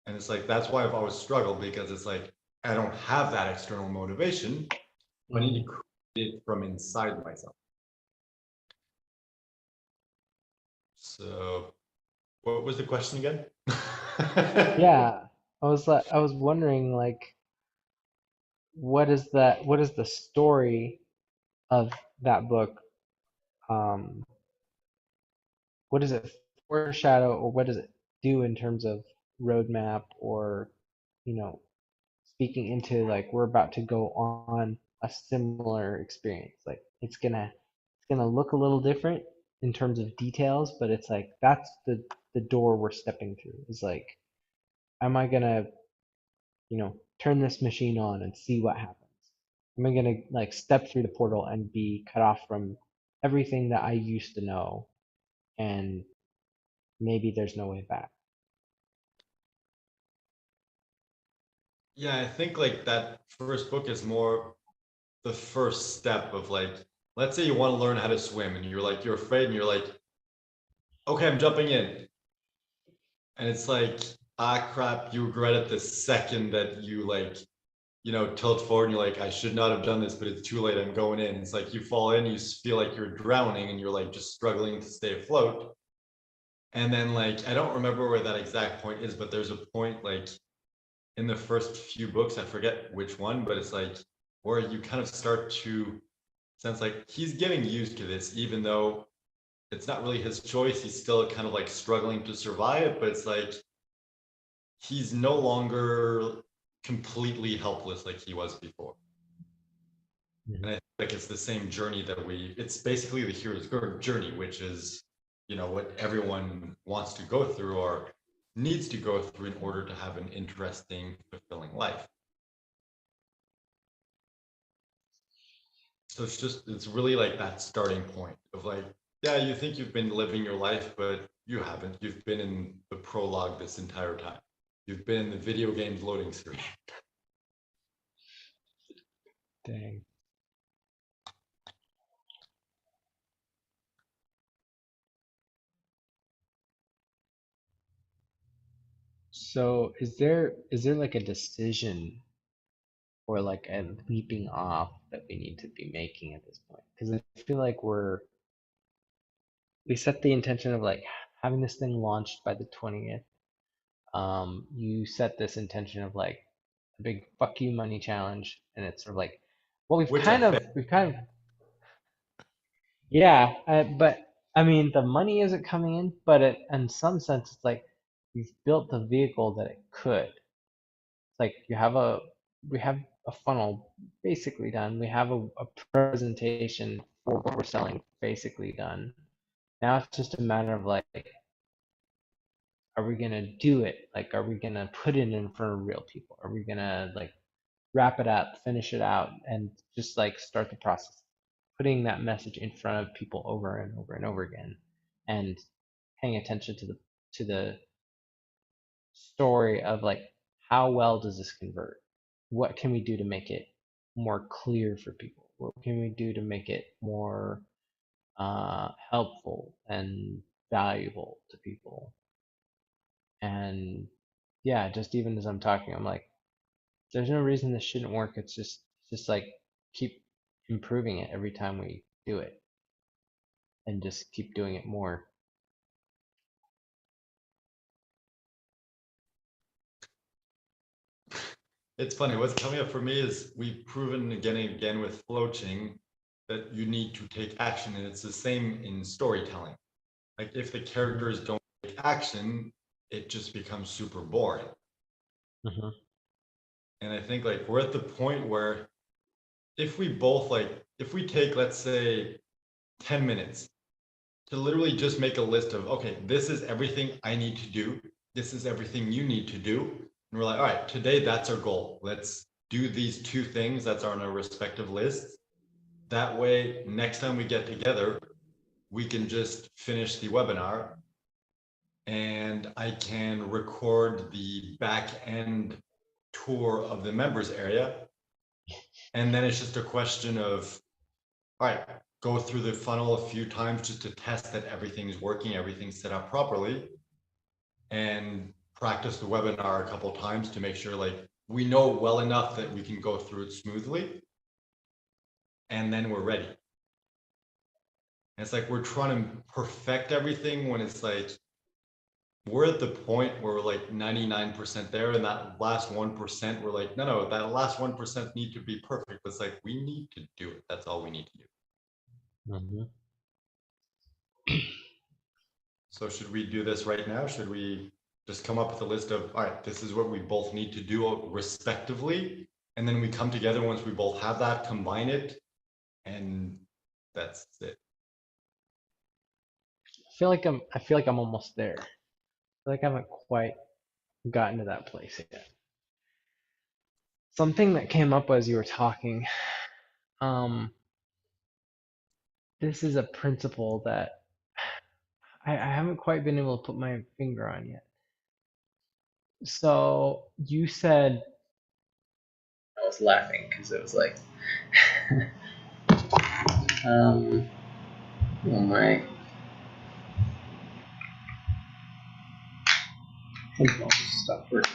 And it's like that's why I've always struggled because it's like I don't have that external motivation. I need to create it from inside myself. So, what was the question again? Yeah, I was wondering like what is the story of that book, what does it foreshadow, or what does it do in terms of roadmap, or, you know, speaking into like we're about to go on a similar experience. Like it's gonna look a little different in terms of details, but it's like that's the door we're stepping through. Is like, am I gonna, turn this machine on and see what happens? Am I gonna like step through the portal and be cut off from everything that I used to know, and maybe there's no way back? Yeah, I think like that first book is more the first step of like, let's say you want to learn how to swim and you're afraid and you're like, okay, I'm jumping in. And it's like, ah, crap, you regret it the second that you like, tilt forward and you're like, I should not have done this, but it's too late. I'm going in. It's like you fall in, you feel like you're drowning and you're like just struggling to stay afloat. And then like, I don't remember where that exact point is, but there's a point like in the first few books, I forget which one, but it's like where you kind of start to sense like he's getting used to this, even though it's not really his choice. He's still kind of like struggling to survive, but it's like he's no longer completely helpless like he was before. And I think like it's the same journey that it's basically the hero's journey, which is, what everyone wants to go through or needs to go through in order to have an interesting, fulfilling life. So it's really like that starting point of like, yeah, you think you've been living your life, but you haven't. You've been in the prologue this entire time. You've been in the video games loading screen. Dang. So is there like a decision or like a leaping off that we need to be making at this point? Because I feel like we set the intention of like having this thing launched by the 20th. You set this intention of like a big fuck you money challenge, and it's sort of like, well, Which I failed. we've kind of, yeah, but I mean, the money isn't coming in, but in some sense, it's like we've built the vehicle that it could. It's like we have a funnel basically done. We have a presentation for what we're selling basically done. Now it's just a matter of like, are we gonna do it? Like, are we gonna put it in front of real people? Are we gonna like wrap it up, finish it out, and just like start the process, putting that message in front of people over and over and over again, and paying attention to the story of like, how well does this convert? What can we do to make it more clear for people? What can we do to make it more helpful and valuable to people? And yeah, just even as I'm talking, I'm like, there's no reason this shouldn't work. It's just like keep improving it every time we do it, and just keep doing it more. It's funny. What's coming up for me is we've proven again and again with Floaching that you need to take action, and it's the same in storytelling. Like if the characters don't take action, it just becomes super boring. Mm-hmm. And I think like we're at the point where if we both like, if we take, let's say, 10 minutes to literally just make a list of, okay, this is everything I need to do. This is everything you need to do. And we're like, all right, today that's our goal. Let's do these two things that's on our respective lists. That way, next time we get together, we can just finish the webinar and I can record the back end tour of the members area. And then it's just a question of, all right, go through the funnel a few times just to test that everything's working, everything's set up properly, and practice the webinar a couple times to make sure like we know well enough that we can go through it smoothly. And then we're ready. And it's like we're trying to perfect everything when it's like we're at the point where we're like 99% there, and that last 1% we're like, no, that last 1% need to be perfect. It's like we need to do it. That's all we need to do. Mhm. So should we do this right now? Should we just come up with a list of, all right, this is what we both need to do respectively? And then we come together once we both have that, combine it, and that's it. I feel like I'm almost there. I feel like I haven't quite gotten to that place yet. Something that came up as you were talking, um, this is a principle that I haven't quite been able to put my finger on yet. So you said I was laughing because it was like, oh my, headphones stopped working.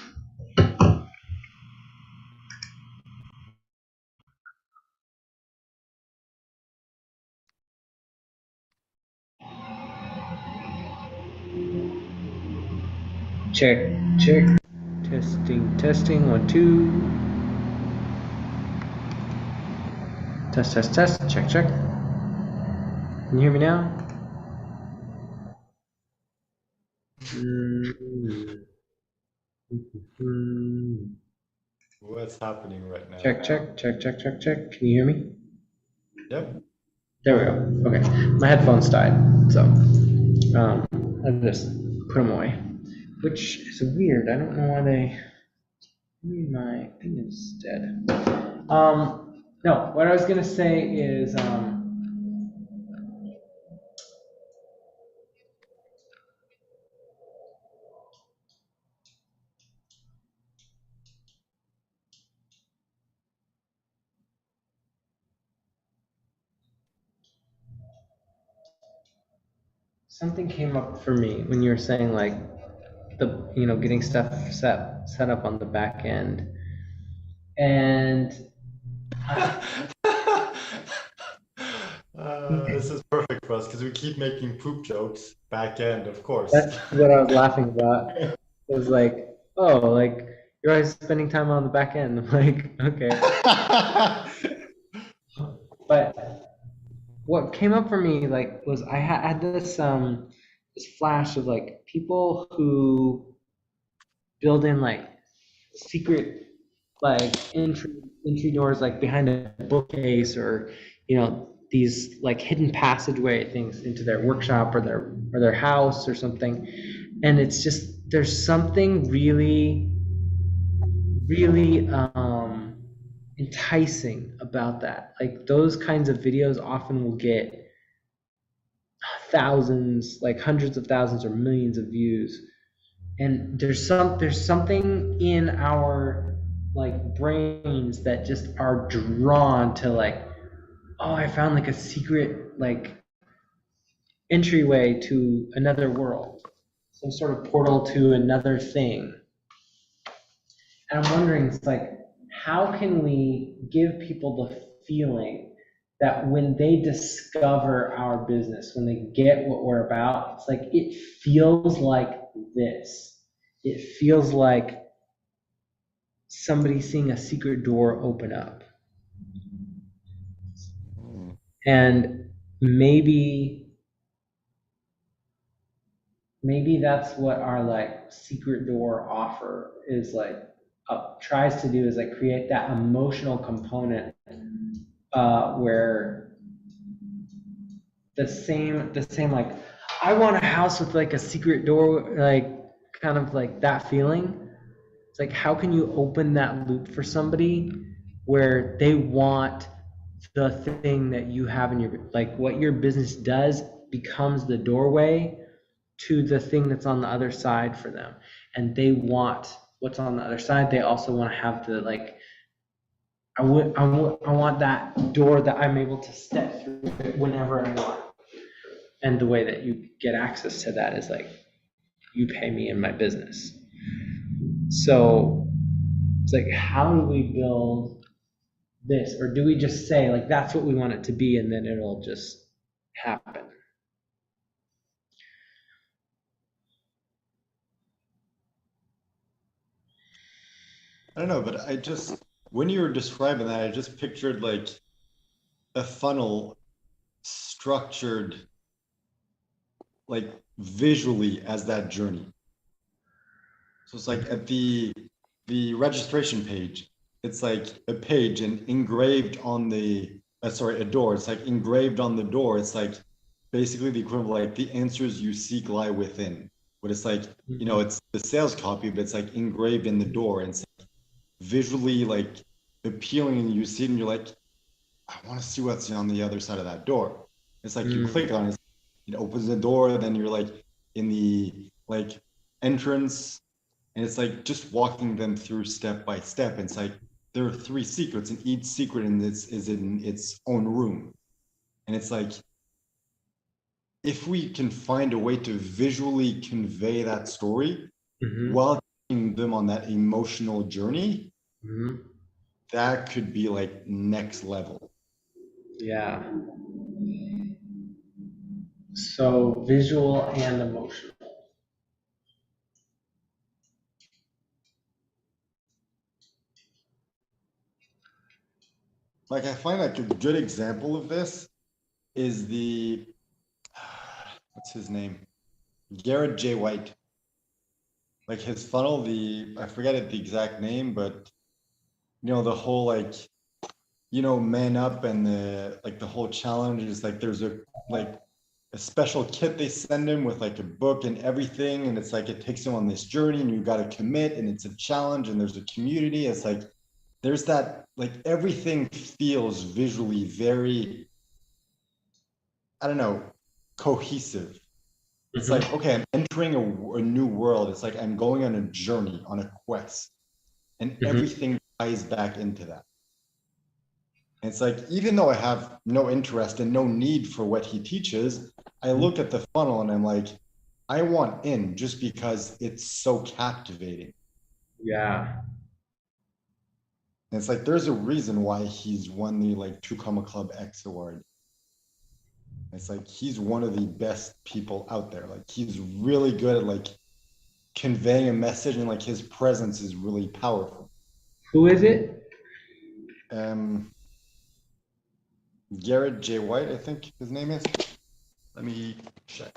Check, check, testing, 1, 2. Test, check. Can you hear me now? What's happening right now? Check. Can you hear me? Yep. There we go. Okay, my headphones died, so I just put them away, which is weird. I don't know why they. Maybe my thing is dead. No, what I was gonna say is something came up for me when you were saying like the getting stuff set up on the back end, and This is perfect for us because we keep making poop jokes back end, of course. that's what I was laughing about. It was like, oh, like you're always spending time on the back end. I'm like, okay. But what came up for me like was I had this flash of like people who build in like secret like entry doors like behind a bookcase or these like hidden passageway things into their workshop or their house or something, and it's just there's something really enticing about that. Like those kinds of videos often will get thousands, like hundreds of thousands or millions of views. And there's something in our like brains that just are drawn to like, oh, I found like a secret like entryway to another world, some sort of portal to another thing. And I'm wondering, it's like, how can we give people the feeling that when they discover our business, when they get what we're about, it's like it feels like this. It feels like somebody seeing a secret door open up. And maybe that's what our like secret door offer is like tries to do, is like create that emotional component where the same like I want a house with like a secret door, like kind of like that feeling. It's like, how can you open that loop for somebody where they want the thing that you have in your, like what your business does becomes the doorway to the thing that's on the other side for them, and they want what's on the other side. They also want to have the like, I want that door that I'm able to step through whenever I want. And the way that you get access to that is like, you pay me in my business. So it's like, how do we build this? Or do we just say like, that's what we want it to be, and then it'll just happen? I don't know, but when you were describing that, I just pictured like a funnel structured like visually as that journey. So it's like at the registration page, it's like a page and engraved on the a door. It's like engraved on the door. It's like basically the equivalent of like the answers you seek lie within. But it's like, you know, it's the sales copy, but it's like engraved in the door and it's like visually like appealing, and you see it and you're like, I want to see what's on the other side of that door. It's like you click on it, it opens the door, then you're like in the like entrance, and it's like just walking them through step by step. It's like there are 3 secrets, and each secret in this is in its own room. And it's like if we can find a way to visually convey that story while taking them on that emotional journey, that could be like next level. Yeah. So visual and emotional. Like I find like a good example of this is the what's his name? Garrett J. White. Like his funnel, I forget it the exact name, but you know, the whole like, you know, man up and the like the whole challenge is like there's a like a special kit they send him with like a book and everything, and it's like it takes him on this journey and you got to commit, and it's a challenge and there's a community. It's like there's that like everything feels visually very, I don't know, cohesive. It's like, okay, I'm entering a new world. It's like I'm going on a journey, on a quest, and everything ties back into that. And it's like, even though I have no interest and no need for what he teaches, I look at the funnel and I'm like, I want in just because it's so captivating. Yeah. And it's like, there's a reason why he's won the like Two Comma Club X award. It's like, he's one of the best people out there. Like he's really good at like conveying a message, and like his presence is really powerful. Who is it? Garrett J. White, I think his name is. Let me check.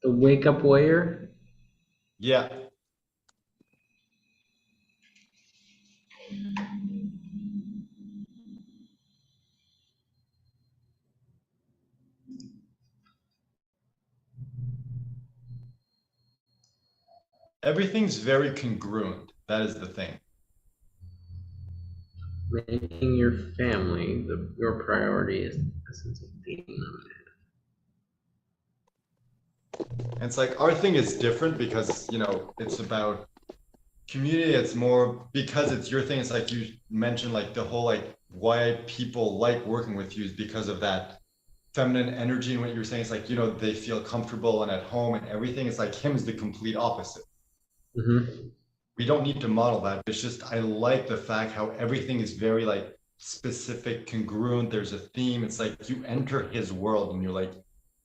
The Wake Up Warrior? Yeah. Everything's very congruent. That is the thing. Making your family your priority is the essence of being And it's like our thing is different because, you know, it's about community. It's more because it's your thing. It's like you mentioned, like the whole like why people like working with you is because of that feminine energy. And what you're saying is like, you know, they feel comfortable and at home and everything. It's like him is the complete opposite. We don't need to model that. It's just I like the fact how everything is very like specific, congruent. There's a theme. It's like you enter his world and you're like,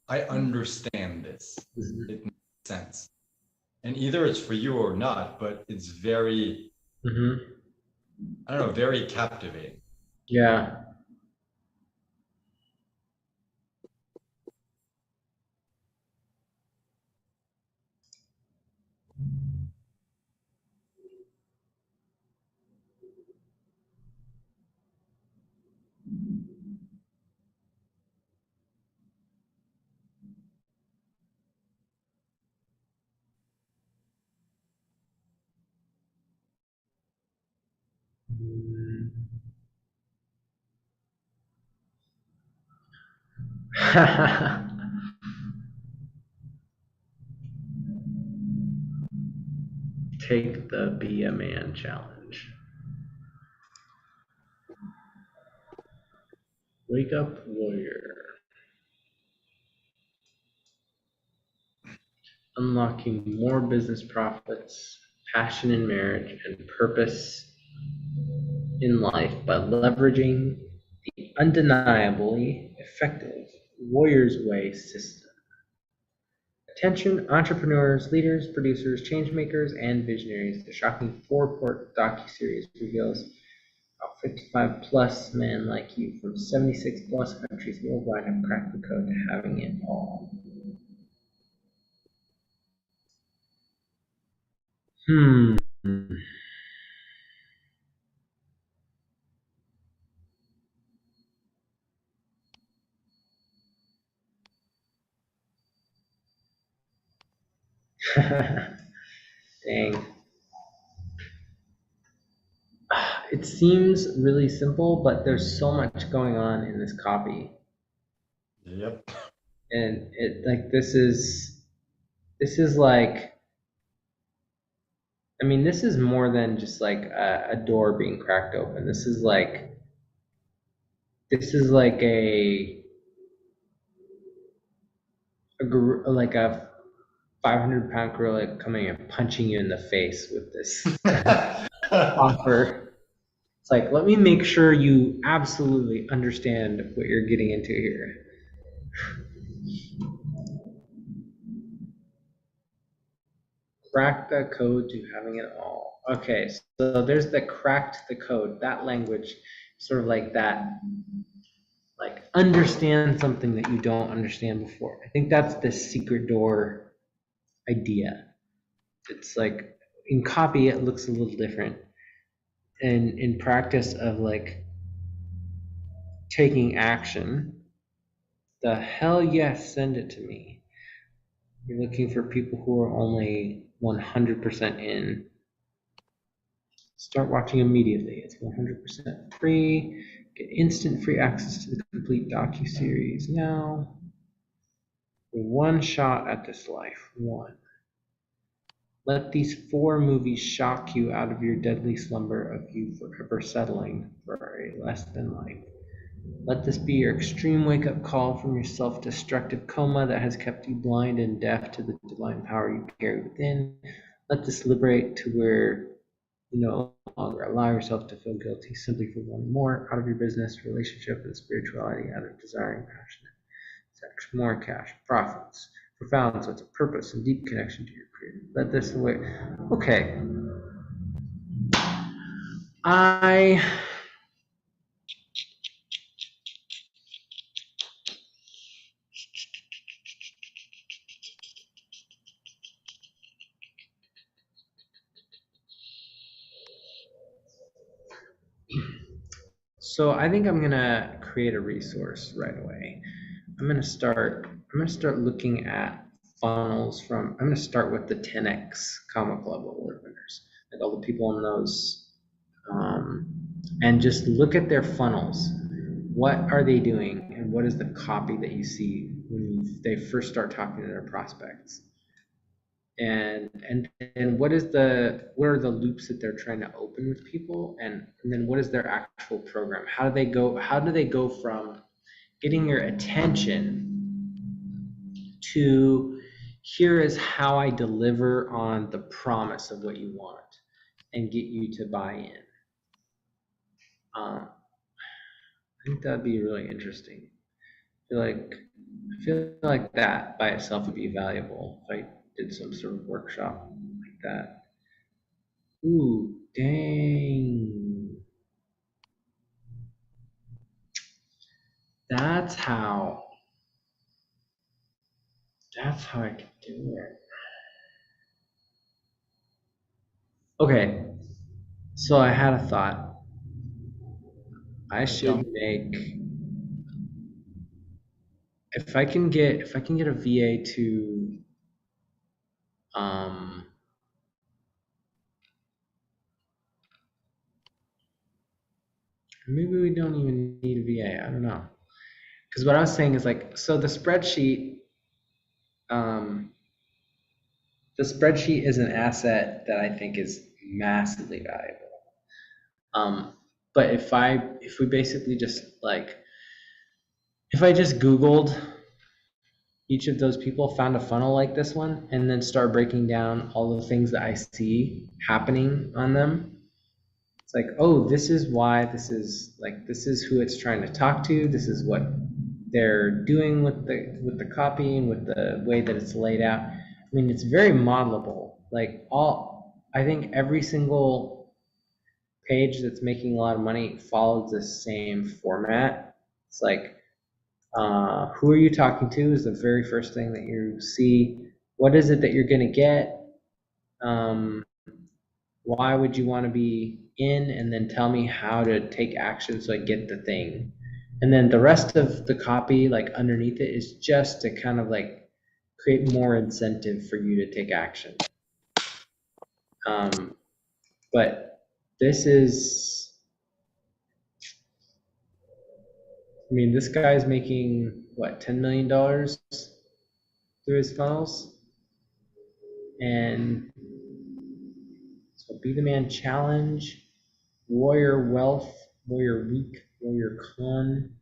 I understand this. It makes sense. And either it's for you or not, but it's very, I don't know, very captivating. Yeah. Take the Be a Man challenge. Wake Up Warrior. Unlocking more business profits, passion in marriage, and purpose in life by leveraging the undeniably effective Warrior's Way system. attention entrepreneurs, leaders, producers, change makers, and visionaries. The shocking four-part docuseries reveals how 55 plus men like you from 76 plus countries worldwide have cracked the code to having it all. Dang. It seems really simple, but there's so much going on in this copy. Yep. And it like this is like, I mean, this is more than just like a door being cracked open. This is like like a 500-pound gorilla coming and punching you in the face with this offer. It's like, let me make sure you absolutely understand what you're getting into here. Crack the code to having it all. Okay, so there's the cracked the code. That language, sort of like that, like understand something that you don't understand before. I think that's the secret door idea. It's like in copy, it looks a little different. And in practice of like taking action, the hell yes, send it to me. You're looking for people who are only 100% in. Start watching immediately. It's 100% free. Get instant free access to the complete docu-series now. One shot at this life. One. Let these 4 movies shock you out of your deadly slumber of you forever settling for a less than life. Let this be your extreme wake-up call from your self-destructive coma that has kept you blind and deaf to the divine power you carry within. Let this liberate to where you no longer allow yourself to feel guilty simply for wanting more out of your business, relationship, and spirituality, out of desiring passionate sex, more cash, profits, profound sense of purpose, and deep connection to your creator. Let this away. Okay. So I think I'm gonna create a resource right away. I'm gonna start looking at funnels from, I'm gonna start with the 10x Comma Club award winners and all the people in those, and just look at their funnels. What are they doing, and what is the copy that you see when they first start talking to their prospects? And what are the loops that they're trying to open with people, and then what is their actual program? How do they go from getting your attention to here is how I deliver on the promise of what you want and get you to buy in? I think that'd be really interesting. I feel like that by itself would be valuable if I did some sort of workshop like that. Ooh, dang. That's how I can do it. Okay, so I had a thought. I should make, if I can get a VA to maybe we don't even need a VA. I don't know. Because what I was saying is like, so the spreadsheet is an asset that I think is massively valuable. But if we basically just like, if I just Googled each of those people, found a funnel like this one, and then start breaking down all the things that I see happening on them, it's like, oh, this is why, this is who it's trying to talk to. This is what they're doing with the copy and with the way that it's laid out. I mean, it's very modelable. Like I think every single page that's making a lot of money follows the same format. It's like, who are you talking to is the very first thing that you see. What is it that you're going to get? Why would you want to be in? And then tell me how to take action so I get the thing. And then the rest of the copy, like underneath it, is just to kind of like create more incentive for you to take action. But this is, I mean, this guy's making what, $10 million through his funnels? And so Be the Man Challenge, Warrior Wealth, Warrior Week, Warrior Con,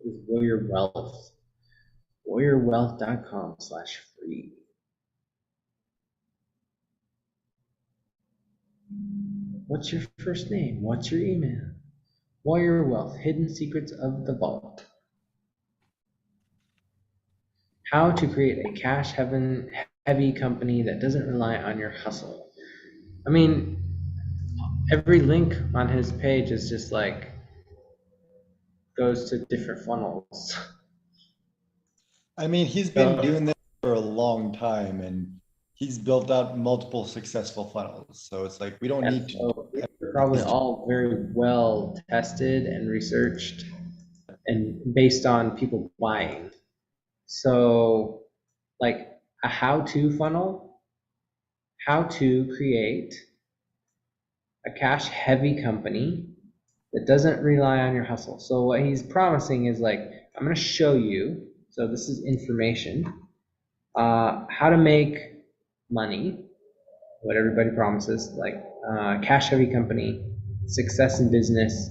is Warrior Wealth. warriorwealth.com/free. What's your first name? What's your email? Warrior Wealth, Hidden Secrets of the Vault. How to create a cash heavy company that doesn't rely on your hustle. I mean, every link on his page is just like, goes to different funnels. I mean, he's been doing this for a long time, and he's built out multiple successful funnels. So it's like, we don't need to. They're probably all very well tested and researched and based on people buying. So like a how-to funnel, how to create a cash heavy company that doesn't rely on your hustle. So what he's promising is like, I'm going to show you, so this is information, how to make money, what everybody promises, like cash heavy company, success in business,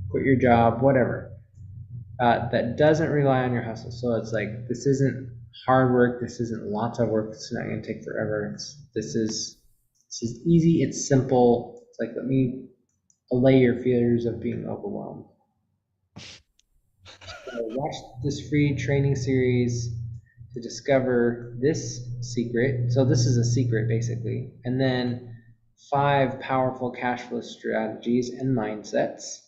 quit your job, whatever, that doesn't rely on your hustle. So it's like, this isn't hard work, this isn't lots of work, it's not going to take forever. This is easy, it's simple. It's like, let me allay your fears of being overwhelmed. So watch this free training series to discover this secret. So this is a secret basically. And then 5 powerful cash flow strategies and mindsets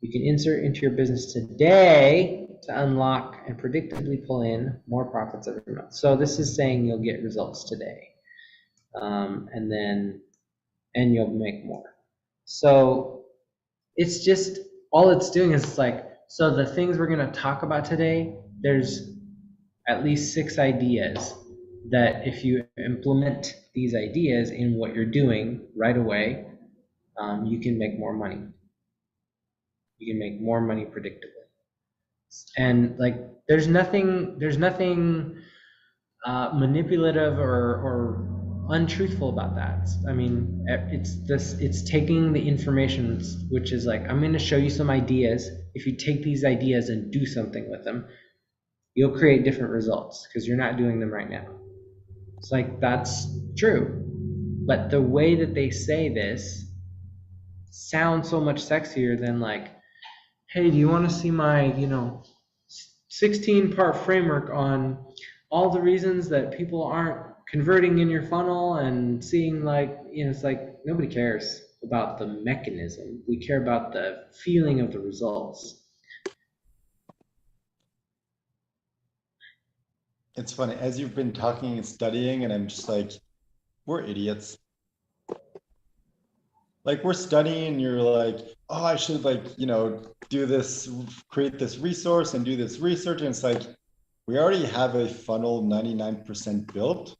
you can insert into your business today to unlock and predictably pull in more profits every month. So this is saying you'll get results today. And you'll make more. So it's just, all it's doing is like, so the things we're going to talk about today, there's at least 6 ideas that if you implement these ideas in what you're doing right away, you can make more money. You can make more money predictably. And like, there's nothing manipulative or untruthful about that. I mean, it's taking the information, which is like, I'm going to show you some ideas. If you take these ideas and do something with them, you'll create different results because you're not doing them right now. It's like, that's true. But the way that they say this sounds so much sexier than like, hey, do you want to see my, 16-part framework on all the reasons that people aren't converting in your funnel, and seeing like, it's like, nobody cares about the mechanism. We care about the feeling of the results. It's funny, as you've been talking and studying, and I'm just like, we're idiots. Like, we're studying, you're like, oh, I should do this, create this resource and do this research. And it's like, we already have a funnel 99% built.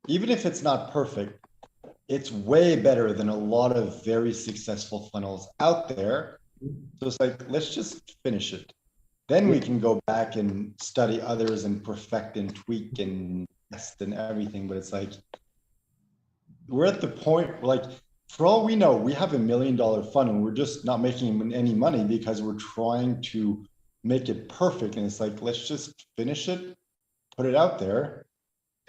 Even if it's not perfect, it's way better than a lot of very successful funnels out there. So it's like, let's just finish it. Then we can go back and study others and perfect and tweak and test and everything. But it's like, we're at the point, like, for all we know, we have $1 million funnel. We're just not making any money because we're trying to make it perfect. And it's like, let's just finish it, put it out there,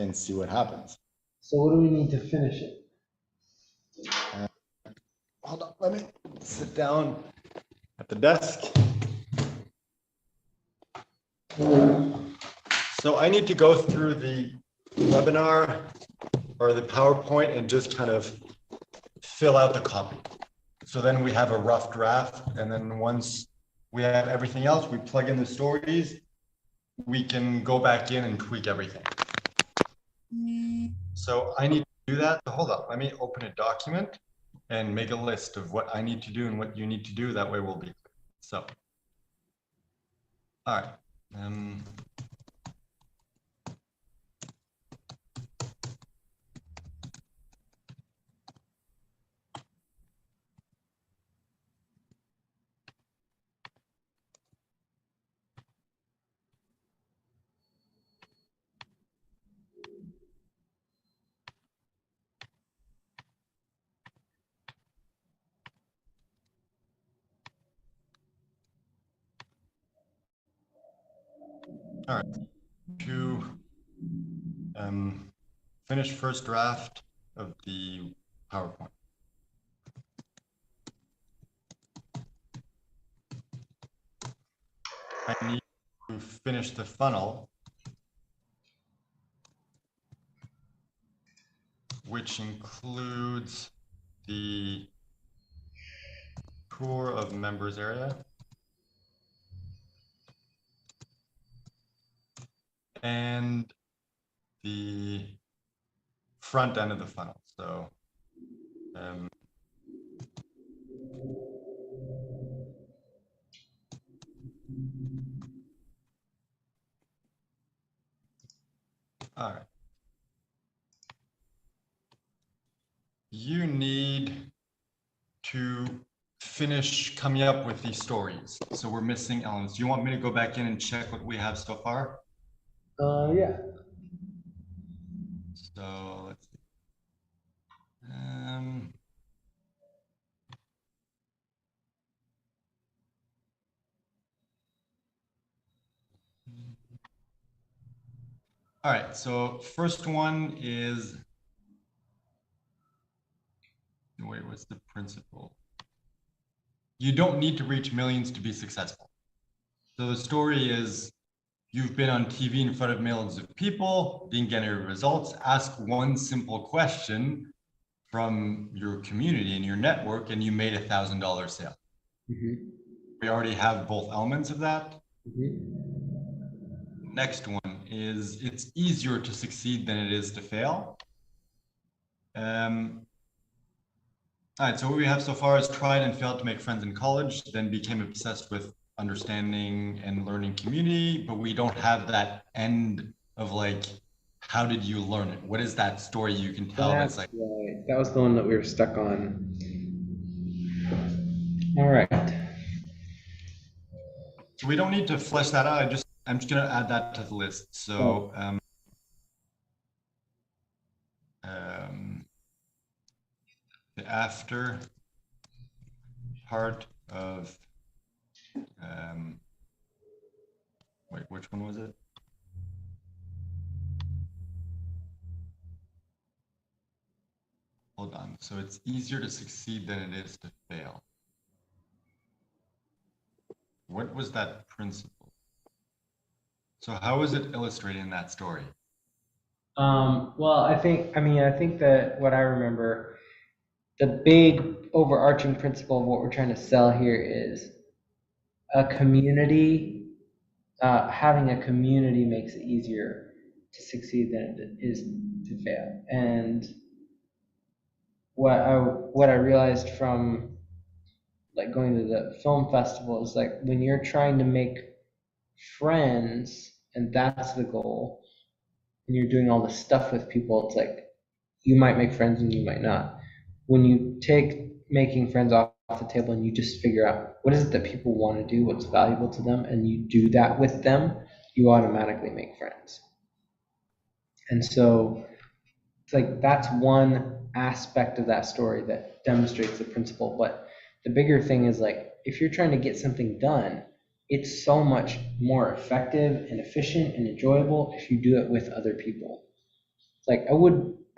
and see what happens. So what do we need to finish it? Hold on, let me sit down at the desk. So I need to go through the webinar or the PowerPoint and just kind of fill out the copy. So then we have a rough draft, and then once we have everything else, we plug in the stories, we can go back in and tweak everything. So I need to do that. So hold up, let me open a document and make a list of what I need to do and what you need to do. That way we'll be. So, all right. All right, to finish first draft of the PowerPoint. I need to finish the funnel, which includes the tour of members area and the front end of the funnel. So all right. You need to finish coming up with these stories. So we're missing elements. Do you want me to go back in and check what we have so far? Yeah. So let's see. All right, so first one is, wait, what's the principle? You don't need to reach millions to be successful. So the story is, you've been on TV in front of millions of people, didn't get any results. Ask one simple question from your community and your network, and you made $1,000 sale. Mm-hmm. We already have both elements of that. Mm-hmm. Next one is, it's easier to succeed than it is to fail. All right, so what we have so far is tried and failed to make friends in college, then became obsessed with understanding and learning community, but we don't have that end of like, how did you learn it? What is that story you can tell that's like? Right. That was the one that we were stuck on. All right. So we don't need to flesh that out. I'm just gonna add that to the list. So the after part of wait, which one was it? Hold on. So it's easier to succeed than it is to fail. What was that principle? So how is it illustrated in that story? Well, I think that what I remember, the big overarching principle of what we're trying to sell here is a community. Having a community makes it easier to succeed than it is to fail. And what I realized from like going to the film festival is like when you're trying to make friends and that's the goal, and you're doing all this stuff with people, it's like you might make friends and you might not. When you take making friends off the table and you just figure out what is it that people want to do, what's valuable to them, and you do that with them, you automatically make friends. And so it's like that's one aspect of that story that demonstrates the principle. But the bigger thing is like if you're trying to get something done, it's so much more effective and efficient and enjoyable if you do it with other people. Like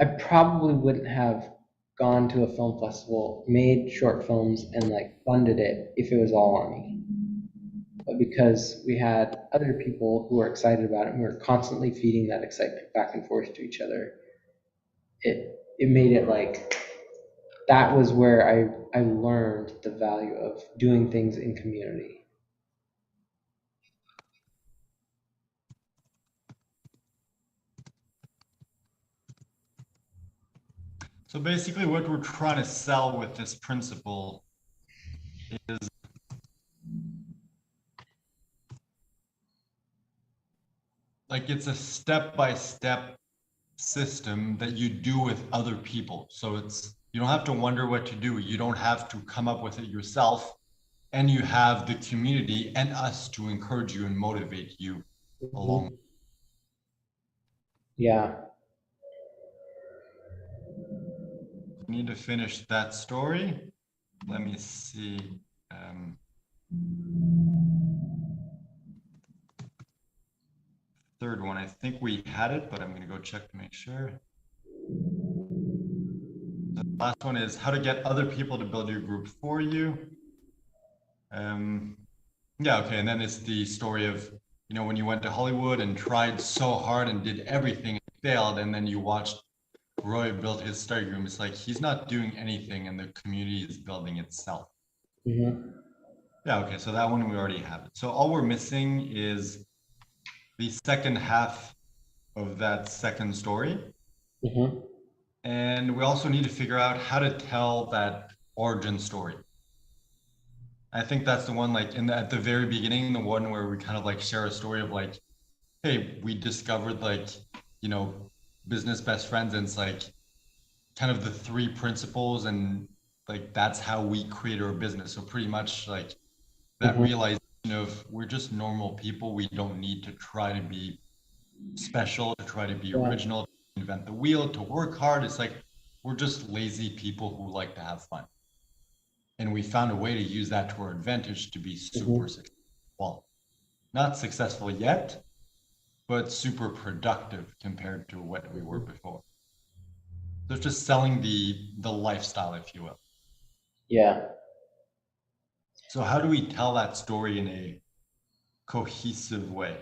I probably wouldn't have gone to a film festival, made short films, and like funded it if it was all on me. but because we had other people who were excited about it, and we were constantly feeding that excitement back and forth to each other, it made it like that was where I learned the value of doing things in community. So basically what we're trying to sell with this principle is like it's a step-by-step system that you do with other people. So you don't have to wonder what to do. You don't have to come up with it yourself. And you have the community and us to encourage you and motivate you along. Yeah. I need to finish that story. Let me see. Third one, I think we had it, but I'm going to go check to make sure. The last one is how to get other people to build your group for you. Yeah, okay. And then it's the story of, when you went to Hollywood and tried so hard and did everything and failed, and then you watched Roy build his study room. It's like he's not doing anything and the community is building itself. Mm-hmm. Yeah, okay. So that one we already have it. So all we're missing is the second half of that second story. Mm-hmm. And we also need to figure out how to tell that origin story. I think that's the one, like at the very beginning, the one where we kind of like share a story of like, hey, we discovered like, business best friends, and it's like kind of the three principles, and like that's how we create our business. So pretty much like that Mm-hmm. realization of we're just normal people. We don't need to try to be special, to try to be original, to invent the wheel, to work hard. It's like we're just lazy people who like to have fun. And we found a way to use that to our advantage to be super successful. Well, not successful yet, but super productive compared to what we were before. So it's just selling the lifestyle, if you will. Yeah. So how do we tell that story in a cohesive way?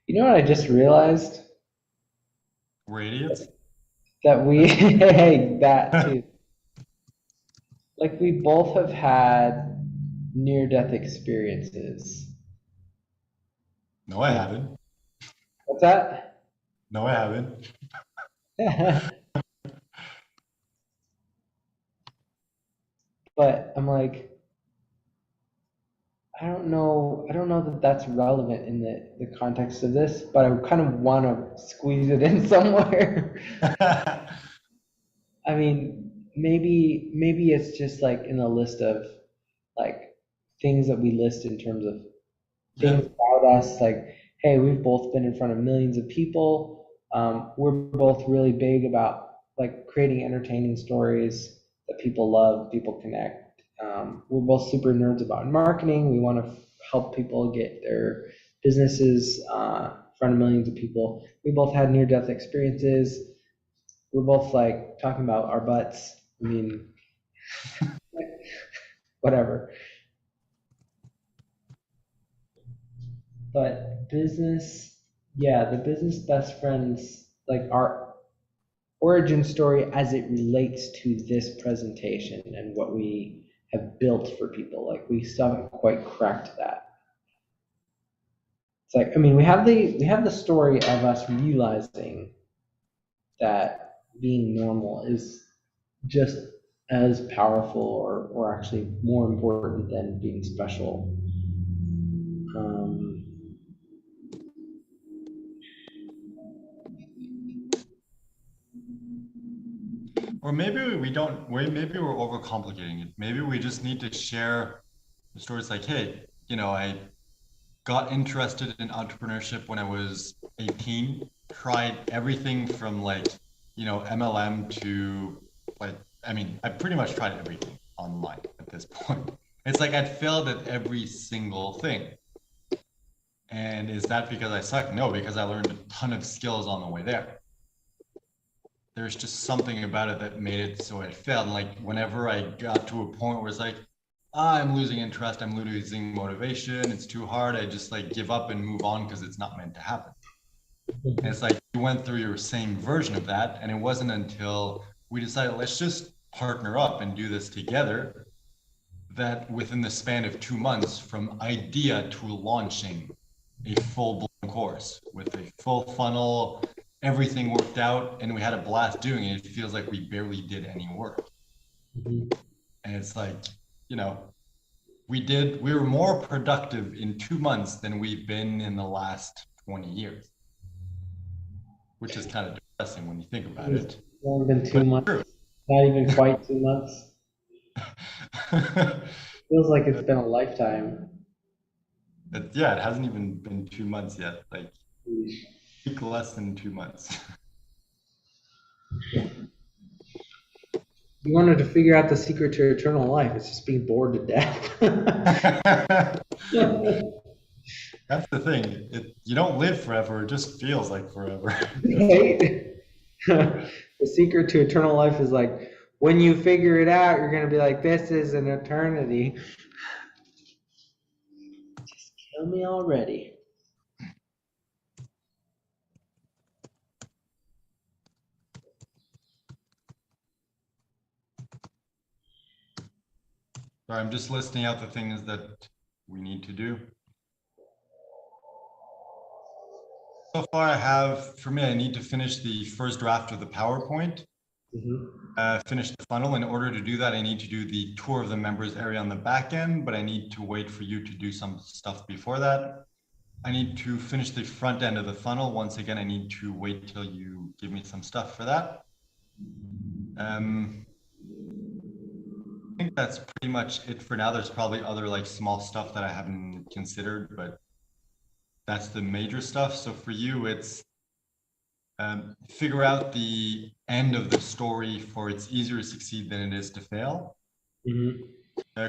You know what I just realized? We're idiots? That we, hey, that too. Like we both have had near-death experiences. No, I haven't. What's that? No, I haven't. But I'm like, I don't know that that's relevant in the context of this, but I kind of want to squeeze it in somewhere. I mean, maybe it's just like in the list of like things that we list in terms of things about us, like, hey, we've both been in front of millions of people. We're both really big about like creating entertaining stories that people love, people connect. We're both super nerds about marketing. We want to help people get their businesses in front of millions of people. We both had near-death experiences. We're both like talking about our butts. I mean, whatever. But business, yeah, the business best friends, like our origin story as it relates to this presentation and what we have built for people. Like we still haven't quite cracked that. It's like, I mean, we have the story of us realizing that being normal is just as powerful or actually more important than being special. Or maybe we don't, maybe we're overcomplicating it. Maybe we just need to share the stories like, hey, I got interested in entrepreneurship when I was 18, tried everything from like, MLM to like, I mean, I pretty much tried everything online at this point. It's like I'd failed at every single thing. And is that because I suck? No, because I learned a ton of skills on the way there. There's just something about it that made it so I failed. And like whenever I got to a point where it's like, I'm losing interest, I'm losing motivation, it's too hard, I just like give up and move on because it's not meant to happen. And it's like you went through your same version of that, and it wasn't until we decided let's just partner up and do this together that within the span of 2 months, from idea to launching a full-blown course with a full funnel, everything worked out, and we had a blast doing it. It feels like we barely did any work. And it's like, we were more productive in 2 months than we've been in the last 20 years, which is kind of depressing when you think about it. It's only been 2 months, not even quite 2 months. Feels like it's been a lifetime. Yeah, it hasn't even been 2 months yet, like less than 2 months. You wanted to figure out the secret to eternal life. It's just being bored to death. That's the thing. You don't live forever. It just feels like forever. Right? The secret to eternal life is like, when you figure it out, you're going to be like, this is an eternity. Just kill me already. Sorry, I'm just listing out the things that we need to do. So far for me, I need to finish the first draft of the PowerPoint, finish the funnel. In order to do that, I need to do the tour of the members area on the back end, but I need to wait for you to do some stuff before that. I need to finish the front end of the funnel. Once again, I need to wait till you give me some stuff for that. I think that's pretty much it for now. There's probably other like small stuff that I haven't considered, but that's the major stuff. So for you, it's figure out the end of the story for it's easier to succeed than it is to fail.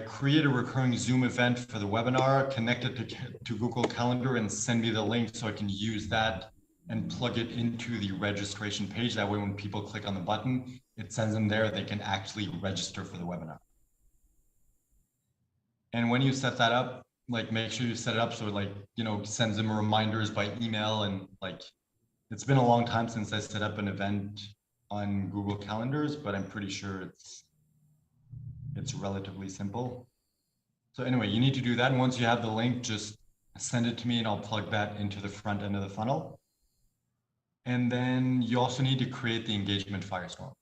Create a recurring Zoom event for the webinar, connect it to Google Calendar and send me the link so I can use that and plug it into the registration page. That way, when people click on the button, it sends them there. They can actually register for the webinar. And when you set that up, like make sure you set it up so it like, sends them reminders by email. And like, it's been a long time since I set up an event on Google Calendars, but I'm pretty sure it's relatively simple. So anyway, you need to do that. And once you have the link, just send it to me and I'll plug that into the front end of the funnel. And then you also need to create the engagement firestorm.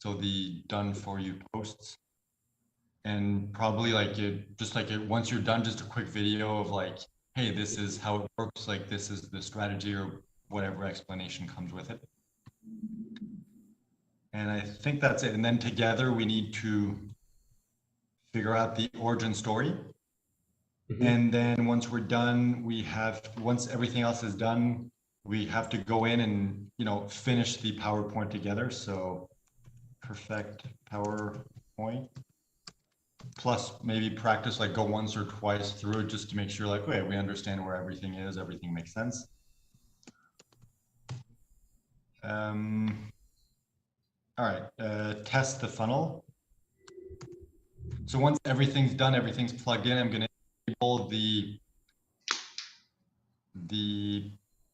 So the done for you posts. And probably once you're done, just a quick video of like, hey, this is how it works. Like this is the strategy or whatever explanation comes with it. And I think that's it. And then together we need to figure out the origin story. And then once we're done, once everything else is done, we have to go in and, finish the PowerPoint together. So perfect PowerPoint. Plus maybe practice, like go once or twice through it just to make sure like, okay, we understand where everything is, everything makes sense. All right, test the funnel. So once everything's done, everything's plugged in, I'm gonna enable the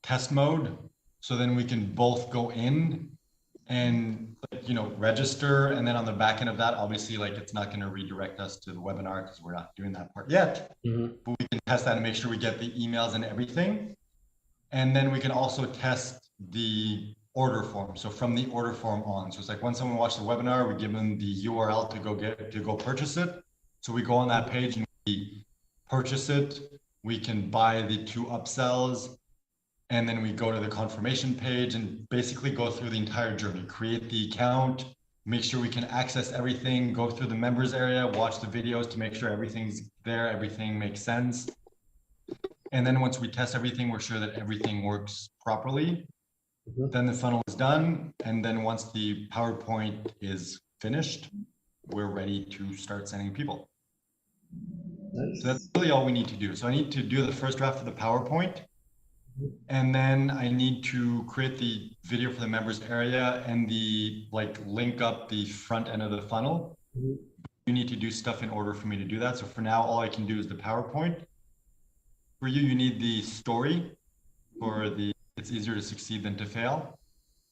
test mode. So then we can both go in and register, and then on the back end of that, obviously like it's not going to redirect us to the webinar because we're not doing that part yet, but we can test that and make sure we get the emails and everything. And then we can also test the order form. So from the order form on, so it's like when someone watches the webinar, we give them the URL to go purchase it. So we go on that page and we purchase it. We can buy the 2 upsells. And then we go to the confirmation page and basically go through the entire journey, create the account, make sure we can access everything, go through the members area, watch the videos to make sure everything's there, everything makes sense. And then once we test everything, we're sure that everything works properly. Mhm. Then the funnel is done. And then once the PowerPoint is finished, we're ready to start sending people. So that's Nice. really all we need to do. So I need to do the first draft of the PowerPoint. And then I need to create the video for the members area and the link up the front end of the funnel. Mhm. You need to do stuff in order for me to do that. So for now, all I can do is the PowerPoint. For you, you need the story for the it's easier to succeed than to fail.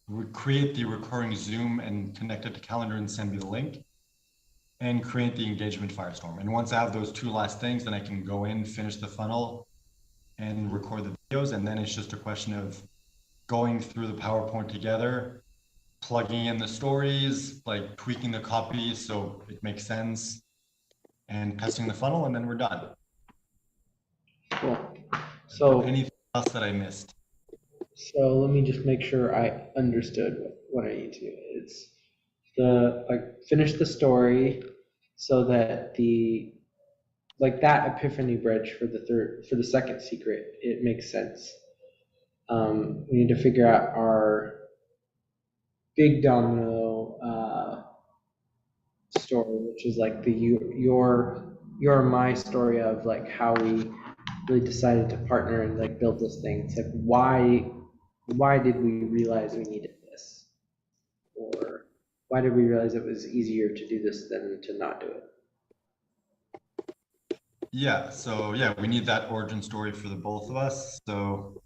We create the recurring Zoom and connect it to calendar and send me the link, and create the engagement Firestorm. And once I have those two last things, then I can go in, finish the funnel, and record the videos. And then it's just a question of going through the PowerPoint together, plugging in the stories, like tweaking the copy so it makes sense, and testing the funnel, and then we're done. Cool. So, Anything else that I missed? so let me just make sure I understood what I need to do. It's finish the story so that that epiphany bridge for the second secret, it makes sense. We need to figure out our big domino story, which is like your my story of like how we really decided to partner and like build this thing. It's like why did we realize we needed this, or why did we realize it was easier to do this than to not do it? Yeah, so yeah, we need that origin story for the both of us. So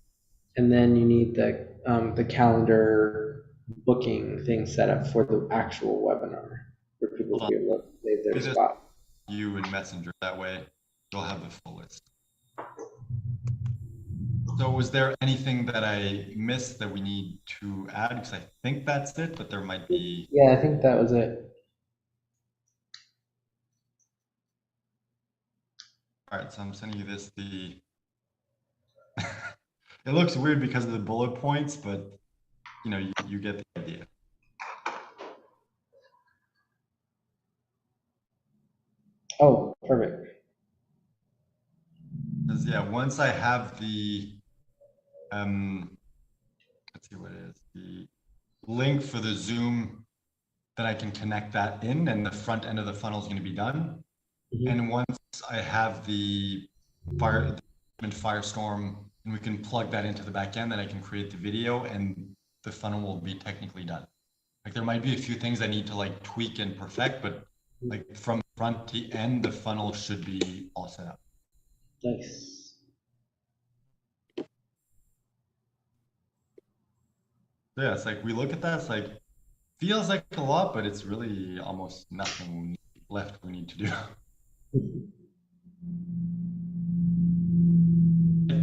And then you need the calendar booking thing set up for the actual webinar for people to be able to save their Just spot. you and Messenger, that way you'll have the full list. So was there anything that I missed that we need to add? Because I think that's it, but there might be. Yeah, I think that was it. All right, so I'm sending you this. It looks weird because of the bullet points, but you get the idea. Oh, perfect. Because yeah, once I have the let's see what it is, the link for the Zoom, then I can connect that in, and the front end of the funnel is going to be done. Mhm. And once I have the Firestorm, and we can plug that into the back end, then I can create the video, and the funnel will be technically done. Like there might be a few things I need to like tweak and perfect, but like from front to end, the funnel should be all set up. Nice. So yeah, it's like we look at that, it's like feels like a lot, but it's really almost nothing left we need to do.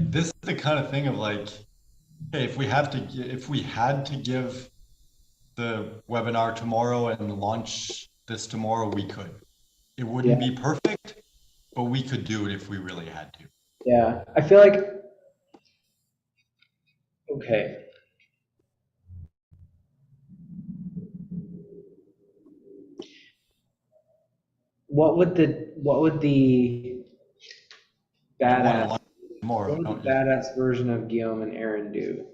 This is the kind of thing of like, hey, if we had to give the webinar tomorrow and launch this tomorrow, we could. It wouldn't be perfect, but we could do it if we really had to. Yeah, I feel like, okay. What would the badass Tomorrow, badass version of Guillaume and Aaron do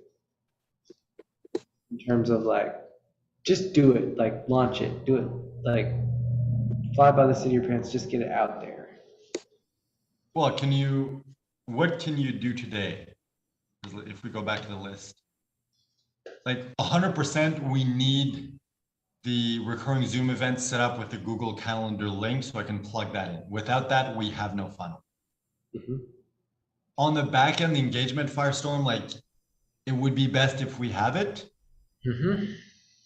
in terms of like, just do it, like launch it, do it, like fly by the seat of your pants, just get it out there. Well, what can you do today? If we go back to the list, like 100%, we need the recurring Zoom event set up with the Google Calendar link so I can plug that in. Without that, we have no funnel. Mm-hmm. On the back end, the engagement Firestorm, like it would be best if we have it,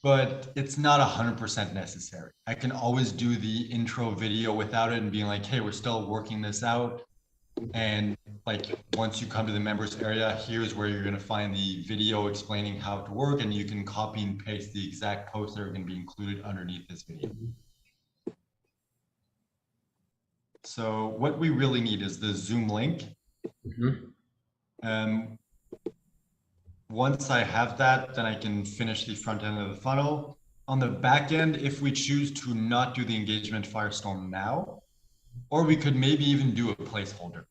but it's not 100% necessary. I can always do the intro video without it and being like, hey, we're still working this out. And like, once you come to the members area, here's where you're going to find the video explaining how to work, and you can copy and paste the exact posts that are going to be included underneath this video. So what we really need is the Zoom link. Once I have that, then I can finish the front end of the funnel. On the back end, if we choose to not do the engagement Firestorm now, or we could maybe even do a placeholder.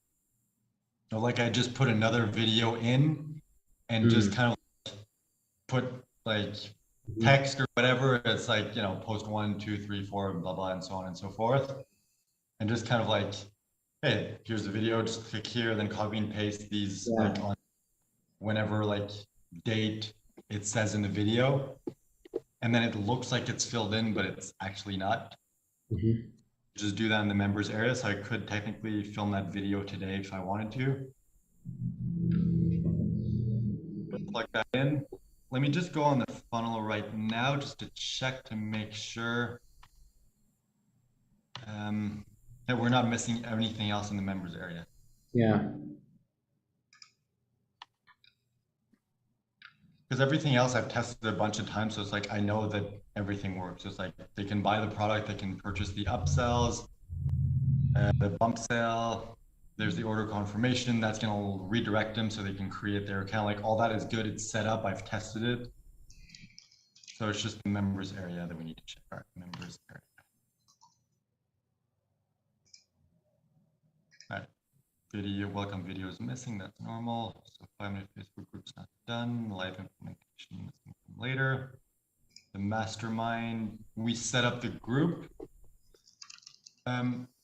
So like I just put another video in and just kind of put like text or whatever. It's like, post 1, 2, 3, 4, blah, blah, and so on and so forth. And just kind of like, hey, here's the video, just click here, then copy and paste these like on whenever like date it says in the video. And then it looks like it's filled in, but it's actually not. Just do that in the members area. So I could technically film that video today if I wanted to. Plug that in. Let me just go on the funnel right now just to check to make sure that we're not missing anything else in the members area. Yeah. Because everything else I've tested a bunch of times, so it's like I know that everything works. It's like they can buy the product, they can purchase the upsells, the bump sale. There's the order confirmation that's going to redirect them so they can create their account. Like all that is good. It's set up. I've tested it. So it's just the members area that we need to check. All right, members area. All right. Video, welcome video is missing. That's normal. So 5-minute Facebook group's not done. Live implementation is later. The mastermind, we set up the group.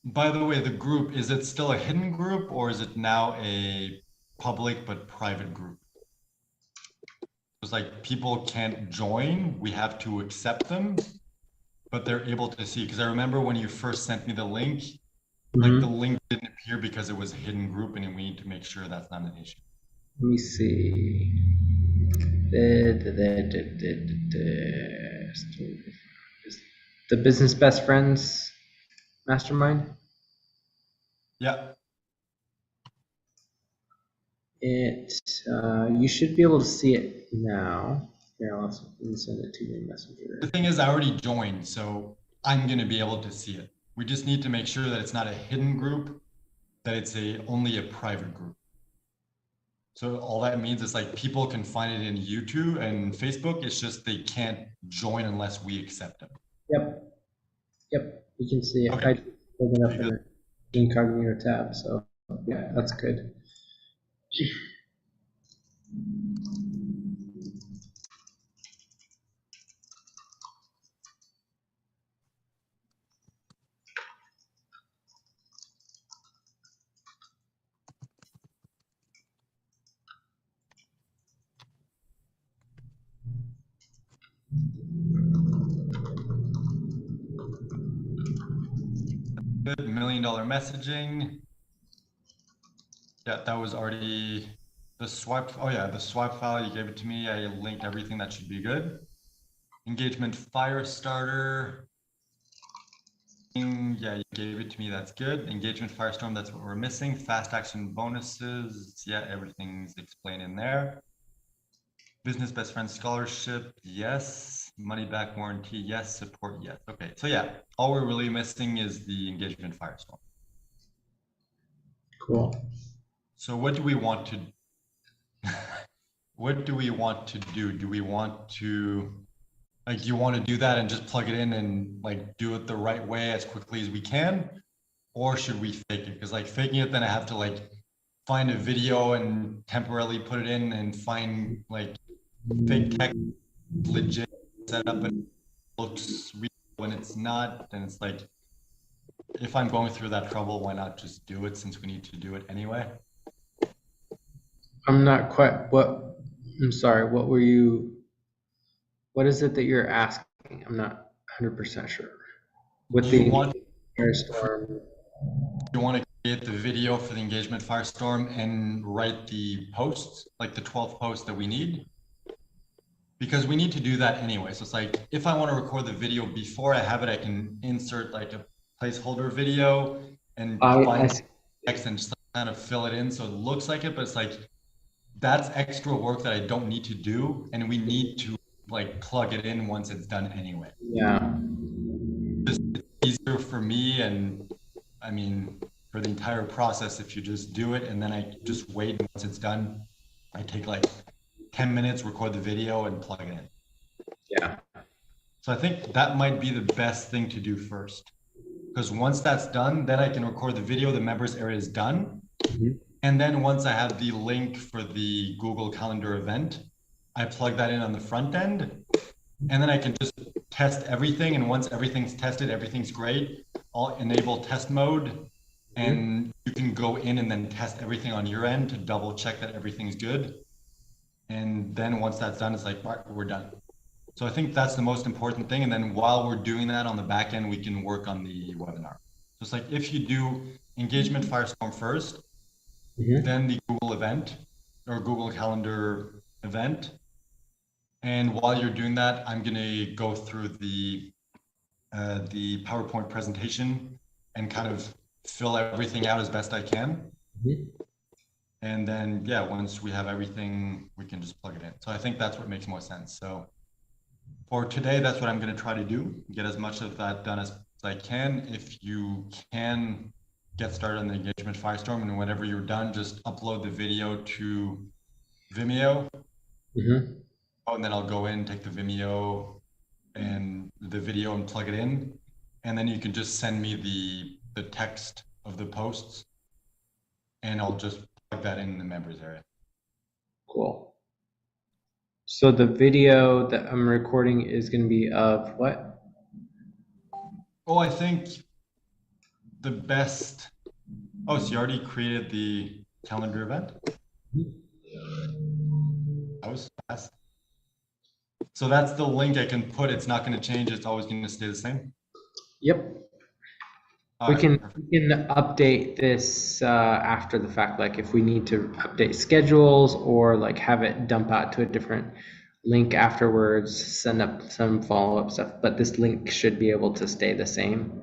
By the way, the group, is it still a hidden group or is it now a public but private group? It's like people can't join, we have to accept them, but they're able to see. Because I remember when you first sent me the link, like the link didn't appear because it was a hidden group, and we need to make sure that's not an issue. Let me see. The Business Best Friends Mastermind. Yeah. You should be able to see it now. Here, I'll send it to you in Messenger. The thing is, I already joined, so I'm going to be able to see it. We just need to make sure that it's not a hidden group, that it's only a private group. So all that means is like people can find it in YouTube and Facebook. It's just they can't join unless we accept them. Yep. You can see it. Okay. I open up in the incognito tab. So yeah, that's good. Good. $1 Million messaging. Yeah, that was already the swipe. Oh yeah, the swipe file, you gave it to me. I linked everything. That should be good. Engagement Firestarter. Yeah, you gave it to me. That's good. Engagement Firestorm, that's what we're missing. Fast action bonuses. Yeah, everything's explained in there. Business Best Friend Scholarship. Yes. Money back warranty. Yes. Support. Yes. Okay. So yeah, all we're really missing is the Engagement Firestorm. Cool. So what do we want to do? Do we want to, like, you want to do that and just plug it in and like do it the right way as quickly as we can? Or should we fake it? Because like faking it, then I have to like find a video and temporarily put it in and find like fake text, legit setup, and looks real when it's not. Then it's like, if I'm going through that trouble, why not just do it since we need to do it anyway? I'm not quite, I'm sorry, what is it that you're asking? I'm not 100% sure. With the Firestorm. You want to create the video for the Engagement Firestorm and write the posts, like the 12 posts that we need? Because we need to do that anyway. So it's like, if I want to record the video before I have it, I can insert like a placeholder video and find text and just kind of fill it in so it looks like it, but it's like, that's extra work that I don't need to do, and we need to like plug it in once it's done anyway. Yeah. Just easier for me, and I mean for the entire process if you just do it and then I just wait, and once it's done, I take like 10 minutes, record the video and plug it in. Yeah. So I think that might be the best thing to do first, because once that's done, then I can record the video, the members area is done. And then once I have the link for the Google Calendar event, I plug that in on the front end, and then I can just test everything. And once everything's tested, everything's great, I'll enable test mode, and you can go in and then test everything on your end to double check that everything's good. And then once that's done, it's like, right, we're done. So I think that's the most important thing. And then while we're doing that on the back end, we can work on the webinar. So it's like if you do engagement Firestorm first, then the Google event or Google Calendar event. And while you're doing that, I'm going to go through the PowerPoint presentation and kind of fill everything out as best I can. And then, yeah, once we have everything, we can just plug it in. So I think that's what makes more sense. So for today, that's what I'm going to try to do, get as much of that done as I can. If you can get started on the engagement Firestorm, and whenever you're done, just upload the video to Vimeo. Oh, and then I'll go in, take the Vimeo and the video and plug it in. And then you can just send me the text of the posts, and I'll just plug that in the members area. Cool. So the video that I'm recording is going to be of what? Oh, I think the best. Oh, so you already created the calendar event? That was fast. So that's the link I can put. It's not going to change. It's always going to stay the same. Yep. All We right, can perfect. update this after the fact, like if we need to update schedules or like have it dump out to a different link afterwards, send up some follow-up stuff, but this link should be able to stay the same.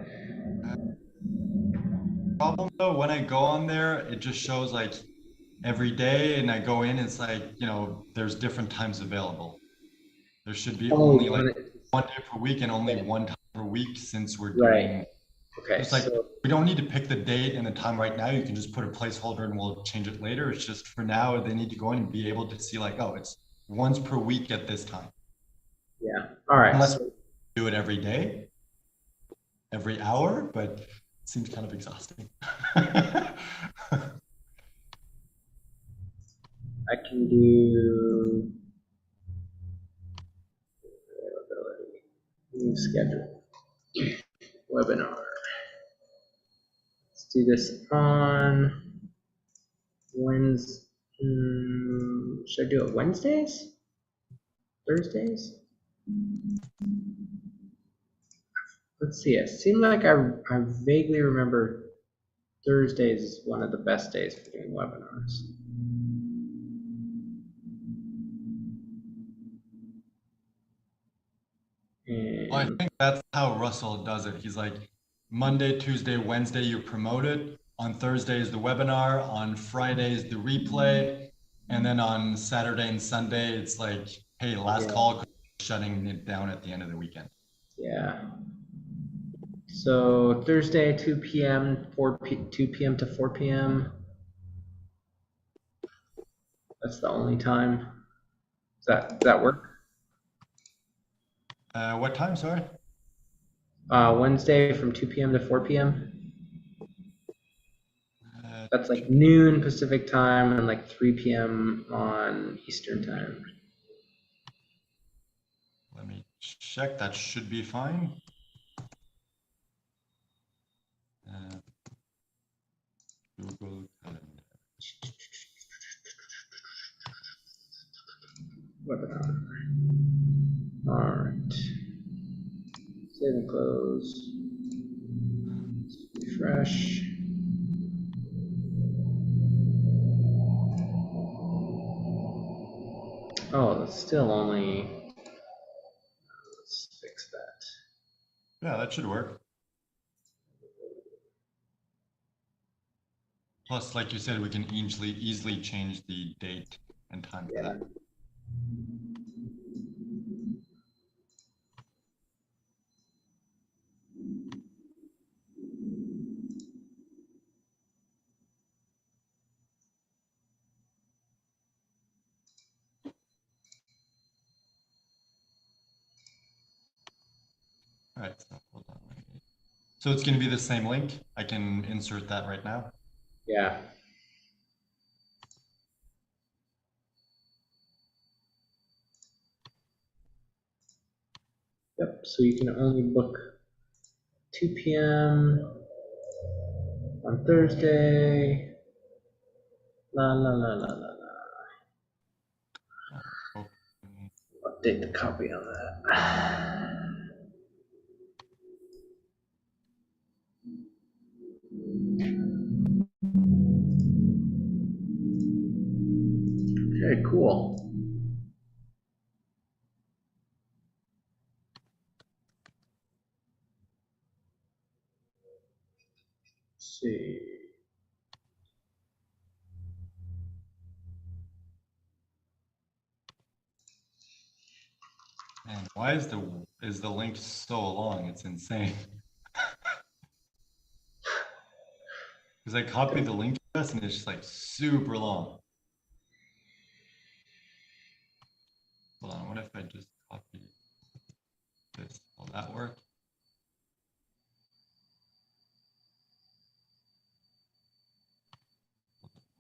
Problem though, when I go on there, it just shows like every day, and I go in, it's like, you know, there's different times available. There should be only like one day per week and only one time per week, since we're doing. Okay. It's like, we don't need to pick the date and the time right now. You can just put a placeholder and we'll change it later. It's just for now, they need to go in and be able to see like, oh, it's once per week at this time. Yeah. All right. Unless we do it every day, every hour, but it seems kind of exhausting. I can do availability, new schedule, webinar. Let's do this on Wednesday. Should I do it Wednesdays? Thursdays? Let's see. It seemed like I vaguely remember Thursdays is one of the best days for doing webinars. Well, I think that's how Russell does it. He's like, Monday, Tuesday, Wednesday, you promote it. On Thursday is the webinar. On Friday is the replay. And then on Saturday and Sunday, it's like, hey, last call, shutting it down at the end of the weekend. Yeah. So Thursday, 2 p.m., 2 p.m. to 4 p.m. That's the only time. Does that work? What time, sorry? Wednesday from 2 p.m. to 4 p.m. That's like noon Pacific time and like 3 p.m. on Eastern time. Let me check. That should be fine. Google Calendar. Webinar. All right. Save and close. Refresh. Oh, that's still only. Let's fix that. Yeah, that should work. Plus, like you said, we can easily change the date and time for that. All right, so hold on. So it's going to be the same link. I can insert that right now. Yeah. Yep, so you can only book 2 p.m. on Thursday. La la la la la la. Open. Update the copy on that. Very cool. Let's see. Man, why is the link so long? It's insane. Because I copied the link address and it's just like super long. Hold on, what if I just copy this? Will that work?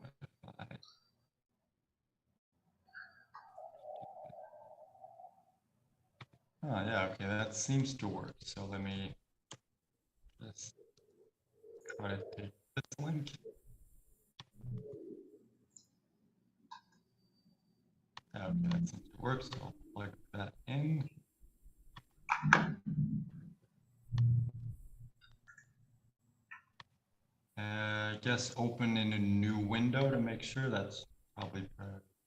What if I- Oh yeah, okay, that seems to work. So let me just try to take this link. Yeah, okay, that seems to work. So I'll plug that in. I guess open in a new window to make sure. That's probably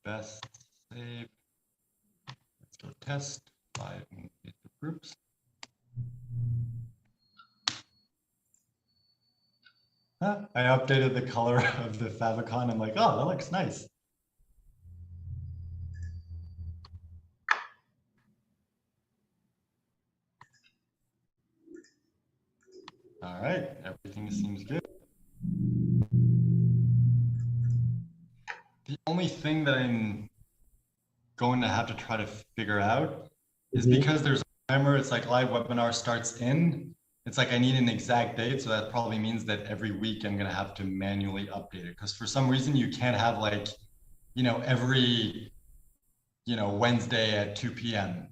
best. Save. Let's go test 5 and get the groups. I updated the color of the favicon. I'm like, oh, that looks nice. All right, everything seems good. The only thing that I'm going to have to try to figure out is because there's a timer, it's like live webinar starts in. It's like I need an exact date, so that probably means that every week I'm gonna have to manually update it. Because for some reason you can't have like, every, Wednesday at 2 p.m.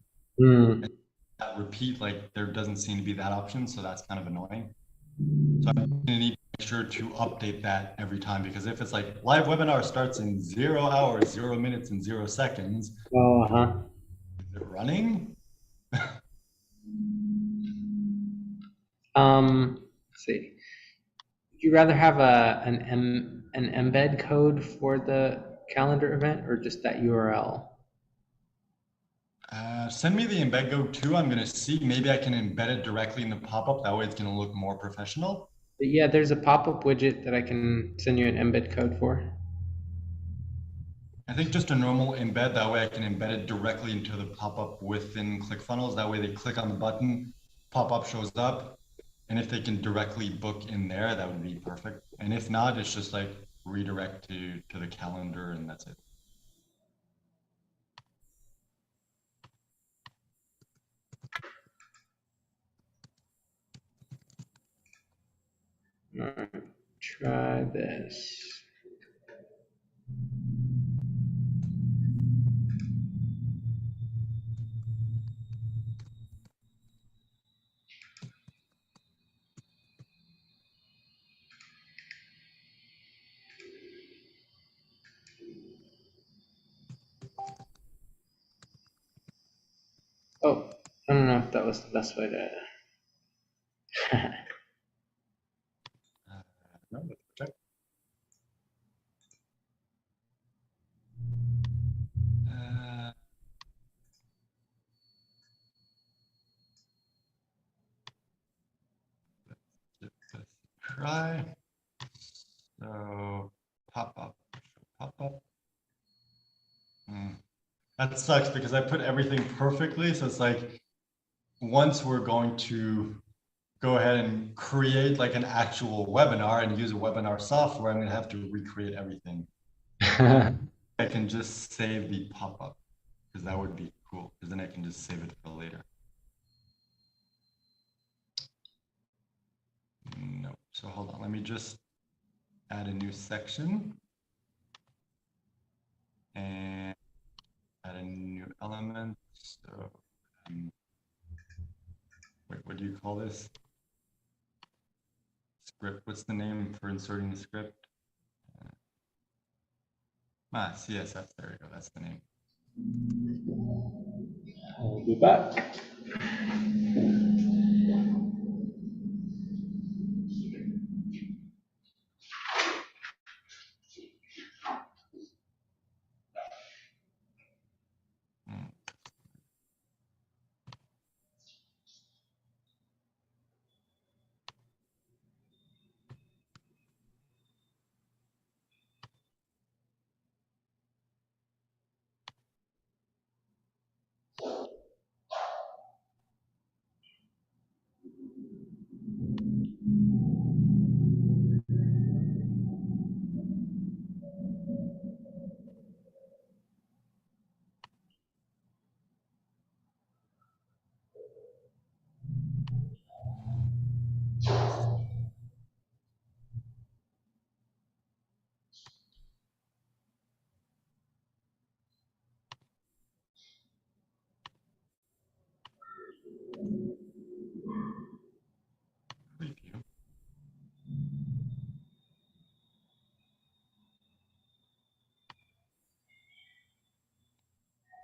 That repeat, like there doesn't seem to be that option, so that's kind of annoying. So I'm gonna need to make sure to update that every time, because if it's like live webinar starts in 0 hours, 0 minutes, and 0 seconds, is it running? Let's see. Would you rather have an embed code for the calendar event or just that URL? Send me the embed go too. I'm gonna see, maybe I can embed it directly in the pop-up. That way it's gonna look more professional. But yeah, there's a pop-up widget that I can send you an embed code for. I think just a normal embed, that way I can embed it directly into the pop-up within ClickFunnels. That way they click on the button, pop-up shows up. And if they can directly book in there, that would be perfect. And if not, it's just like redirect to the calendar and that's it. All right, try this. Oh, I don't know if that was the best way to. No, let's check. Let's give this a try. So pop up. That sucks because I put everything perfectly. So it's like, once we're going to go ahead and create like an actual webinar and use a webinar software, I'm gonna have to recreate everything. I can just save the pop-up because that would be cool, because then I can just save it for later. No, so hold on, let me just add a new section and add a new element. So wait, what do you call this? Script, what's the name for inserting the script? CSS, there we go, that's the name. I'll be back. Hmm. Preview.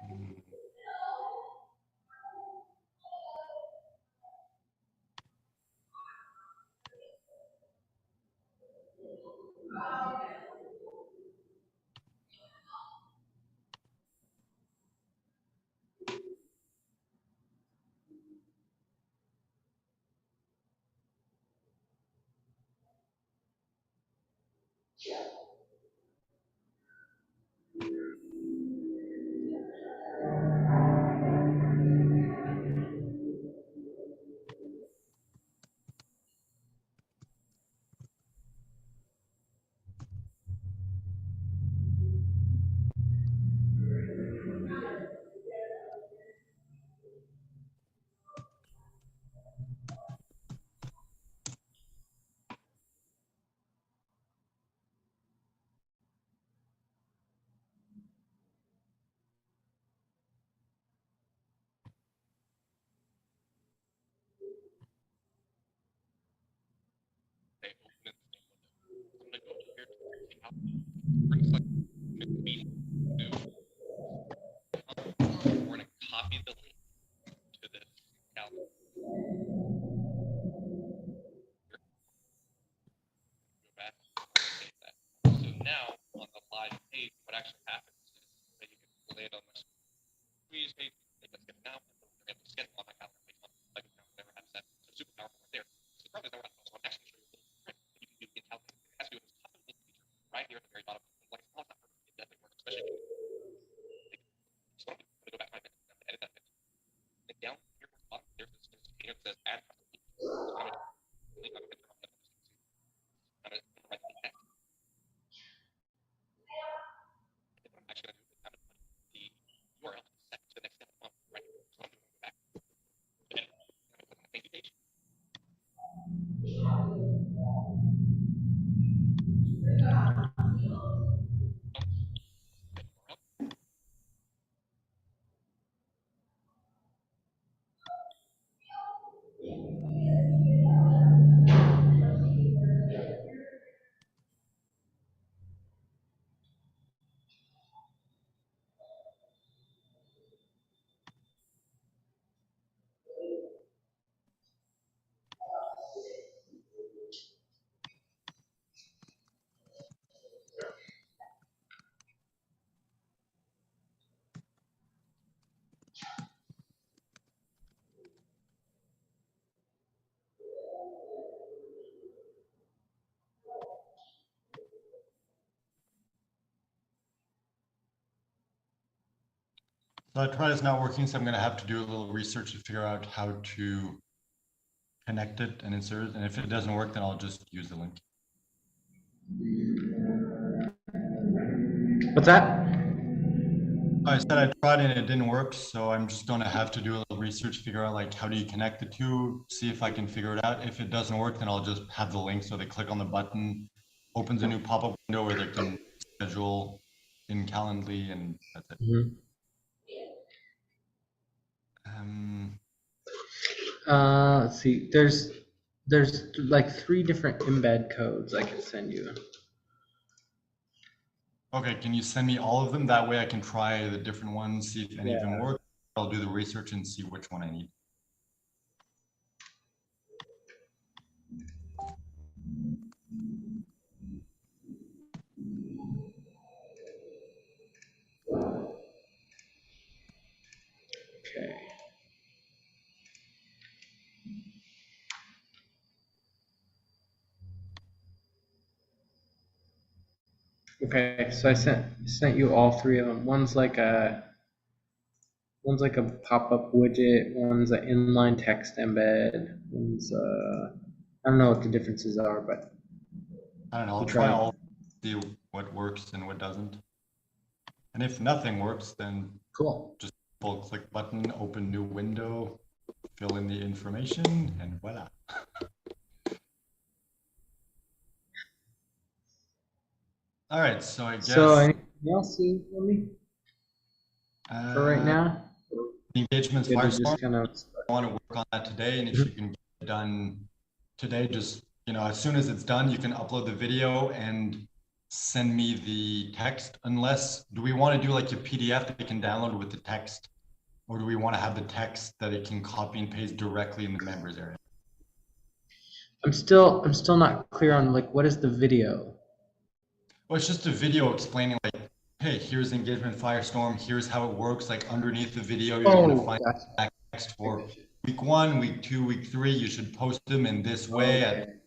Hmm. We're going to copy the link to this calendar. Go back, save that. So now on the live page, what actually happens is that you can play it on my squeeze page, make that skip now, and the schedule on my calendar based on like never had set. So super powerful right there. So the problem is that we're not actually show you a little script that you can do in calendar. It has to do with this copy link feature right here at the very bottom. Like it's not perfect, it definitely works, especially if you just want to go back to my page and edit that page. And down here towards the bottom, there's this container that says add custom link. So I'm going to link, I'm going to turn on that. I'm going to write the text. And what I'm actually going to do is I'm going to put the URL set to the next step on right here. So I'm going to go back to edit. I'm going to click on the thank you page. So that try is not working, so I'm gonna have to do a little research to figure out how to connect it and insert it. And if it doesn't work, then I'll just use the link. What's that? I said I tried and it didn't work, so I'm just gonna have to do a little research, figure out like how do you connect the two, see if I can figure it out. If it doesn't work, then I'll just have the link so they click on the button, opens a new pop-up window where they can schedule in Calendly, and that's it. Mhm. Let's see. There's like 3 different embed codes I can send you. Okay, can you send me all of them? That way I can try the different ones, see if any of them Yeah. work. I'll do the research and see which one I need. Okay. Okay, so I sent you all 3 of them. One's like a pop-up widget, one's an inline text embed, one's I don't know what the differences are, but I don't know, I'll You try try. all, see what works and what doesn't. And if nothing works, then cool. full click button, open new window, fill in the information, and voila. All right, so I guess So anything else you need from me for right uh, now? the engagements Good to Firestorm, just kind of I want to work on that today, and if you can get it done today, just as soon as it's done, you can upload the video and send me the text. Unless, do we want to do like a PDF that you can download with the text, or do we want to have the text that it can copy and paste directly in the members area? I'm still not clear on like what is the video? Well, it's just a video explaining like, hey, here's engagement Firestorm, here's how it works. Like underneath the video, you're going to find gotcha. text for week 1, week 2, week 3. You should post them in this way at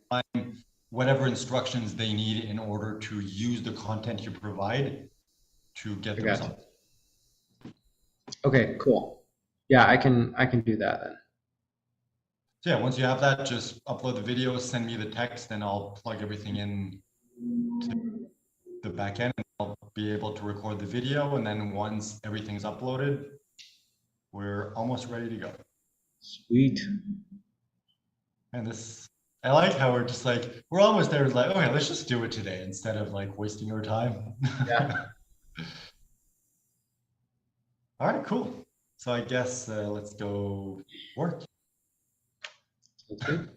whatever instructions they need in order to use the content you provide to get the Gotcha. results. Okay, cool. Yeah, I can do that then. So yeah, once you have that, just upload the video, send me the text, and I'll plug everything in to the back end, and I'll be able to record the video. And then once everything's uploaded, we're almost ready to go. Sweet. And I like how we're just like, we're almost there. It's like, okay, let's just do it today instead of like wasting our time. Yeah. All right, cool. So I guess let's go work. That's good.